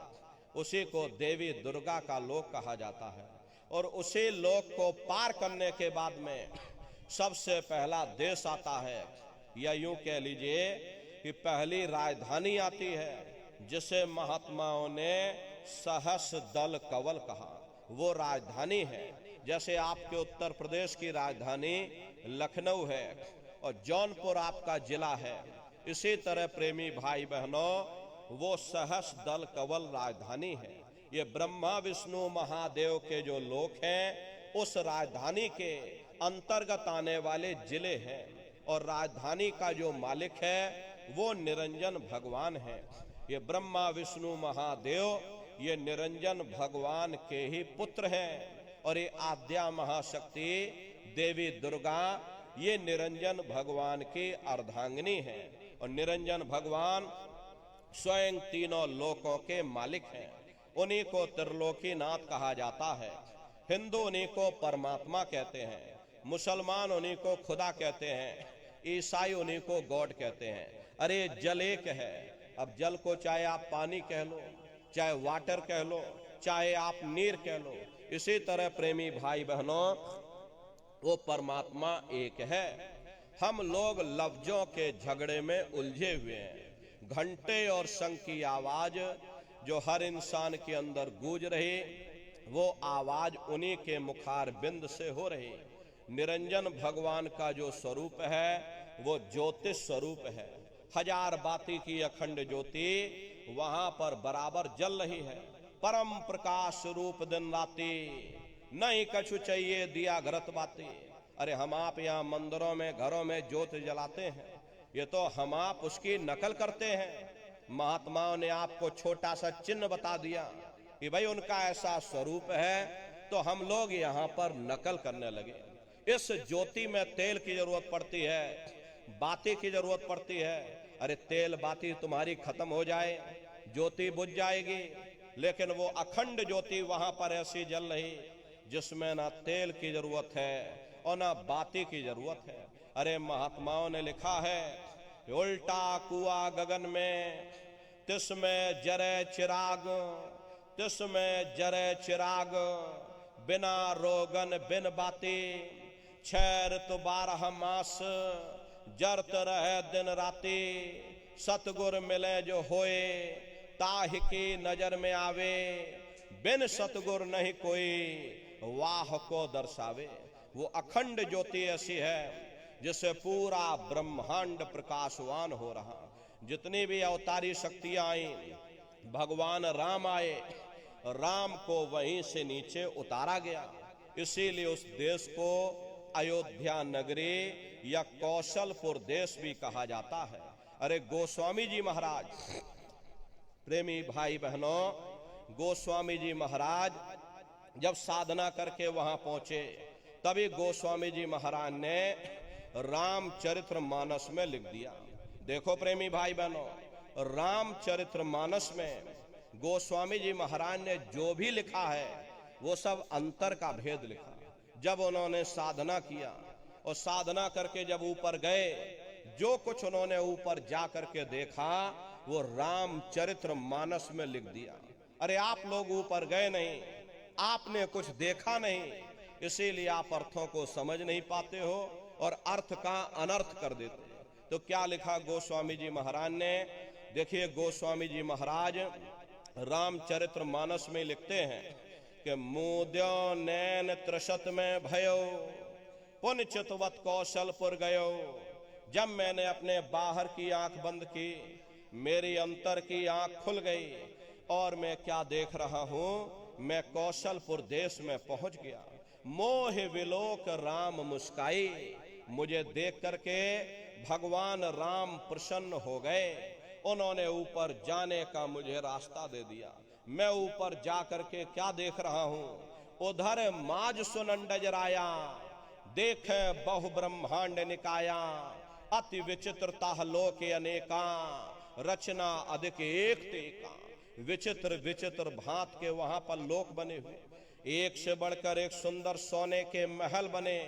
उसी को देवी दुर्गा का लोक कहा जाता है। और उसी लोक को पार करने के बाद में सबसे पहला देश आता है, या यूं कह लीजिए कि पहली राजधानी आती है, जिसे महात्माओं ने सहस दल कवल कहा। वो राजधानी है। जैसे आपके उत्तर प्रदेश की राजधानी लखनऊ है और जौनपुर आपका जिला है, इसी तरह प्रेमी भाई बहनों वो सहस दल कवल राजधानी है। ये ब्रह्मा, विष्णु, महादेव के जो लोक हैं, उस राजधानी के अंतर्गत आने वाले जिले हैं। और राजधानी का जो मालिक है वो निरंजन भगवान है। ये ब्रह्मा, विष्णु, महादेव ये निरंजन भगवान के ही पुत्र हैं। और ये आद्या महाशक्ति देवी दुर्गा ये निरंजन भगवान की अर्धांगिनी है। और निरंजन भगवान स्वयं तीनों लोकों के मालिक हैं। उन्हीं को त्रिलोकीनाथ कहा जाता है। हिंदू उन्हीं को परमात्मा कहते हैं, मुसलमान उन्हीं को खुदा कहते हैं, ईसाई उन्हीं को गॉड कहते हैं। अरे जल एक है। अब जल को चाहे आप पानी कह लो, चाहे वाटर कह लो, चाहे आप नीर कह लो, इसी तरह प्रेमी भाई बहनों वो परमात्मा एक है। हम लोग लफ्जों के झगड़े में उलझे हुए हैं, घंटे और शंख की आवाज जो हर इंसान के अंदर गूंज रही, वो आवाज उन्हीं के मुखार बिंद से हो रही। निरंजन भगवान का जो स्वरूप है वो ज्योतिष स्वरूप है। हजार बाती की अखंड ज्योति वहां पर बराबर जल रही है। परम प्रकाश रूप दिन राती, नहीं कछु चाहिए दिया घरत बाती। अरे हम आप यहाँ मंदिरों में घरों में ज्योत जलाते हैं, ये तो हम आप उसकी नकल करते हैं। महात्माओं ने आपको छोटा सा चिन्ह बता दिया कि भाई उनका ऐसा स्वरूप है, तो हम लोग यहाँ पर नकल करने लगे। इस ज्योति में तेल की जरूरत पड़ती है, बाती की जरूरत पड़ती है। अरे तेल बाती तुम्हारी खत्म हो जाए, ज्योति बुझ जाएगी, लेकिन वो अखंड ज्योति वहां पर ऐसी जल रही जिसमें ना तेल की जरूरत है और ना बाती की जरूरत है। अरे महात्माओं ने लिखा है, उल्टा कुआं गगन में तिसमें जरे चिराग, तिसमें जरे चिराग, बिना रोगन बिन बाती, 6 ऋतु 12 मास, जरत रहे दिन राती। सतगुर मिले जो होए, ताहि की नजर में आवे, बिन सतगुर नहीं कोई, वाह को दर्शावे। वो अखंड ज्योति ऐसी है जिससे पूरा ब्रह्मांड प्रकाशवान हो रहा। जितनी भी अवतारी शक्तियां आई, भगवान राम आए, राम को वहीं से नीचे उतारा गया। इसीलिए उस देश को अयोध्या नगरी या कौशलपुर देश भी कहा जाता है। अरे गोस्वामी जी महाराज, प्रेमी भाई बहनों, गोस्वामी जी महाराज जब साधना करके वहां पहुंचे, तभी गोस्वामी जी महाराज ने रामचरित्र मानस में लिख दिया। देखो प्रेमी भाई बहनों, रामचरित्र मानस में गोस्वामी जी महाराज ने जो भी लिखा है वो सब अंतर का भेद लिखा। जब उन्होंने साधना किया और साधना करके जब ऊपर गए, जो कुछ उन्होंने ऊपर जा करके देखा वो रामचरित्र मानस में लिख दिया। अरे आप लोग ऊपर गए नहीं, आपने कुछ देखा नहीं, इसीलिए आप अर्थों को समझ नहीं पाते हो और अर्थ का अनर्थ कर देते हो। तो क्या लिखा गोस्वामी जी महाराज ने? देखिए गोस्वामी जी महाराज रामचरित्र मानस में लिखते हैं कि मूद्यो नैन त्रिशत में भयो, पुन चितवत कौशलपुर गयो। जब मैंने अपने बाहर की आंख बंद की, मेरी अंतर की आंख खुल गई और मैं क्या देख रहा हूं, मैं कौशलपुर देश में पहुंच गया। मोह विलोक राम मुस्काई, मुझे देख करके भगवान राम प्रसन्न हो गए। उन्होंने ऊपर जाने का मुझे रास्ता दे दिया। मैं ऊपर जा करके क्या देख रहा हूं, उधर माज सुनंडज राया, देखे बहु ब्रह्मांड निकाया, अति विचित्रता लोके अनेका, रचना अधिक एक तेका। विचित्र विचित्र भांत के वहां पर लोक बने हुए, एक से बढ़कर एक सुंदर सोने के महल बने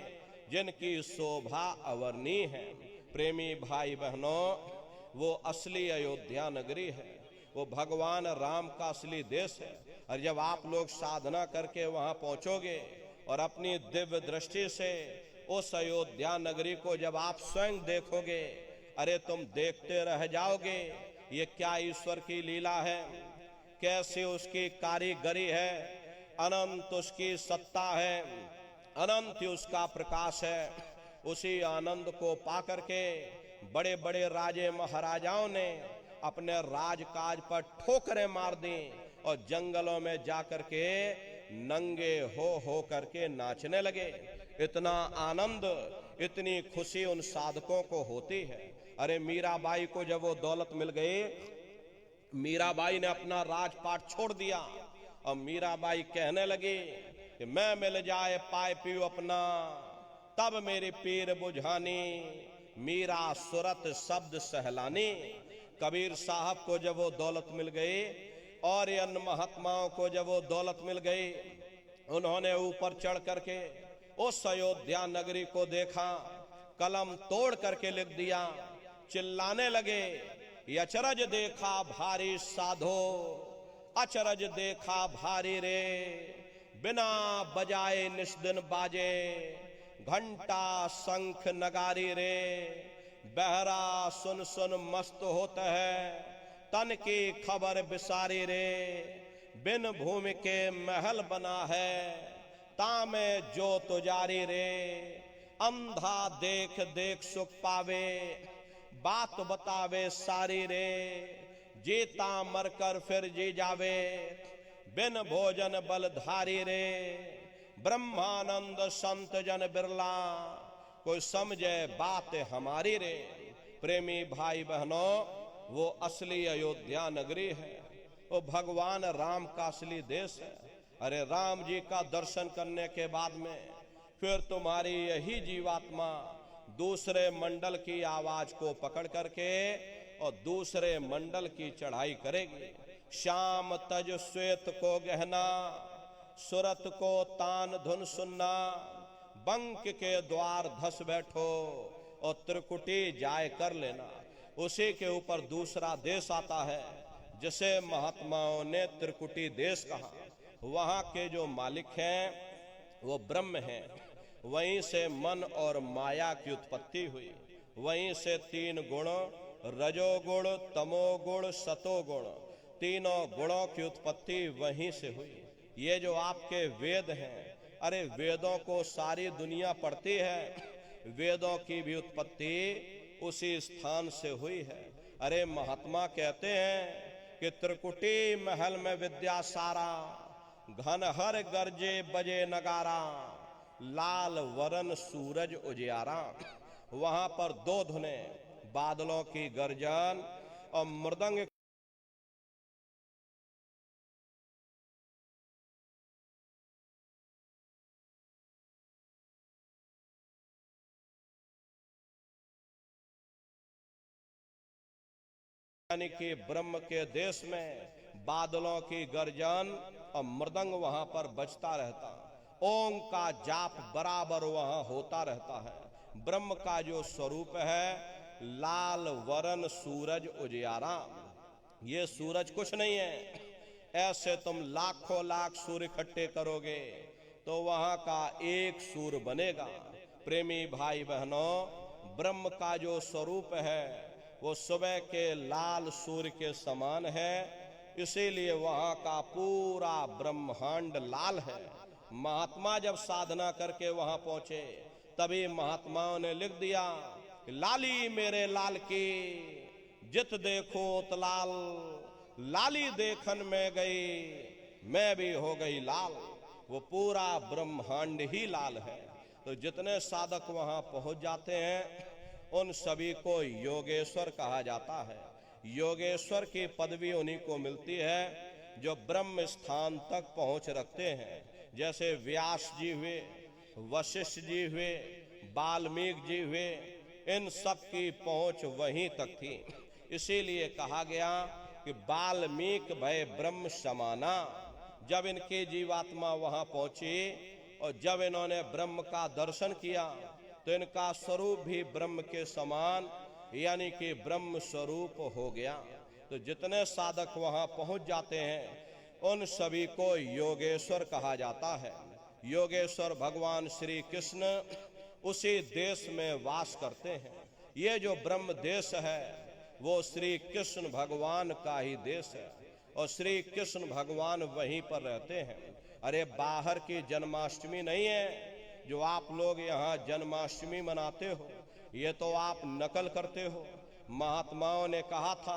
जिनकी शोभा अवर्णीय है। प्रेमी भाई बहनों, वो असली अयोध्या नगरी है, वो भगवान राम का असली देश है। और जब आप लोग साधना करके वहां पहुंचोगे और अपनी दिव्य दृष्टि से उस अयोध्या नगरी को जब आप स्वयं देखोगे, अरे तुम देखते रह जाओगे, ये क्या ईश्वर की लीला है, कैसी उसकी कारीगरी है, अनंत उसकी सत्ता है, अनंत उसका प्रकाश है। उसी आनंद को पाकर के बड़े बड़े राजे महाराजाओं ने अपने राजकाज पर ठोकरें मार दी और जंगलों में जाकर के नंगे हो करके नाचने लगे। इतना आनंद, इतनी खुशी उन साधकों को होती है। अरे मीराबाई को जब वो दौलत मिल गई, मीराबाई ने अपना राजपाट छोड़ दिया और मीराबाई कहने लगी कि मैं मिल जाए पाए पीऊ अपना, तब मेरी पीर बुझानी, मीरा सुरत शब्द सहलानी। कबीर साहब को जब वो दौलत मिल गई और अन्य महात्माओं को जब वो दौलत मिल गई, उन्होंने ऊपर चढ़ करके उस अयोध्या नगरी को देखा, कलम तोड़ करके लिख दिया, चिल्लाने लगे, अचरज देखा भारी साधो, अचरज देखा भारी रे, बिना बजाए निस्दिन बाजे, घंटा शंख नगारी रे, बहरा सुन सुन मस्त होता है, तन की खबर बिसारी रे, बिन भूमि के महल बना है, तामे जो तुजारी रे। अंधा देख देख सुख पावे, बात बतावे सारी रे, जीता मरकर फिर जी जावे, बिन भोजन बलधारी रे। ब्रह्मानंद संत जन बिरला, कोई समझे बात हमारी रे। प्रेमी भाई बहनों, वो असली अयोध्या नगरी है, वो भगवान राम का असली देश है। अरे राम जी का दर्शन करने के बाद में फिर तुम्हारी यही जीवात्मा दूसरे मंडल की आवाज को पकड़ करके और दूसरे मंडल की चढ़ाई करेगी। श्याम तज श्वेत को गहना, सुरत को तान धुन सुनना, बंक के द्वार धस बैठो और त्रिकुटी जाय कर लेना। उसी के ऊपर दूसरा देश आता है जिसे महात्माओं ने त्रिकुटी देश कहा। वहां के जो मालिक हैं वो ब्रह्म हैं। वहीं से मन और माया की उत्पत्ति हुई। वहीं से तीन गुण, रजोगुण, तमोगुण, सतोगुण, तीनों गुणों की उत्पत्ति वहीं से हुई। ये जो आपके वेद हैं, अरे वेदों को सारी दुनिया पढ़ती है, वेदों की भी उत्पत्ति उसी स्थान से हुई है। अरे महात्मा कहते हैं कि त्रिकुटी महल में विद्या सारा, घन हर गरजे बजे नगारा, लाल वरन सूरज उजियारा। वहां पर दो धुने, बादलों की गर्जन और मृदंग यानी कि ब्रह्म के देश में बादलों की गर्जन और मृदंग वहां पर बजता रहता। ओम का जाप बराबर वहां होता रहता है। ब्रह्म का जो स्वरूप है, लाल वरन सूरज उजियारा। ये सूरज कुछ नहीं है। ऐसे तुम लाखों लाख सूर्य इकट्ठे करोगे तो वहां का एक सूर्य बनेगा। प्रेमी भाई बहनों, ब्रह्म का जो स्वरूप है वो सुबह के लाल सूर्य के समान है, इसीलिए वहां का पूरा ब्रह्मांड लाल है। महात्मा जब साधना करके वहां पहुंचे तभी महात्माओं ने लिख दिया, लाली मेरे लाल की, जित देखो तो लाल, लाली देखन में गई, मैं भी हो गई लाल। वो पूरा ब्रह्मांड ही लाल है। तो जितने साधक वहां पहुंच जाते हैं उन सभी को योगेश्वर कहा जाता है। योगेश्वर की पदवी उन्हीं को मिलती है जो ब्रह्म स्थान तक पहुंच रखते हैं। जैसे व्यास जी हुए, वशिष्ठ जी हुए, वाल्मीकि जी हुए, इन सब की पहुंच वहीं तक थी। इसीलिए कहा गया कि वाल्मीकि भय ब्रह्म समाना। जब इनकी जीवात्मा वहां पहुंची और जब इन्होंने ब्रह्म का दर्शन किया तो इनका स्वरूप भी ब्रह्म के समान यानी कि ब्रह्म स्वरूप हो गया। तो जितने साधक वहां पहुंच जाते हैं उन सभी को योगेश्वर कहा जाता है। योगेश्वर भगवान श्री कृष्ण उसी देश में वास करते हैं। ये जो ब्रह्म देश है वो श्री कृष्ण भगवान का ही देश है और श्री कृष्ण भगवान वहीं पर रहते हैं। अरे बाहर की जन्माष्टमी नहीं है जो आप लोग यहाँ जन्माष्टमी मनाते हो, ये तो आप नकल करते हो। महात्माओं ने कहा था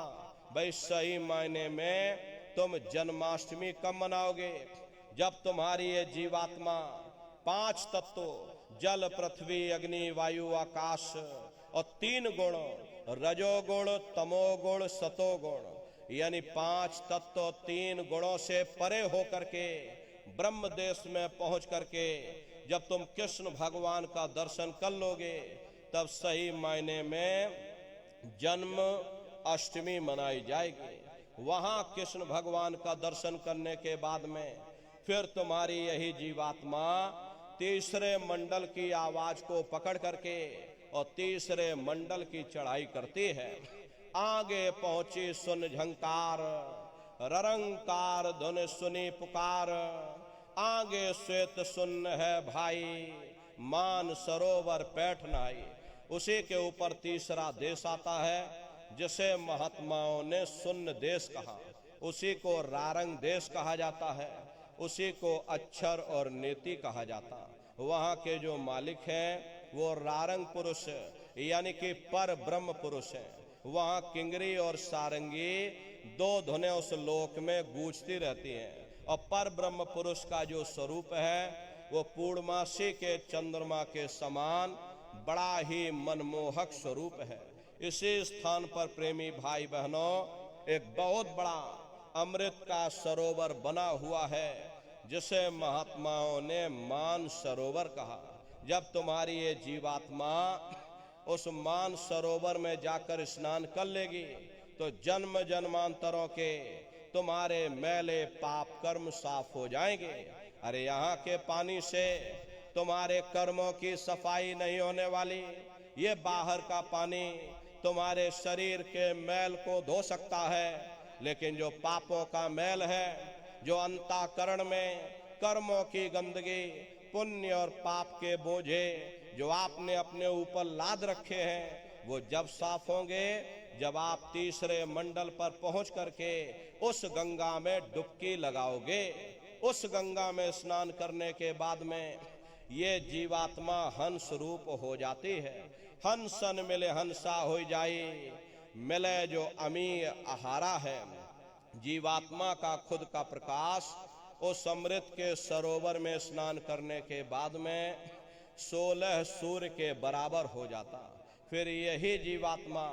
भाई सही मायने में तुम जन्माष्टमी कब मनाओगे? जब तुम्हारी ये जीवात्मा पांच तत्वों जल पृथ्वी अग्नि वायु आकाश और तीन गुण रजोगुण तमोगुण सतोगुण यानी पांच तत्व तीन गुणों से परे होकर के ब्रह्म देश में पहुंच करके जब तुम कृष्ण भगवान का दर्शन कर लोगे तब सही मायने में जन्म अष्टमी मनाई जाएगी। वहां कृष्ण भगवान का दर्शन करने के बाद में फिर तुम्हारी यही जीवात्मा तीसरे मंडल की आवाज को पकड़ करके और तीसरे मंडल की चढ़ाई करती है। आगे पहुंची सुन झंकार, ररंकार धुन सुनी पुकार, आगे श्वेत सुन है भाई, मान सरोवर पैठ नाई। उसी के ऊपर तीसरा देश आता है जिसे महात्माओं ने शून्य देश कहा, उसी को रारंग देश कहा जाता है, उसी को अक्षर और नीति कहा जाता। वहाँ के जो मालिक हैं वो रारंग पुरुष यानी कि पर ब्रह्म पुरुष हैं। वहाँ किंगरी और सारंगी दो धुनें उस लोक में गूंजती रहती हैं। और पर ब्रह्म पुरुष का जो स्वरूप है वो पूर्णमासी के चंद्रमा के समान बड़ा ही मनमोहक स्वरूप है। इसी स्थान पर प्रेमी भाई बहनों एक बहुत बड़ा अमृत का सरोवर बना हुआ है, जिसे महात्माओं ने मान सरोवर कहा। जब तुम्हारी ये जीवात्मा उस मान सरोवर में जाकर स्नान कर लेगी तो जन्म जन्मांतरों के तुम्हारे मैले पाप कर्म साफ हो जाएंगे। अरे यहाँ के पानी से तुम्हारे कर्मों की सफाई नहीं होने वाली, ये बाहर का पानी तुम्हारे शरीर के मैल को धो सकता है, लेकिन जो पापों का मैल है, जो अंतःकरण में कर्मों की गंदगी, पुण्य और पाप के बोझे जो आपने अपने ऊपर लाद रखे हैं, वो जब साफ होंगे जब आप तीसरे मंडल पर पहुंच करके उस गंगा में डुबकी लगाओगे। उस गंगा में स्नान करने के बाद में ये जीवात्मा हंस रूप हो जाती है। हंसन मिले हंसा हो जाई, मिले जो अमी आहारा है। जीवात्मा का खुद का प्रकाश उस अमृत के सरोवर में स्नान करने के बाद में 16 सूर्य के बराबर हो जाता। फिर यही जीवात्मा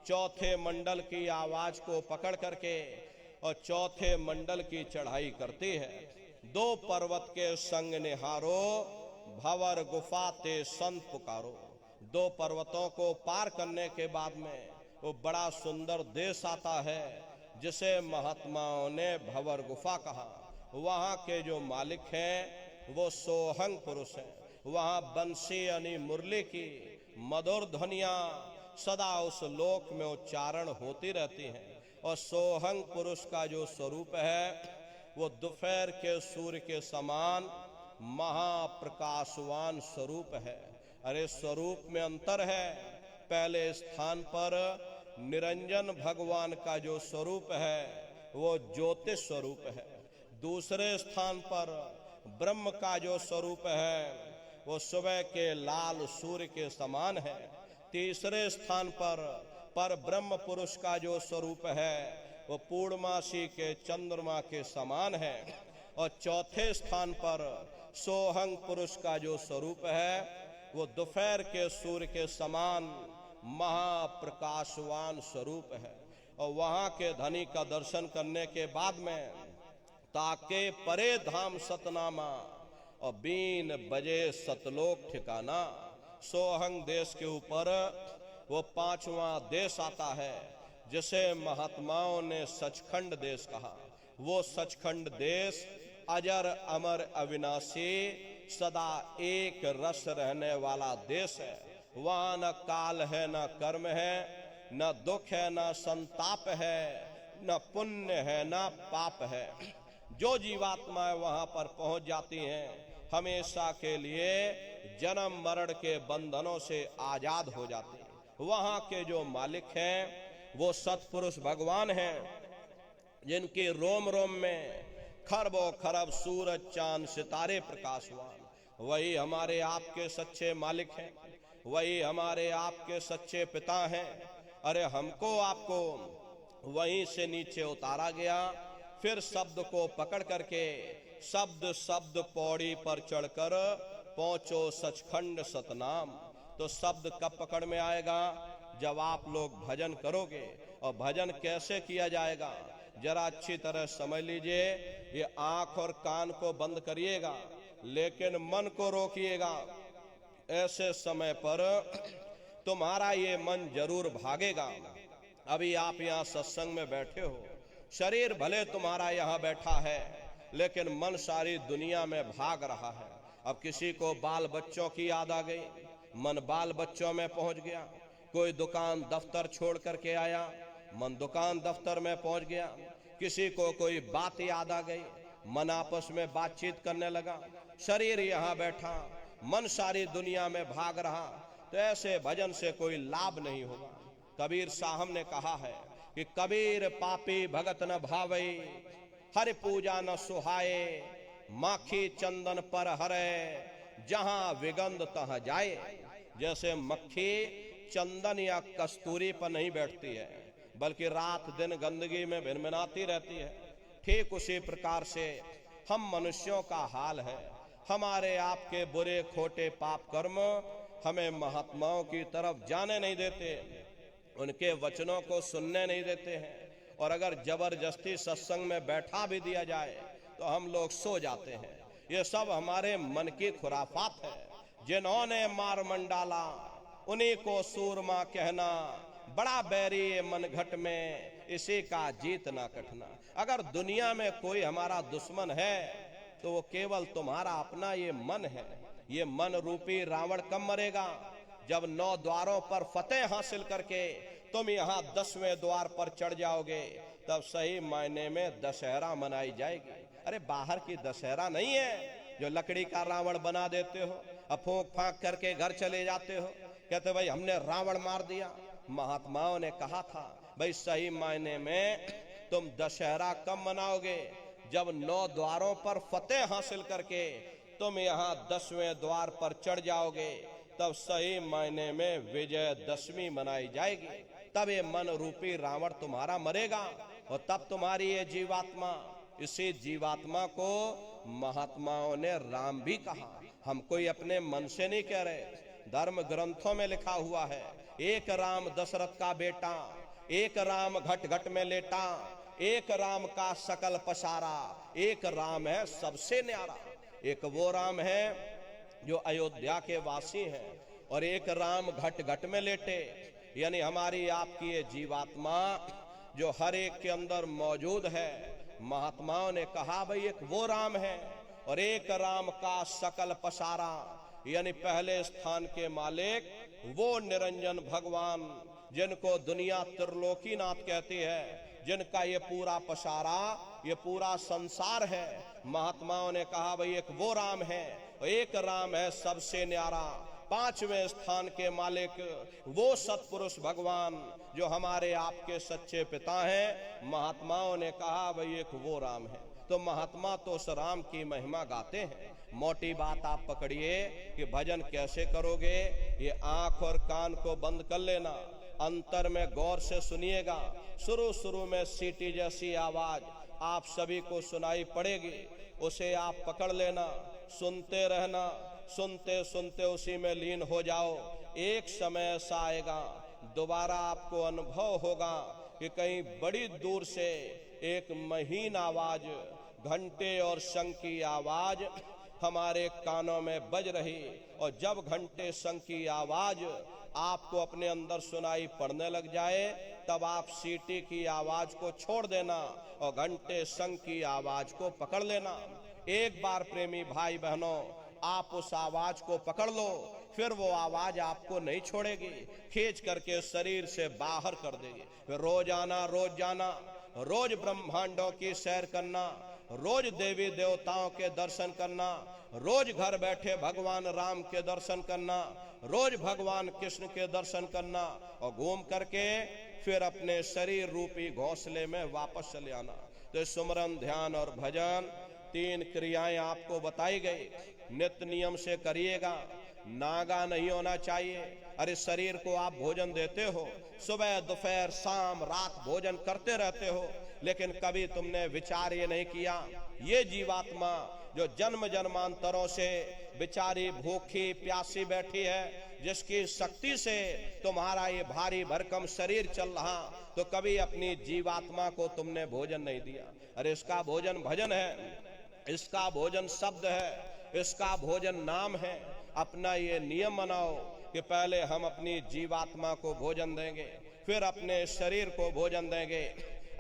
चौथे मंडल की आवाज को पकड़ करके और चौथे मंडल की चढ़ाई करती है। दो पर्वत के संग निहारो, भंवर गुफा ते संत पुकारो। दो पर्वतों को पार करने के बाद में वो बड़ा सुंदर देश आता है, जिसे महात्माओं ने भंवर गुफा कहा। वहाँ के जो मालिक हैं वो सोहंग पुरुष हैं। वहाँ बंसी यानी मुरली की मधुर ध्वनियाँ सदा उस लोक में उच्चारण होती रहती हैं। और सोहंग पुरुष का जो स्वरूप है वो दोपहर के सूर्य के समान महाप्रकाशवान स्वरूप है। अरे स्वरूप में अंतर है। पहले स्थान पर निरंजन भगवान का जो स्वरूप है वो ज्योतिष स्वरूप है। दूसरे स्थान पर ब्रह्म का जो स्वरूप है वो सुबह के लाल सूर्य के समान है। तीसरे स्थान पर ब्रह्म पुरुष का जो स्वरूप है वो पूर्णमासी के चंद्रमा के समान है। और चौथे स्थान पर सोहंग पुरुष का जो स्वरूप है वो दोपहर के सूर्य के समान महाप्रकाशवान स्वरूप है। और वहाँ के धनी का दर्शन करने के बाद में ताके परे धाम सतनामा और बीन बजे सतलोक ठिकाना। सोहंग देश के ऊपर वो 5वां देश आता है, जिसे महात्माओं ने सचखंड देश कहा। वो सचखंड देश अजर अमर अविनाशी सदा एक रस रहने वाला देश है। वहाँ न काल है, न कर्म है, न दुख है, न संताप है, न पुण्य है, न पाप है। जो जीवात्माएं वहां पर पहुंच जाती हैं हमेशा के लिए जन्म मरण के बंधनों से आजाद हो जाती हैं। वहां के जो मालिक हैं वो सतपुरुष भगवान हैं, जिनके रोम रोम में खरबों खरब सूरज चांद सितारे प्रकाशवान। वही हमारे आपके सच्चे मालिक हैं, वही हमारे आपके सच्चे पिता हैं। अरे हमको आपको वहीं से नीचे उतारा गया, फिर शब्द को पकड़ करके शब्द शब्द पौड़ी पर चढ़कर पहुंचो सचखंड सतनाम। तो शब्द कब पकड़ में आएगा? जब आप लोग भजन करोगे। और भजन कैसे किया जाएगा जरा अच्छी तरह समझ लीजिए। ये आंख और कान को बंद करिएगा, लेकिन मन को रोकिएगा। ऐसे समय पर तुम्हारा ये मन जरूर भागेगा। अभी आप यहाँ सत्संग में बैठे हो, शरीर भले तुम्हारा यहाँ बैठा है, लेकिन मन सारी दुनिया में भाग रहा है। अब किसी को बाल बच्चों की याद आ गई, मन बाल बच्चों में पहुंच गया। कोई दुकान दफ्तर छोड़ करके आया, मन दुकान दफ्तर में पहुंच गया। किसी को कोई बात याद आ गई, मन आपस में बातचीत करने लगा। शरीर यहाँ बैठा, मन सारी दुनिया में भाग रहा। तो ऐसे भजन से कोई लाभ नहीं होगा। कबीर साहब ने कहा है कि कबीर पापी भगत न भावे, हरि पूजा न सुहाए, माखी चंदन पर हरे, जहां विगंध तहां जाए। जैसे मक्खी चंदन या कस्तूरी पर नहीं बैठती है, बल्कि रात दिन गंदगी में भिनभिनाती रहती है, ठीक उसी प्रकार से हम मनुष्यों का हाल है। हमारे आपके बुरे खोटे पाप कर्म हमें महात्माओं की तरफ जाने नहीं देते, उनके वचनों को सुनने नहीं देते हैं, और अगर जबरदस्ती सत्संग में बैठा भी दिया जाए तो हम लोग सो जाते हैं। ये सब हमारे मन की खुराफात है। जिन्होंने मार मंडाला उन्हीं को सूरमा कहना, बड़ा बैरी ये मनघट में इसी का जीतना कठना। अगर दुनिया में कोई हमारा दुश्मन है तो वो केवल तुम्हारा अपना ये मन है। ये मन रूपी रावण कब मरेगा? जब 9 द्वारों पर फतेह हासिल करके तुम यहाँ 10वें द्वार पर चढ़ जाओगे, तब सही मायने में दशहरा मनाई जाएगी। अरे बाहर की दशहरा नहीं है जो लकड़ी का रावण बना देते हो, अब फूंक फांक करके घर चले जाते हो, कहते भाई हमने रावण मार दिया। महात्माओं ने कहा था भाई सही मायने में तुम दशहरा कब मनाओगे? जब 9 द्वारों पर फतेह हासिल करके तुम यहाँ 10वें द्वार पर चढ़ जाओगे, तब सही मायने में विजयदशमी मनाई जाएगी। तब ये मन रूपी रावण तुम्हारा मरेगा और तब तुम्हारी ये जीवात्मा, इसी जीवात्मा को महात्माओं ने राम भी कहा। हम कोई अपने मन से नहीं कह रहे, धर्म ग्रंथों में लिखा हुआ है, एक राम दशरथ का बेटा, एक राम घट घट में लेटा, एक राम का सकल पसारा, एक राम है सबसे न्यारा। एक वो राम है जो अयोध्या के वासी हैं, और एक राम घट घट में लेटे, यानी हमारी आपकी ये जीवात्मा जो हर एक के अंदर मौजूद है। महात्माओं ने कहा भाई एक वो राम है और एक राम का सकल पसारा, यानी पहले स्थान के मालिक वो निरंजन भगवान जिनको दुनिया त्रिलोकीनाथ कहती है, जिनका ये पूरा पसारा, ये पूरा संसार है। महात्माओं ने कहा भाई एक वो राम है, एक राम है सबसे न्यारा, 5वें स्थान के मालिक वो सतपुरुष भगवान जो हमारे आपके सच्चे पिता हैं। महात्माओं ने कहा भाई एक वो राम है। तो महात्मा तो उस राम की महिमा गाते हैं। मोटी बात आप पकड़िए कि भजन कैसे करोगे, ये आंख और कान को बंद कर लेना, अंतर में गौर से सुनिएगा। शुरू में सीटी जैसी आवाज आप सभी को सुनाई पड़ेगी, उसे आप पकड़ लेना, सुनते रहना, सुनते सुनते उसी में लीन हो जाओ। एक समय ऐसा आएगा, दोबारा आपको अनुभव होगा कि कहीं बड़ी दूर से एक महीन आवाज, घंटे और शंख की आवाज हमारे कानों में बज रही, और जब घंटे शंख की आवाज आपको अपने अंदर सुनाई पड़ने लग जाए, तब आप सीटी की आवाज को छोड़ देना और घंटे शंख की आवाज को पकड़ लेना। एक बार प्रेमी भाई बहनों आप उस आवाज को पकड़ लो, फिर वो आवाज आपको नहीं छोड़ेगी, खींच करके शरीर से बाहर कर देगी। फिर रोज आना, रोज जाना, रोज ब्रह्मांडों की सैर करना, रोज देवी देवताओं के दर्शन करना, रोज घर बैठे भगवान राम के दर्शन करना, रोज भगवान कृष्ण के दर्शन करना, और घूम करके फिर अपने शरीर रूपी घोंसले में वापस चले आना। तो सुमरन, ध्यान और भजन 3 क्रियाएं आपको बताई गई, नित्य नियम से करिएगा। नागा नहीं होना चाहिए। अरे शरीर को आप भोजन देते हो, सुबह दोपहर शाम रात भोजन करते रहते हो, लेकिन कभी तुमने विचार ये नहीं किया, ये जीवात्मा जो जन्म जन्मांतरों से बेचारी भूखी प्यासी बैठी है, जिसकी शक्ति से तुम्हारा ये भारी भरकम शरीर चल रहा, तो कभी अपनी जीवात्मा को तुमने भोजन नहीं दिया। अरे इसका भोजन भजन है, इसका भोजन शब्द है, इसका भोजन नाम है। अपना ये नियम बनाओ कि पहले हम अपनी जीवात्मा को भोजन देंगे, फिर अपने शरीर को भोजन देंगे।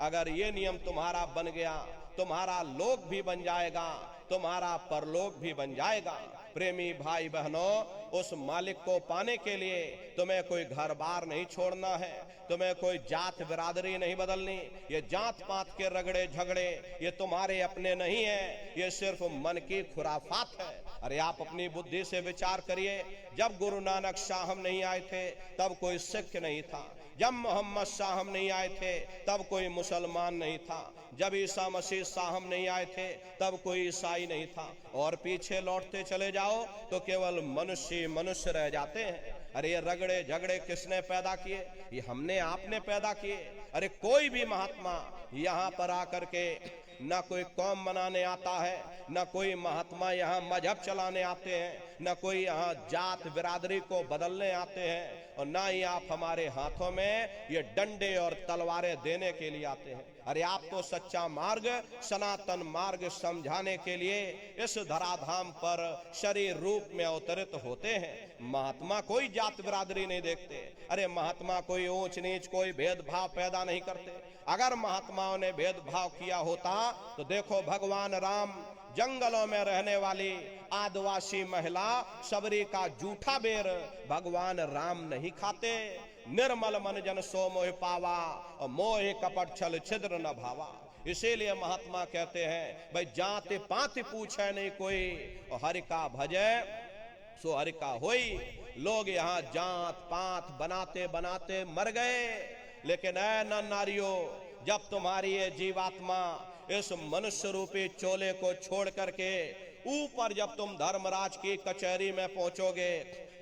अगर ये नियम तुम्हारा बन गया, तुम्हारा लोक भी बन जाएगा, तुम्हारा परलोक भी बन जाएगा। प्रेमी भाई बहनों, उस मालिक को पाने के लिए तुम्हें कोई घर बार नहीं छोड़ना है, तुम्हें कोई जात बिरादरी नहीं बदलनी। ये जात पात के रगड़े झगड़े ये तुम्हारे अपने नहीं है, ये सिर्फ मन की खुराफात है। अरे आप अपनी बुद्धि से विचार करिए, जब गुरु नानक साहब नहीं आए थे तब कोई सिख नहीं था, जब मोहम्मद साहब नहीं आए थे तब कोई मुसलमान नहीं था, जब ईसा मसीह साहब नहीं आए थे तब कोई ईसाई नहीं था, और पीछे लौटते चले जाओ तो केवल मनुष्य मनुष्य रह जाते हैं। अरे ये रगड़े झगड़े किसने पैदा किए? ये हमने आपने पैदा किए। अरे कोई भी महात्मा यहाँ पर आकर के ना कोई कौम बनाने आता है, ना कोई महात्मा यहाँ मजहब चलाने आते हैं, ना कोई यहाँ जात बिरादरी को बदलने आते हैं, और ना ही आप हमारे हाथों में ये डंडे और तलवारें देने के लिए आते हैं। अरे आप तो सच्चा मार्ग सनातन मार्ग समझाने के लिए इस धराधाम पर शरीर रूप में अवतरित होते हैं। महात्मा कोई जात बिरादरी नहीं देखते। अरे महात्मा कोई ऊंच नीच कोई भेदभाव पैदा नहीं करते। अगर महात्माओं ने भेदभाव किया होता तो देखो भगवान राम जंगलों में रहने वाली आदिवासी महिला सबरी का जूठा बेर भगवान राम नहीं खाते। निर्मल मन जन सो मोह पावा और मोह कपट छल छिद्र न भावा। इसीलिए महात्मा कहते हैं भाई जाति पाति पूछे नहीं कोई, और हरि का भजे सो हरि का होई। लोग यहाँ जात पात बनाते बनाते मर गए, लेकिन ऐ न नारियों, जब तुम्हारी ये जीवात्मा इस मनुष्य रूपी चोले को छोड़ करके ऊपर जब तुम धर्मराज की कचहरी में पहुंचोगे,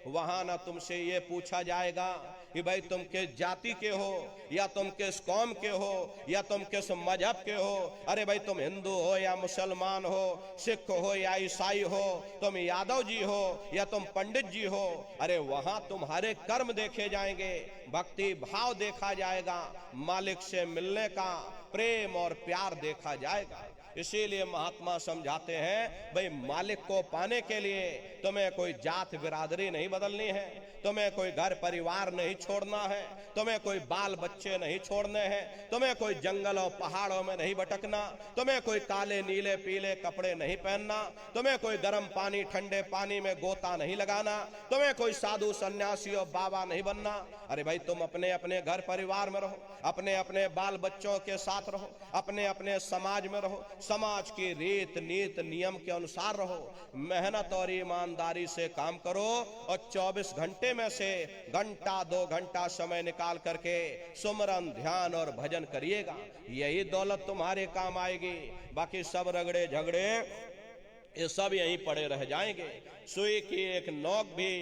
वहां ना तुमसे ये पूछा जाएगा कि भाई तुम किस जाति के हो, या तुम किस कौम के हो, या तुम किस मजहब के हो। अरे भाई तुम हिंदू हो या मुसलमान हो, सिख हो या ईसाई हो, तुम यादव जी हो या तुम पंडित जी हो। अरे वहां तुम्हारे कर्म देखे जाएंगे, भक्ति भाव देखा जाएगा, मालिक से मिलने का प्रेम और प्यार देखा जाएगा। इसीलिए महात्मा समझाते हैं भाई मालिक को पाने के लिए तुम्हें कोई जात बिरादरी नहीं बदलनी है, तुम्हें कोई घर परिवार नहीं छोड़ना है, तुम्हें कोई बाल बच्चे नहीं छोड़ने हैं, तुम्हें कोई जंगल और पहाड़ों में नहीं भटकना, तुम्हें कोई काले नीले पीले कपड़े नहीं पहनना, तुम्हें कोई गर्म पानी ठंडे पानी में गोता नहीं लगाना, तुम्हें कोई साधु सन्यासी और बाबा नहीं बनना। अरे भाई तुम अपने अपने घर परिवार में रहो, अपने अपने बाल बच्चों के साथ रहो, अपने अपने समाज में रहो, समाज की रीत नीत नियम के अनुसार रहो, मेहनत और ईमानदारी से काम करो, और 24 घंटे में से घंटा 2 घंटा समय निकाल करके सुमरन ध्यान और भजन करिएगा। यही दौलत तुम्हारे काम आएगी। बाकी सब रगड़े झगड़े ये सब यहीं पड़े रह जाएंगे। सुई की एक नोक भी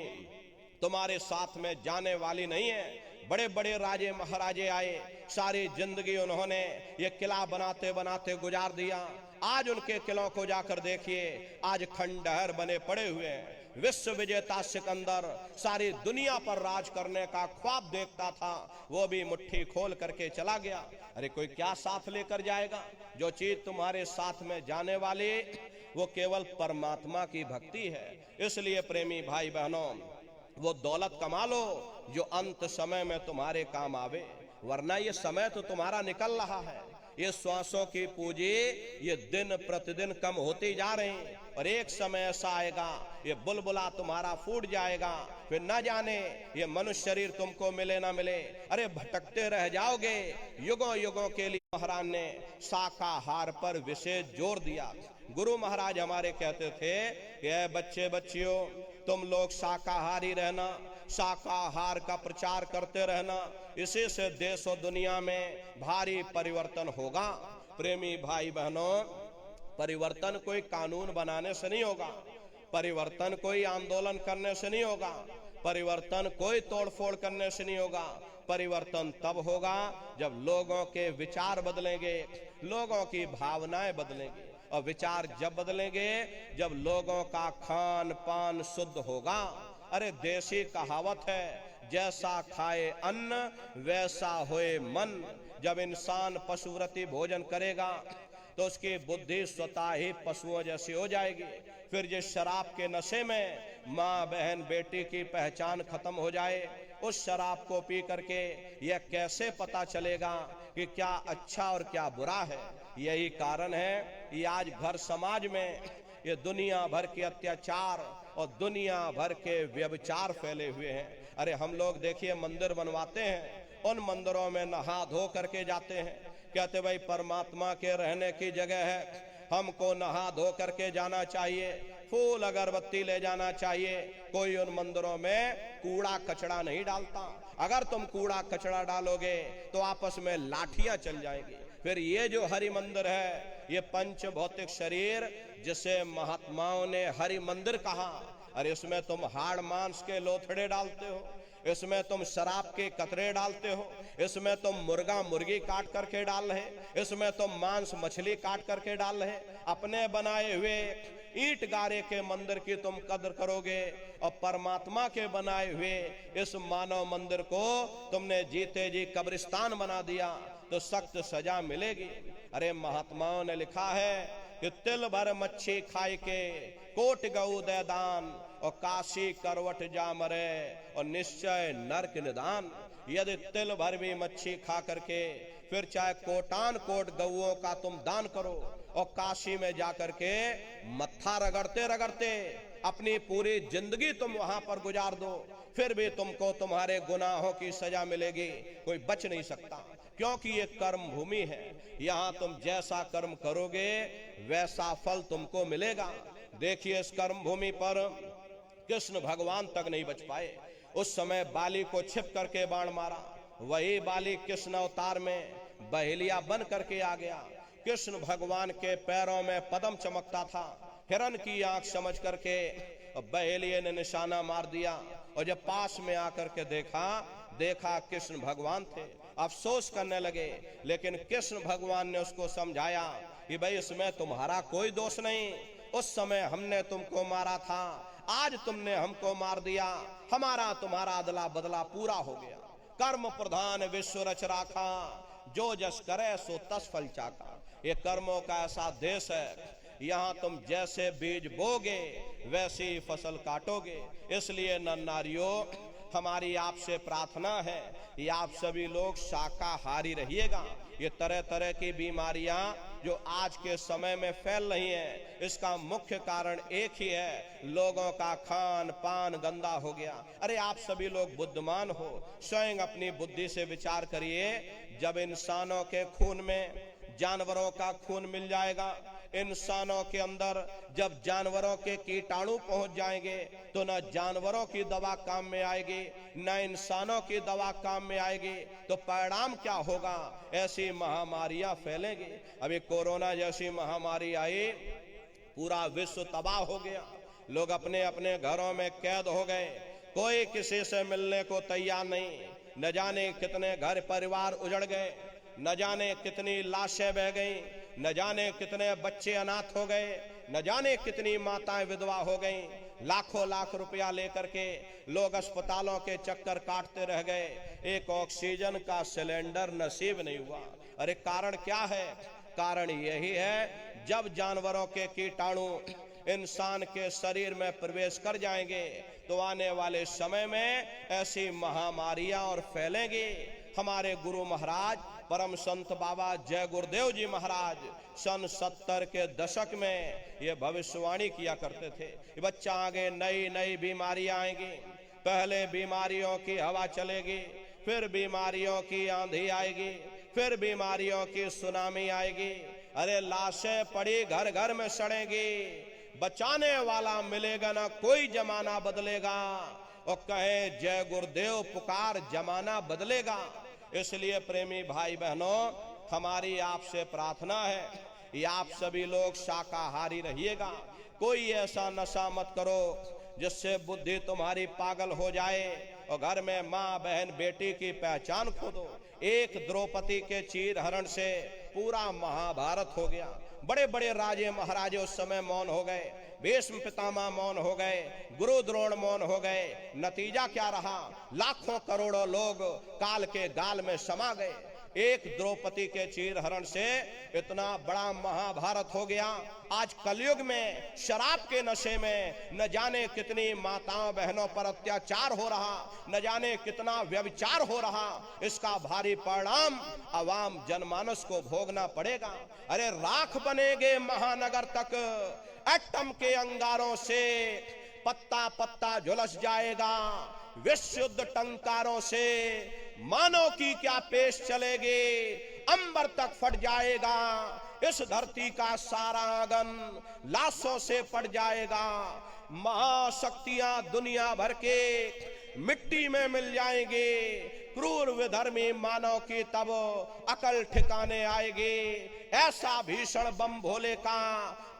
तुम्हारे साथ में जाने वाली नहीं है। बड़े बड़े राजे महाराजे आए, सारी जिंदगी उन्होंने ये किला बनाते बनाते गुजार दिया। आज उनके किलों को जाकर देखिए, आज खंडहर बने पड़े हुए हैं। विश्व विजेता सिकंदर सारी दुनिया पर राज करने का ख्वाब देखता था, वो भी मुट्ठी खोल करके चला गया। अरे कोई क्या साथ लेकर जाएगा? जो चीज तुम्हारे साथ में जाने वाली वो केवल परमात्मा की भक्ति है। इसलिए प्रेमी भाई बहनों, वो दौलत कमा लो जो अंत समय में तुम्हारे काम आवे, वरना ये समय तो तुम्हारा निकल रहा है। ये श्वासों की पूंजी ये दिन प्रतिदिन कम होती जा रही, और एक समय ऐसा आएगा ये बुलबुला तुम्हारा फूट जाएगा, फिर न जाने ये मनुष्य शरीर तुमको मिले ना मिले। अरे भटकते रह जाओगे। युगों युगों के लिए महाराज ने शाकाहार पर विशेष जोर दिया। गुरु महाराज हमारे कहते थे कि बच्चे बच्चियों तुम लोग शाकाहारी रहना, शाकाहार का प्रचार करते रहना, इसी से देश और दुनिया में भारी परिवर्तन होगा। प्रेमी भाई बहनों, परिवर्तन कोई कानून बनाने से नहीं होगा, परिवर्तन कोई आंदोलन करने से नहीं होगा, परिवर्तन कोई तोड़फोड़ करने से नहीं होगा। परिवर्तन तब होगा जब लोगों के विचार बदलेंगे, लोगों की भावनाएं बदलेंगी, और विचार जब बदलेंगे जब लोगों का खान पान शुद्ध होगा। अरे देसी कहावत है, जैसा खाए अन्न वैसा होए मन। जब इंसान पशुव्रती भोजन करेगा तो उसकी बुद्धि स्वतः ही पशुओं जैसी हो जाएगी। फिर जिस शराब के नशे में माँ बहन बेटी की पहचान खत्म हो जाए, उस शराब को पी करके यह कैसे पता चलेगा कि क्या अच्छा और क्या बुरा है। यही कारण है कि आज घर समाज में ये दुनिया भर के अत्याचार और दुनिया भर के व्यभिचार फैले हुए हैं। अरे हम लोग देखिए मंदिर बनवाते हैं, उन मंदिरों में नहा धो करके जाते हैं, कहते भाई परमात्मा के रहने की जगह है, हमको नहा धो करके जाना चाहिए, फूल अगरबत्ती ले जाना चाहिए। कोई उन मंदिरों में कूड़ा कचड़ा नहीं डालता। अगर तुम कूड़ा कचड़ा डालोगे तो आपस में लाठियां चल जाएंगी। फिर ये जो हरि मंदिर है, ये पंच भौतिक शरीर जिसे महात्माओं ने हरि मंदिर कहा, अरे इसमें तुम हाड़ मांस के लोथड़े डालते हो, इसमें तुम शराब के कतरे डालते हो, इसमें तुम मुर्गा मुर्गी काट करके डाल रहे, इसमें तुम मांस मछली काट करके डाल रहे। अपने बनाए हुए ईंट गारे के मंदिर की तुम कदर करोगे और परमात्मा के बनाए हुए इस मानव मंदिर को तुमने जीते जी कब्रिस्तान बना दिया तो सख्त सजा मिलेगी। अरे महात्माओं ने लिखा है कि तिल भर मच्छी खाए के कोट गऊ दे दान और काशी करवट जा मरे और निश्चय नरक निदान। यदि तिल भर भी मच्छी खा करके फिर चाहे कोटान कोट गऊओं का तुम दान करो और काशी में जाकर के मत्था रगड़ते रगड़ते अपनी पूरी जिंदगी तुम वहां पर गुजार दो, फिर भी तुमको तुम्हारे गुनाहों की सजा मिलेगी, कोई बच नहीं सकता। क्योंकि ये कर्म भूमि है, यहाँ तुम जैसा कर्म करोगे वैसा फल तुमको मिलेगा। देखिए इस कर्म भूमि पर कृष्ण भगवान तक नहीं बच पाए। उस समय बाली को छिप करके बाण मारा, वही बाली कृष्ण अवतार में बहेलिया बन करके आ गया। कृष्ण भगवान के पैरों में पद्म चमकता था, हिरण की आंख समझ करके बहेलिये ने निशाना मार दिया और जब पास में आकर के देखा कृष्ण भगवान थे, अफसोस करने लगे। लेकिन कृष्ण भगवान ने उसको समझाया कि भाई इसमें तुम्हारा कोई दोष नहीं, उस समय हमने तुमको मारा था, आज तुमने हमको मार दिया, हमारा तुम्हारा अदला बदला पूरा हो गया। कर्म प्रधान विश्व रच राखा, जो जस करे सो तस फल चाका। ये कर्मों का ऐसा देश है, यहाँ तुम जैसे बीज बोगे वैसी फसल काटोगे। इसलिए नर नारियों, हमारी आपसे प्रार्थना है कि आप सभी लोग शाकाहारी रहिएगा। ये तरह तरह की बीमारियां जो आज के समय में फैल रही हैं, इसका मुख्य कारण एक ही है, लोगों का खान पान गंदा हो गया। अरे आप सभी लोग बुद्धिमान हो, स्वयं अपनी बुद्धि से विचार करिए। जब इंसानों के खून में जानवरों का खून मिल जाएगा, इंसानों के अंदर जब जानवरों के कीटाणु पहुंच जाएंगे तो न जानवरों की दवा काम में आएगी न इंसानों की दवा काम में आएगी, तो परिणाम क्या होगा? ऐसी महामारियां फैलेंगी। अभी कोरोना जैसी महामारी आई, पूरा विश्व तबाह हो गया, लोग अपने अपने घरों में कैद हो गए, कोई किसी से मिलने को तैयार नहीं। न जाने कितने घर परिवार उजड़ गए, न जाने कितनी लाशें बह गई, न जाने कितने बच्चे अनाथ हो गए, न जाने कितनी माताएं विधवा हो गईं। लाखों लाख रुपया लेकर के लोग अस्पतालों के चक्कर काटते रह गए, एक ऑक्सीजन का सिलेंडर नसीब नहीं हुआ। अरे कारण क्या है? कारण यही है, जब जानवरों के कीटाणु इंसान के शरीर में प्रवेश कर जाएंगे तो आने वाले समय में ऐसी महामारियां और फैलेंगी। हमारे गुरु महाराज परम संत बाबा जय गुरुदेव जी महाराज सन 70 के दशक में ये भविष्यवाणी किया करते थे, बच्चा आगे नई नई बीमारियां आएंगी। पहले बीमारियों की हवा चलेगी, फिर बीमारियों की आंधी आएगी, फिर बीमारियों की सुनामी आएगी। अरे लाशें पड़ी घर घर में सड़ेंगी, बचाने वाला मिलेगा ना, कोई जमाना बदलेगा। और कहे जय गुरुदेव पुकार, जमाना बदलेगा। इसलिए प्रेमी भाई बहनों, हमारी आपसे प्रार्थना है कि आप सभी लोग शाकाहारी रहिएगा। कोई ऐसा नशा मत करो जिससे बुद्धि तुम्हारी पागल हो जाए और घर में माँ बहन बेटी की पहचान खो दो। एक द्रौपदी के चीर हरण से पूरा महाभारत हो गया। बड़े बड़े राजे महाराजे उस समय मौन हो गए, भीष्म पितामह मौन हो गए, गुरु द्रोण मौन हो गए। नतीजा क्या रहा? लाखों करोड़ों लोग काल के गाल में समा गए। एक द्रौपदी के चीर हरण से इतना बड़ा महाभारत हो गया। आज कलयुग में शराब के नशे में न जाने कितनी माताओं बहनों पर अत्याचार हो रहा, न जाने कितना व्यभिचार हो रहा। इसका भारी परिणाम आवाम जनमानस को भोगना पड़ेगा। अरे राख बनेगे महानगर तक, एटम के अंगारों से पत्ता पत्ता झुलस जाएगा। विश्व युद्ध टंकारों से मानव की क्या पेश चलेगी, अंबर तक फट जाएगा। इस धरती का सारा आंगन लाशों से पट जाएगा। महाशक्तियां दुनिया भर के मिट्टी में मिल जाएंगे। क्रूर विधर्मी मानव की तब अकल ठिकाने आएगी। ऐसा भीषण बम भोले का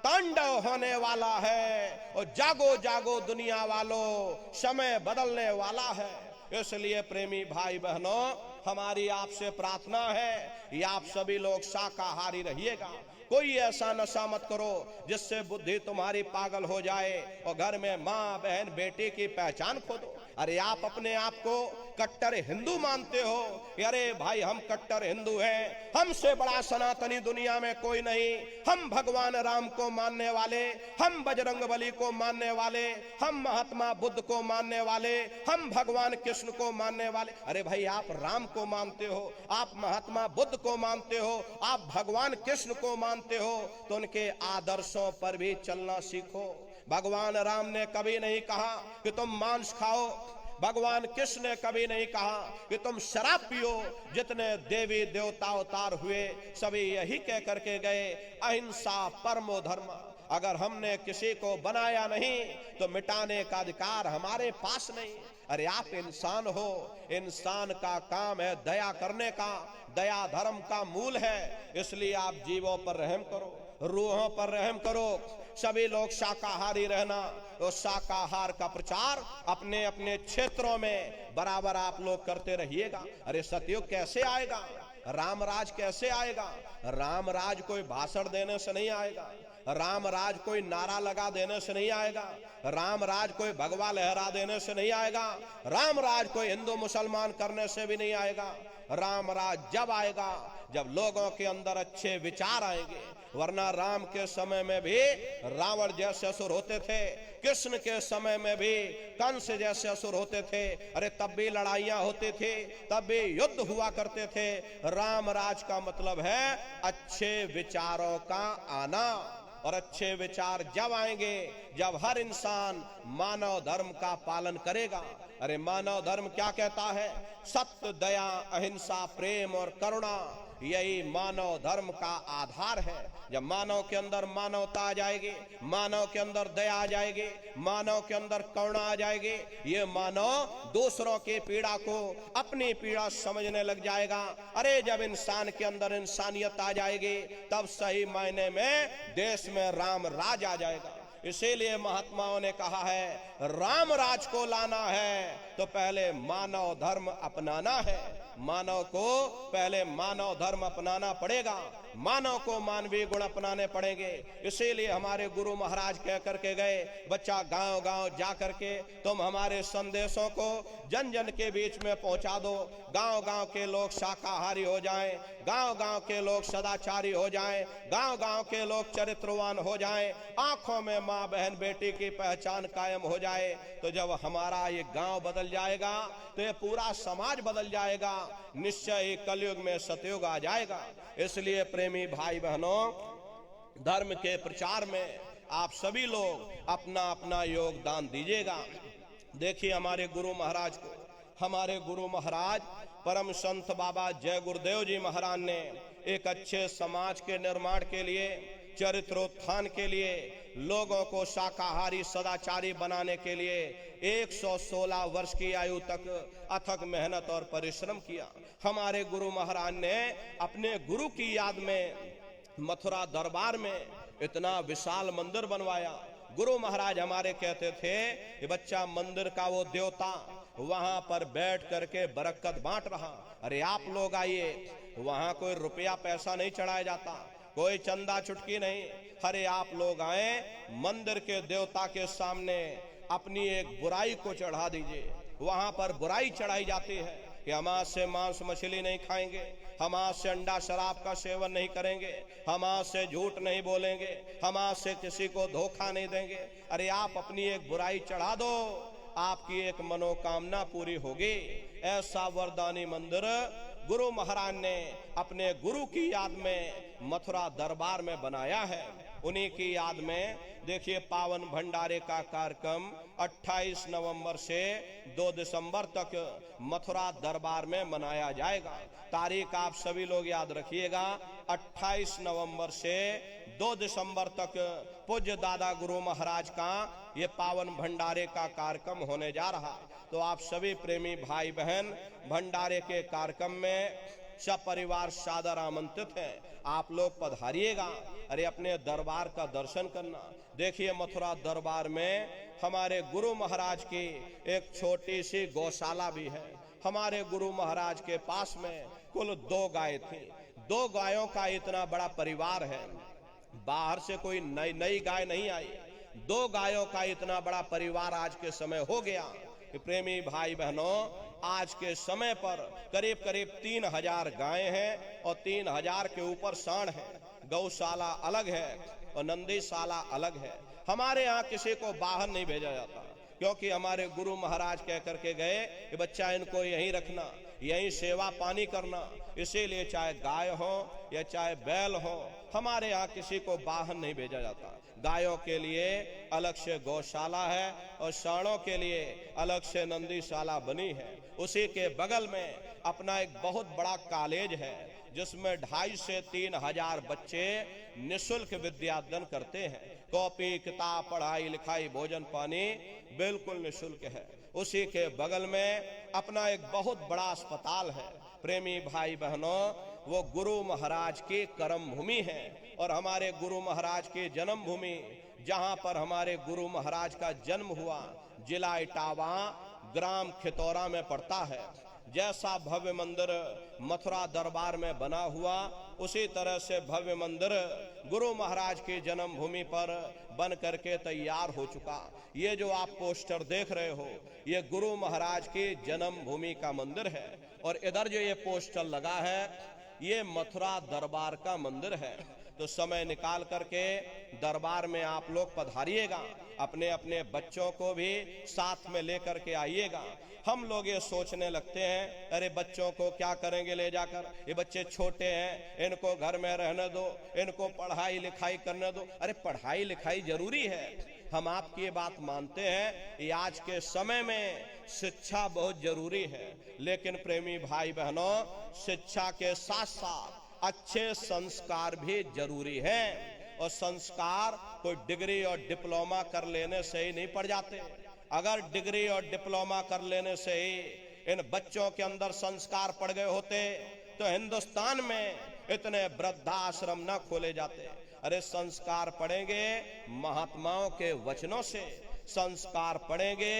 तांडव होने वाला है। और जागो जागो दुनिया वालों, समय बदलने वाला है। इसलिए प्रेमी भाई बहनों, हमारी आपसे प्रार्थना है कि आप सभी लोग शाकाहारी रहिएगा। कोई ऐसा नशा मत करो जिससे बुद्धि तुम्हारी पागल हो जाए और घर में माँ बहन बेटी की पहचान खो दो। अरे आप अपने आप को कट्टर हिंदू मानते हो, अरे भाई हम कट्टर हिंदू हैं, हमसे बड़ा सनातनी दुनिया में कोई नहीं। हम भगवान राम को मानने वाले, हम बजरंगबली को मानने वाले, हम महात्मा बुद्ध को मानने वाले, हम भगवान कृष्ण को मानने वाले। अरे भाई आप राम को मानते हो, आप महात्मा बुद्ध को मानते हो, आप भगवान कृष्ण को मानते हो, तो उनके आदर्शों पर भी चलना सीखो। भगवान राम ने कभी नहीं कहा कि तुम मांस खाओ, भगवान कृष्ण ने कभी नहीं कहा कि तुम शराब पियो। जितने देवी देवता अवतार हुए सभी यही कह करके गए, अहिंसा परमो धर्म। अगर हमने किसी को बनाया नहीं तो मिटाने का अधिकार हमारे पास नहीं। अरे आप इंसान हो, इंसान का काम है दया करने का, दया धर्म का मूल है। इसलिए आप जीवों पर रहम करो, रूहों पर रहम करो। सभी लोग शाकाहारी रहना, तो शाकाहार का प्रचार अपने अपने क्षेत्रों में बराबर आप लोग करते रहिएगा। अरे सतयुग कैसे आएगा, रामराज कैसे आएगा? रामराज कोई भाषण देने से नहीं आएगा, रामराज कोई नारा लगा देने से नहीं आएगा, रामराज कोई भगवा लहरा देने से नहीं आएगा, रामराज कोई हिंदू मुसलमान करने से भी नहीं आएगा। रामराज जब आएगा जब लोगों के अंदर अच्छे विचार आएंगे। वरना राम के समय में भी रावण जैसे असुर होते थे, कृष्ण के समय में भी कंस जैसे असुर होते थे। अरे तब भी लड़ाइयां होती थी, तब भी युद्ध हुआ करते थे। रामराज का मतलब है अच्छे विचारों का आना। और अच्छे विचार जब आएंगे जब हर इंसान मानव धर्म का पालन करेगा। अरे मानव धर्म क्या कहता है? सत्य, दया, अहिंसा, प्रेम और करुणा, यही मानव धर्म का आधार है। जब मानव के अंदर मानवता आ जाएगी, मानव के अंदर दया आ जाएगी, मानव के अंदर करुणा आ जाएगी, ये मानव दूसरों की पीड़ा को अपनी पीड़ा समझने लग जाएगा। अरे जब इंसान के अंदर इंसानियत आ जाएगी तब सही मायने में देश में राम राज आ जाएगा। इसीलिए महात्माओं ने कहा है राम राज को लाना है तो पहले मानव धर्म अपनाना है। मानव को पहले मानव धर्म अपनाना पड़ेगा, मानव को मानवीय गुण अपनाने पड़ेंगे। इसीलिए हमारे गुरु महाराज कह करके गए, बच्चा गांव गांव जा करके तुम हमारे संदेशों को जन जन के बीच में पहुंचा दो। गांव गांव के लोग शाकाहारी हो जाएं, गांव गांव के लोग सदाचारी हो जाएं, गांव गांव के लोग चरित्रवान हो जाएं, आंखों में माँ बहन बेटी की पहचान कायम हो जाए। तो जब हमारा ये गांव बदल जाएगा तो ये पूरा समाज बदल जाएगा। निश्चय ही कलयुग में सतयुग आ जाएगा। इसलिए प्रेमी भाई बहनों, धर्म के प्रचार में आप सभी लोग अपना अपना योगदान दीजिएगा। देखिए हमारे गुरु महाराज को, हमारे गुरु महाराज परम संत बाबा जय गुरुदेव जी महाराज ने एक अच्छे समाज के निर्माण के लिए, चरित्रोत्थान के लिए, लोगों को शाकाहारी सदाचारी बनाने के लिए 116 वर्ष की आयु तक अथक मेहनत और परिश्रम किया। हमारे गुरु महाराज ने अपने गुरु की याद में मथुरा दरबार में इतना विशाल मंदिर बनवाया। गुरु महाराज हमारे कहते थे कि बच्चा मंदिर का वो देवता वहां पर बैठ करके बरकत बांट रहा। अरे आप लोग आइए, वहां कोई रुपया पैसा नहीं चढ़ाया जाता, कोई चंदा चुटकी नहीं। अरे आप लोग आए, मंदिर के देवता के सामने अपनी एक बुराई को चढ़ा दीजिए। वहां पर बुराई चढ़ाई जाती है कि हम आज से मांस मछली नहीं खाएंगे, हम आज से अंडा शराब का सेवन नहीं करेंगे, हम आज से झूठ नहीं बोलेंगे, हम आज से किसी को धोखा नहीं देंगे। अरे आप अपनी एक बुराई चढ़ा दो, आपकी एक मनोकामना पूरी होगी। ऐसा वरदानी मंदिर गुरु महाराज ने अपने गुरु की याद में मथुरा दरबार में बनाया है। उन्हीं की याद में देखिए पावन भंडारे का कार्यक्रम 28 नवंबर से 2 दिसंबर तक मथुरा दरबार में मनाया जाएगा। तारीख आप सभी लोग याद रखिएगा, 28 नवंबर से 2 दिसंबर तक पूज्य दादा गुरु महाराज का ये पावन भंडारे का कार्यक्रम होने जा रहा। तो आप सभी प्रेमी भाई बहन भंडारे के कार्यक्रम में सब परिवार सादर आमंत्रित है। आप लोग पधारिएगा, अरे अपने दरबार का दर्शन करना। देखिए मथुरा दरबार में हमारे गुरु महाराज की एक छोटी सी गौशाला भी है। हमारे गुरु महाराज के पास में कुल 2 गाय थी। 2 गायों का इतना बड़ा परिवार है, बाहर से कोई नई गाय नहीं आई। 2 गायों का इतना बड़ा परिवार आज के समय हो गया। प्रेमी भाई बहनों, आज के समय पर करीब करीब 3000 गायें हैं और 3000 के ऊपर सांड है। गौशाला अलग है और नंदीशाला अलग है। हमारे यहाँ किसी को बाहर नहीं भेजा जाता, क्योंकि हमारे गुरु महाराज कह करके गए कि बच्चा इनको यहीं रखना, यहीं सेवा पानी करना। इसीलिए चाहे गाय हो या चाहे बैल हो, हमारे यहाँ किसी को बाहर नहीं भेजा जाता। गायों के लिए अलग से गौशाला है और सांडों के लिए अलग से नंदीशाला बनी है। उसी के बगल में अपना एक बहुत बड़ा कॉलेज है, जिसमें 2,500 से 3,000 बच्चे निःशुल्क विद्यादान करते हैं। कॉपी किताब पढ़ाई लिखाई भोजन पानी बिल्कुल निःशुल्क है। उसी के बगल में अपना एक बहुत बड़ा अस्पताल है। प्रेमी भाई बहनों, वो गुरु महाराज की कर्म भूमि है और हमारे गुरु महाराज की जन्म भूमि, जहां पर हमारे गुरु महाराज का जन्म हुआ, जिला इटावा ग्राम खितौरा में पड़ता है। जैसा भव्य मंदिर मथुरा दरबार में बना हुआ, उसी तरह से भव्य मंदिर गुरु महाराज की जन्म भूमि पर बन करके तैयार हो चुका। ये जो आप पोस्टर देख रहे हो, ये गुरु महाराज की जन्म भूमि का मंदिर है। और इधर जो ये पोस्टर लगा है, ये मथुरा दरबार का मंदिर है। तो समय निकाल करके दरबार में आप लोग पधारिएगा, अपने अपने बच्चों को भी साथ में लेकर के आइएगा। हम लोग ये सोचने लगते हैं, अरे बच्चों को क्या करेंगे ले जाकर, ये बच्चे छोटे हैं, इनको घर में रहने दो, इनको पढ़ाई लिखाई करने दो। अरे पढ़ाई लिखाई जरूरी है, हम आपकी ये बात मानते हैं। ये आज के समय में शिक्षा बहुत जरूरी है, लेकिन प्रेमी भाई बहनों, शिक्षा के साथ साथ अच्छे संस्कार भी जरूरी हैं। और संस्कार कोई डिग्री और डिप्लोमा कर लेने से ही नहीं पड़ जाते। अगर डिग्री और डिप्लोमा कर लेने से ही इन बच्चों के अंदर संस्कार पड़ गए होते, तो हिंदुस्तान में इतने वृद्धाश्रम न खोले जाते। अरे संस्कार पढ़ेंगे महात्माओं के वचनों से, संस्कार पढ़ेंगे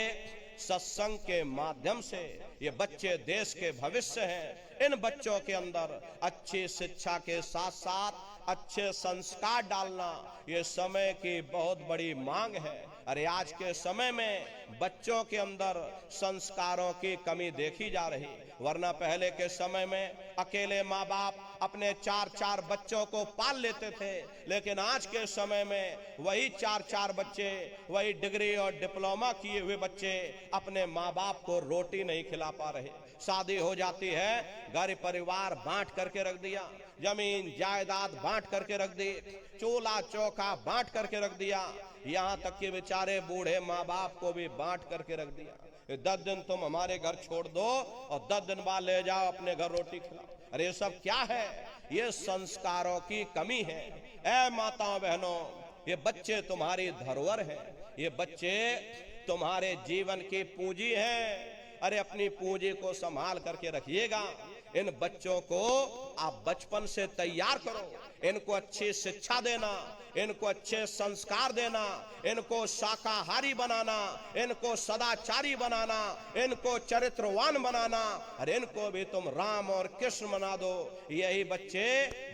सत्संग के माध्यम से। ये बच्चे देश के भविष्य हैं। इन बच्चों के अंदर अच्छी शिक्षा के साथ साथ अच्छे संस्कार डालना ये समय की बहुत बड़ी मांग है। अरे आज के समय में बच्चों के अंदर संस्कारों की कमी देखी जा रही, वरना पहले के समय में अकेले माँ बाप अपने 4-4 बच्चों को पाल लेते थे, लेकिन आज के समय में वही 4-4 बच्चे, वही डिग्री और डिप्लोमा किए हुए बच्चे अपने माँ बाप को रोटी नहीं खिला पा रहे। शादी हो जाती है, घर परिवार बांट करके रख दिया, जमीन जायदाद बांट करके रख दी, चूल्हा चौका बांट करके रख दिया, यहाँ तक कि बेचारे बूढ़े माँ बाप को भी बांट करके रख दिया। 10 दिन तुम हमारे घर छोड़ दो और 10 दिन बाद ले जाओ अपने घर रोटी खिलाओ। अरे ये सब क्या है? ये संस्कारों की कमी है। ऐ माताओं बहनों, ये बच्चे तुम्हारी धरोहर है, ये बच्चे तुम्हारे जीवन की पूंजी है। अरे अपनी पूंजी को संभाल करके रखिएगा। इन बच्चों को आप बचपन से तैयार करो, इनको अच्छी शिक्षा देना, इनको अच्छे संस्कार देना, इनको शाकाहारी बनाना, इनको सदाचारी बनाना, इनको चरित्रवान बनाना। और इनको भी तुम राम और कृष्ण बना दो। यही बच्चे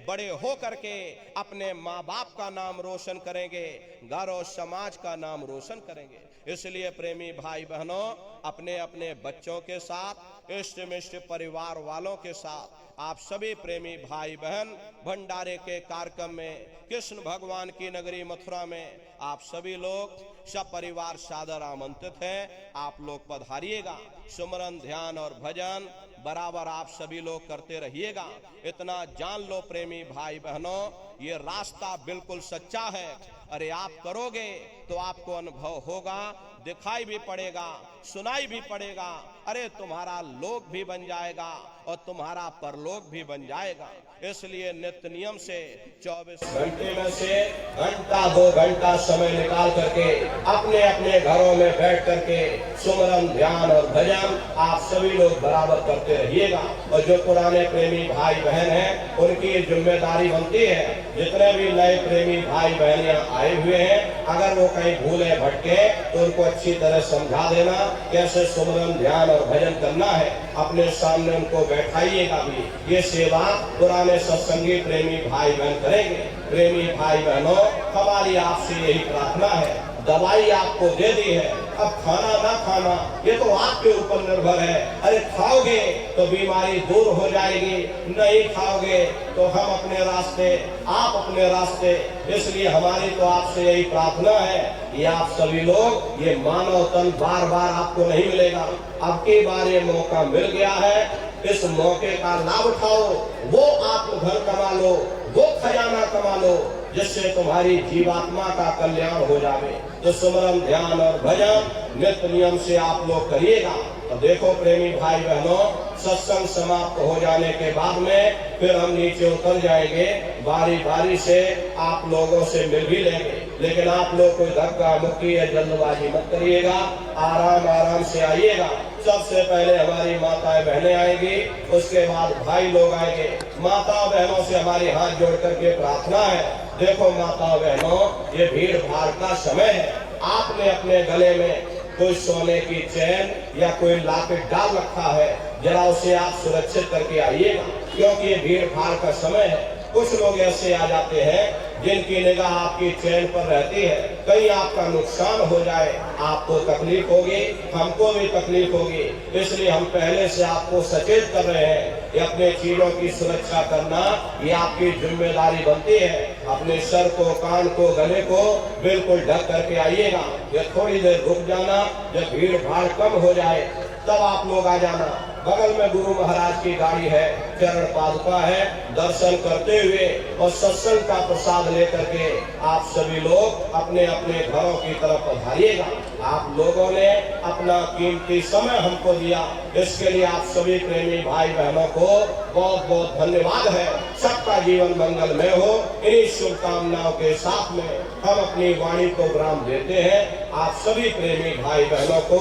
बड़े हो करके अपने माँ बाप का नाम रोशन करेंगे, घर और समाज का नाम रोशन करेंगे। इसलिए प्रेमी भाई बहनों, अपने अपने बच्चों के साथ, इष्ट मिष्ट परिवार वालों के साथ आप सभी प्रेमी भाई बहन, भंडारे के कार्यक्रम में कृष्ण भगवान की नगरी मथुरा में आप सभी लोग सब परिवार सादर आमंत्रित हैं। आप लोग पधारिएगा। सुमरन, ध्यान और भजन बराबर आप सभी लोग करते रहिएगा। इतना जान लो प्रेमी भाई बहनों, ये रास्ता बिल्कुल सच्चा है। अरे आप करोगे तो आपको अनुभव होगा, दिखाई भी पड़ेगा, सुनाई भी पड़ेगा। अरे तुम्हारा लोक भी बन जाएगा और तुम्हारा परलोक भी बन जाएगा। इसलिए नित्य नियम से 24 घंटे में से घंटा 2 घंटा समय निकाल करके अपने अपने घरों में बैठ करके सुमरन, ध्यान और भजन आप सभी लोग बराबर करते रहिएगा। और जो पुराने प्रेमी भाई बहन हैं उनकी जिम्मेदारी बनती है, जितने भी नए प्रेमी भाई बहन यहाँ आए हुए हैं, अगर वो कहीं भूले भटके तो उनको अच्छी तरह समझा देना कैसे सुमरन, ध्यान और भजन करना है। अपने सामने उनको बैठाइएगा भी। ये सेवा पुराने सत्संगी प्रेमी भाई बहन करेंगे। प्रेमी भाई बहनों, हमारी आपसे यही प्रार्थना है। दवाई आपको दे दी है, अब खाना ना खाना ये तो आपके ऊपर निर्भर है। अरे खाओगे तो बीमारी दूर हो जाएगी, नहीं खाओगे तो हम अपने रास्ते, आप अपने रास्ते। इसलिए हमारी तो आपसे यही प्रार्थना है, ये आप सभी लोग, ये मानव तन बार बार आपको नहीं मिलेगा। अब की बार ये मौका मिल गया है, इस मौके का लाभ उठाओ। वो आत्मधन कमा लो, वो खजाना कमा लो जिससे तुम्हारी जीवात्मा का कल्याण हो जाए। तो सुमरन, ध्यान और भजन नित्य नियम से आप लोग करिएगा। और देखो प्रेमी भाई बहनों, सत्संग समाप्त हो जाने के बाद में फिर हम नीचे उतर जाएंगे। बारी बारी से आप लोगों से मिल भी लेंगे, लेकिन आप लोग कोई धक्का मुक्की या जल्दबाजी मत करिएगा, आराम आराम से आइएगा। सबसे पहले हमारी माताएं बहनें आएंगी, उसके बाद भाई लोग आएंगे। माता बहनों से हमारी हाथ जोड़ करके प्रार्थना है, देखो माता बहनों, ये भीड़ भाड़ का समय है। आपने अपने गले में कोई सोने की चैन या कोई लॉकेट डाल रखा है, जरा उसे आप सुरक्षित करके आइएगा, क्योंकि ये भीड़ भाड़ का समय है। कुछ लोग ऐसे आ जाते हैं जिनकी निगाह आपकी चैन पर रहती है, कहीं आपका नुकसान हो जाए, आपको तकलीफ होगी, हमको भी तकलीफ होगी। इसलिए हम पहले से आपको सचेत कर रहे हैं कि अपने चीजों की सुरक्षा करना ये आपकी जिम्मेदारी बनती है। अपने सर को, कान को, गले को बिल्कुल ढक करके आइएगा। ये थोड़ी देर रुक जाना, जब भीड़ भाड़ कम हो जाए तब आप लोग आ जाना। बगल में गुरु महाराज की गाड़ी है, चरण पादुका है, दर्शन करते हुए और सत्संग का प्रसाद लेकर के आप सभी लोग अपने अपने घरों की तरफ पधारिएगा। आप लोगों ने अपना कीमती समय हमको दिया, इसके लिए आप सभी प्रेमी भाई बहनों को बहुत बहुत धन्यवाद है। सबका जीवन मंगलमय हो, इन्हीं शुभकामनाओं के साथ में हम अपनी वाणी को विराम देते हैं। आप सभी प्रेमी भाई बहनों को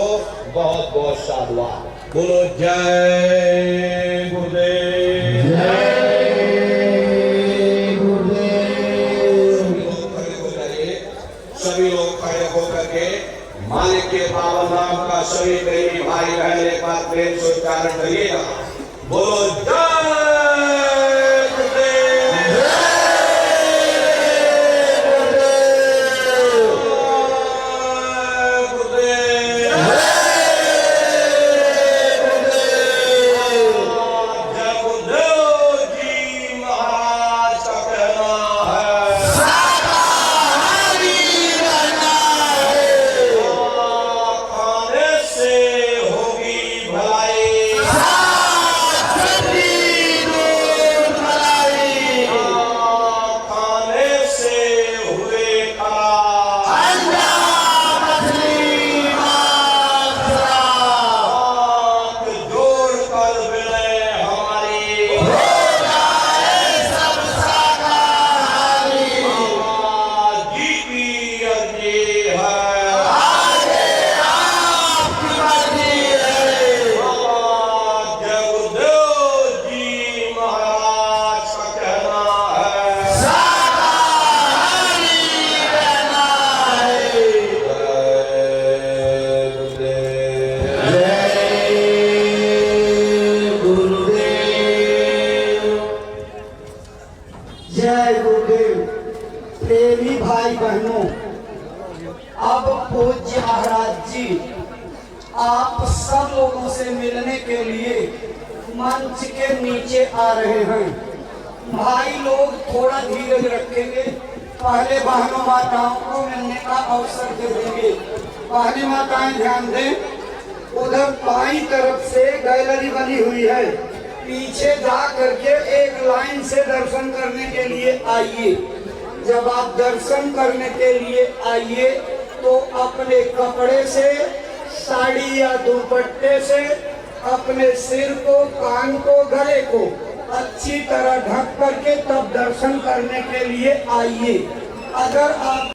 बहुत बहुत साधुवाद। बोलो जय गुरुदेव, जय गुरुदेव। सभी लोग खड़े होकर के मालिक के पावन नाम का सभी प्रेमी भाई बहन एक बार प्रेम से उच्चारण करिएगा। बोलो जय प्रेमी भाई बहनों, अब पूज्य महाराज जी आप सब लोगों से मिलने के लिए मंच के नीचे आ रहे हैं। भाई लोग थोड़ा धीरज रखेंगे, पहले बहनों माताओं को मिलने का अवसर दे देंगे। पहली माताएं ध्यान दें, उधर बाईं तरफ से गैलरी बनी हुई है, पीछे जा करके एक लाइन से दर्शन करने के लिए आइए। जब आप दर्शन करने के लिए आइए तो अपने कपड़े से, साड़ी या दुपट्टे से अपने सिर को, कान को, गले को अच्छी तरह ढक करके तब दर्शन करने के लिए आइए। अगर आप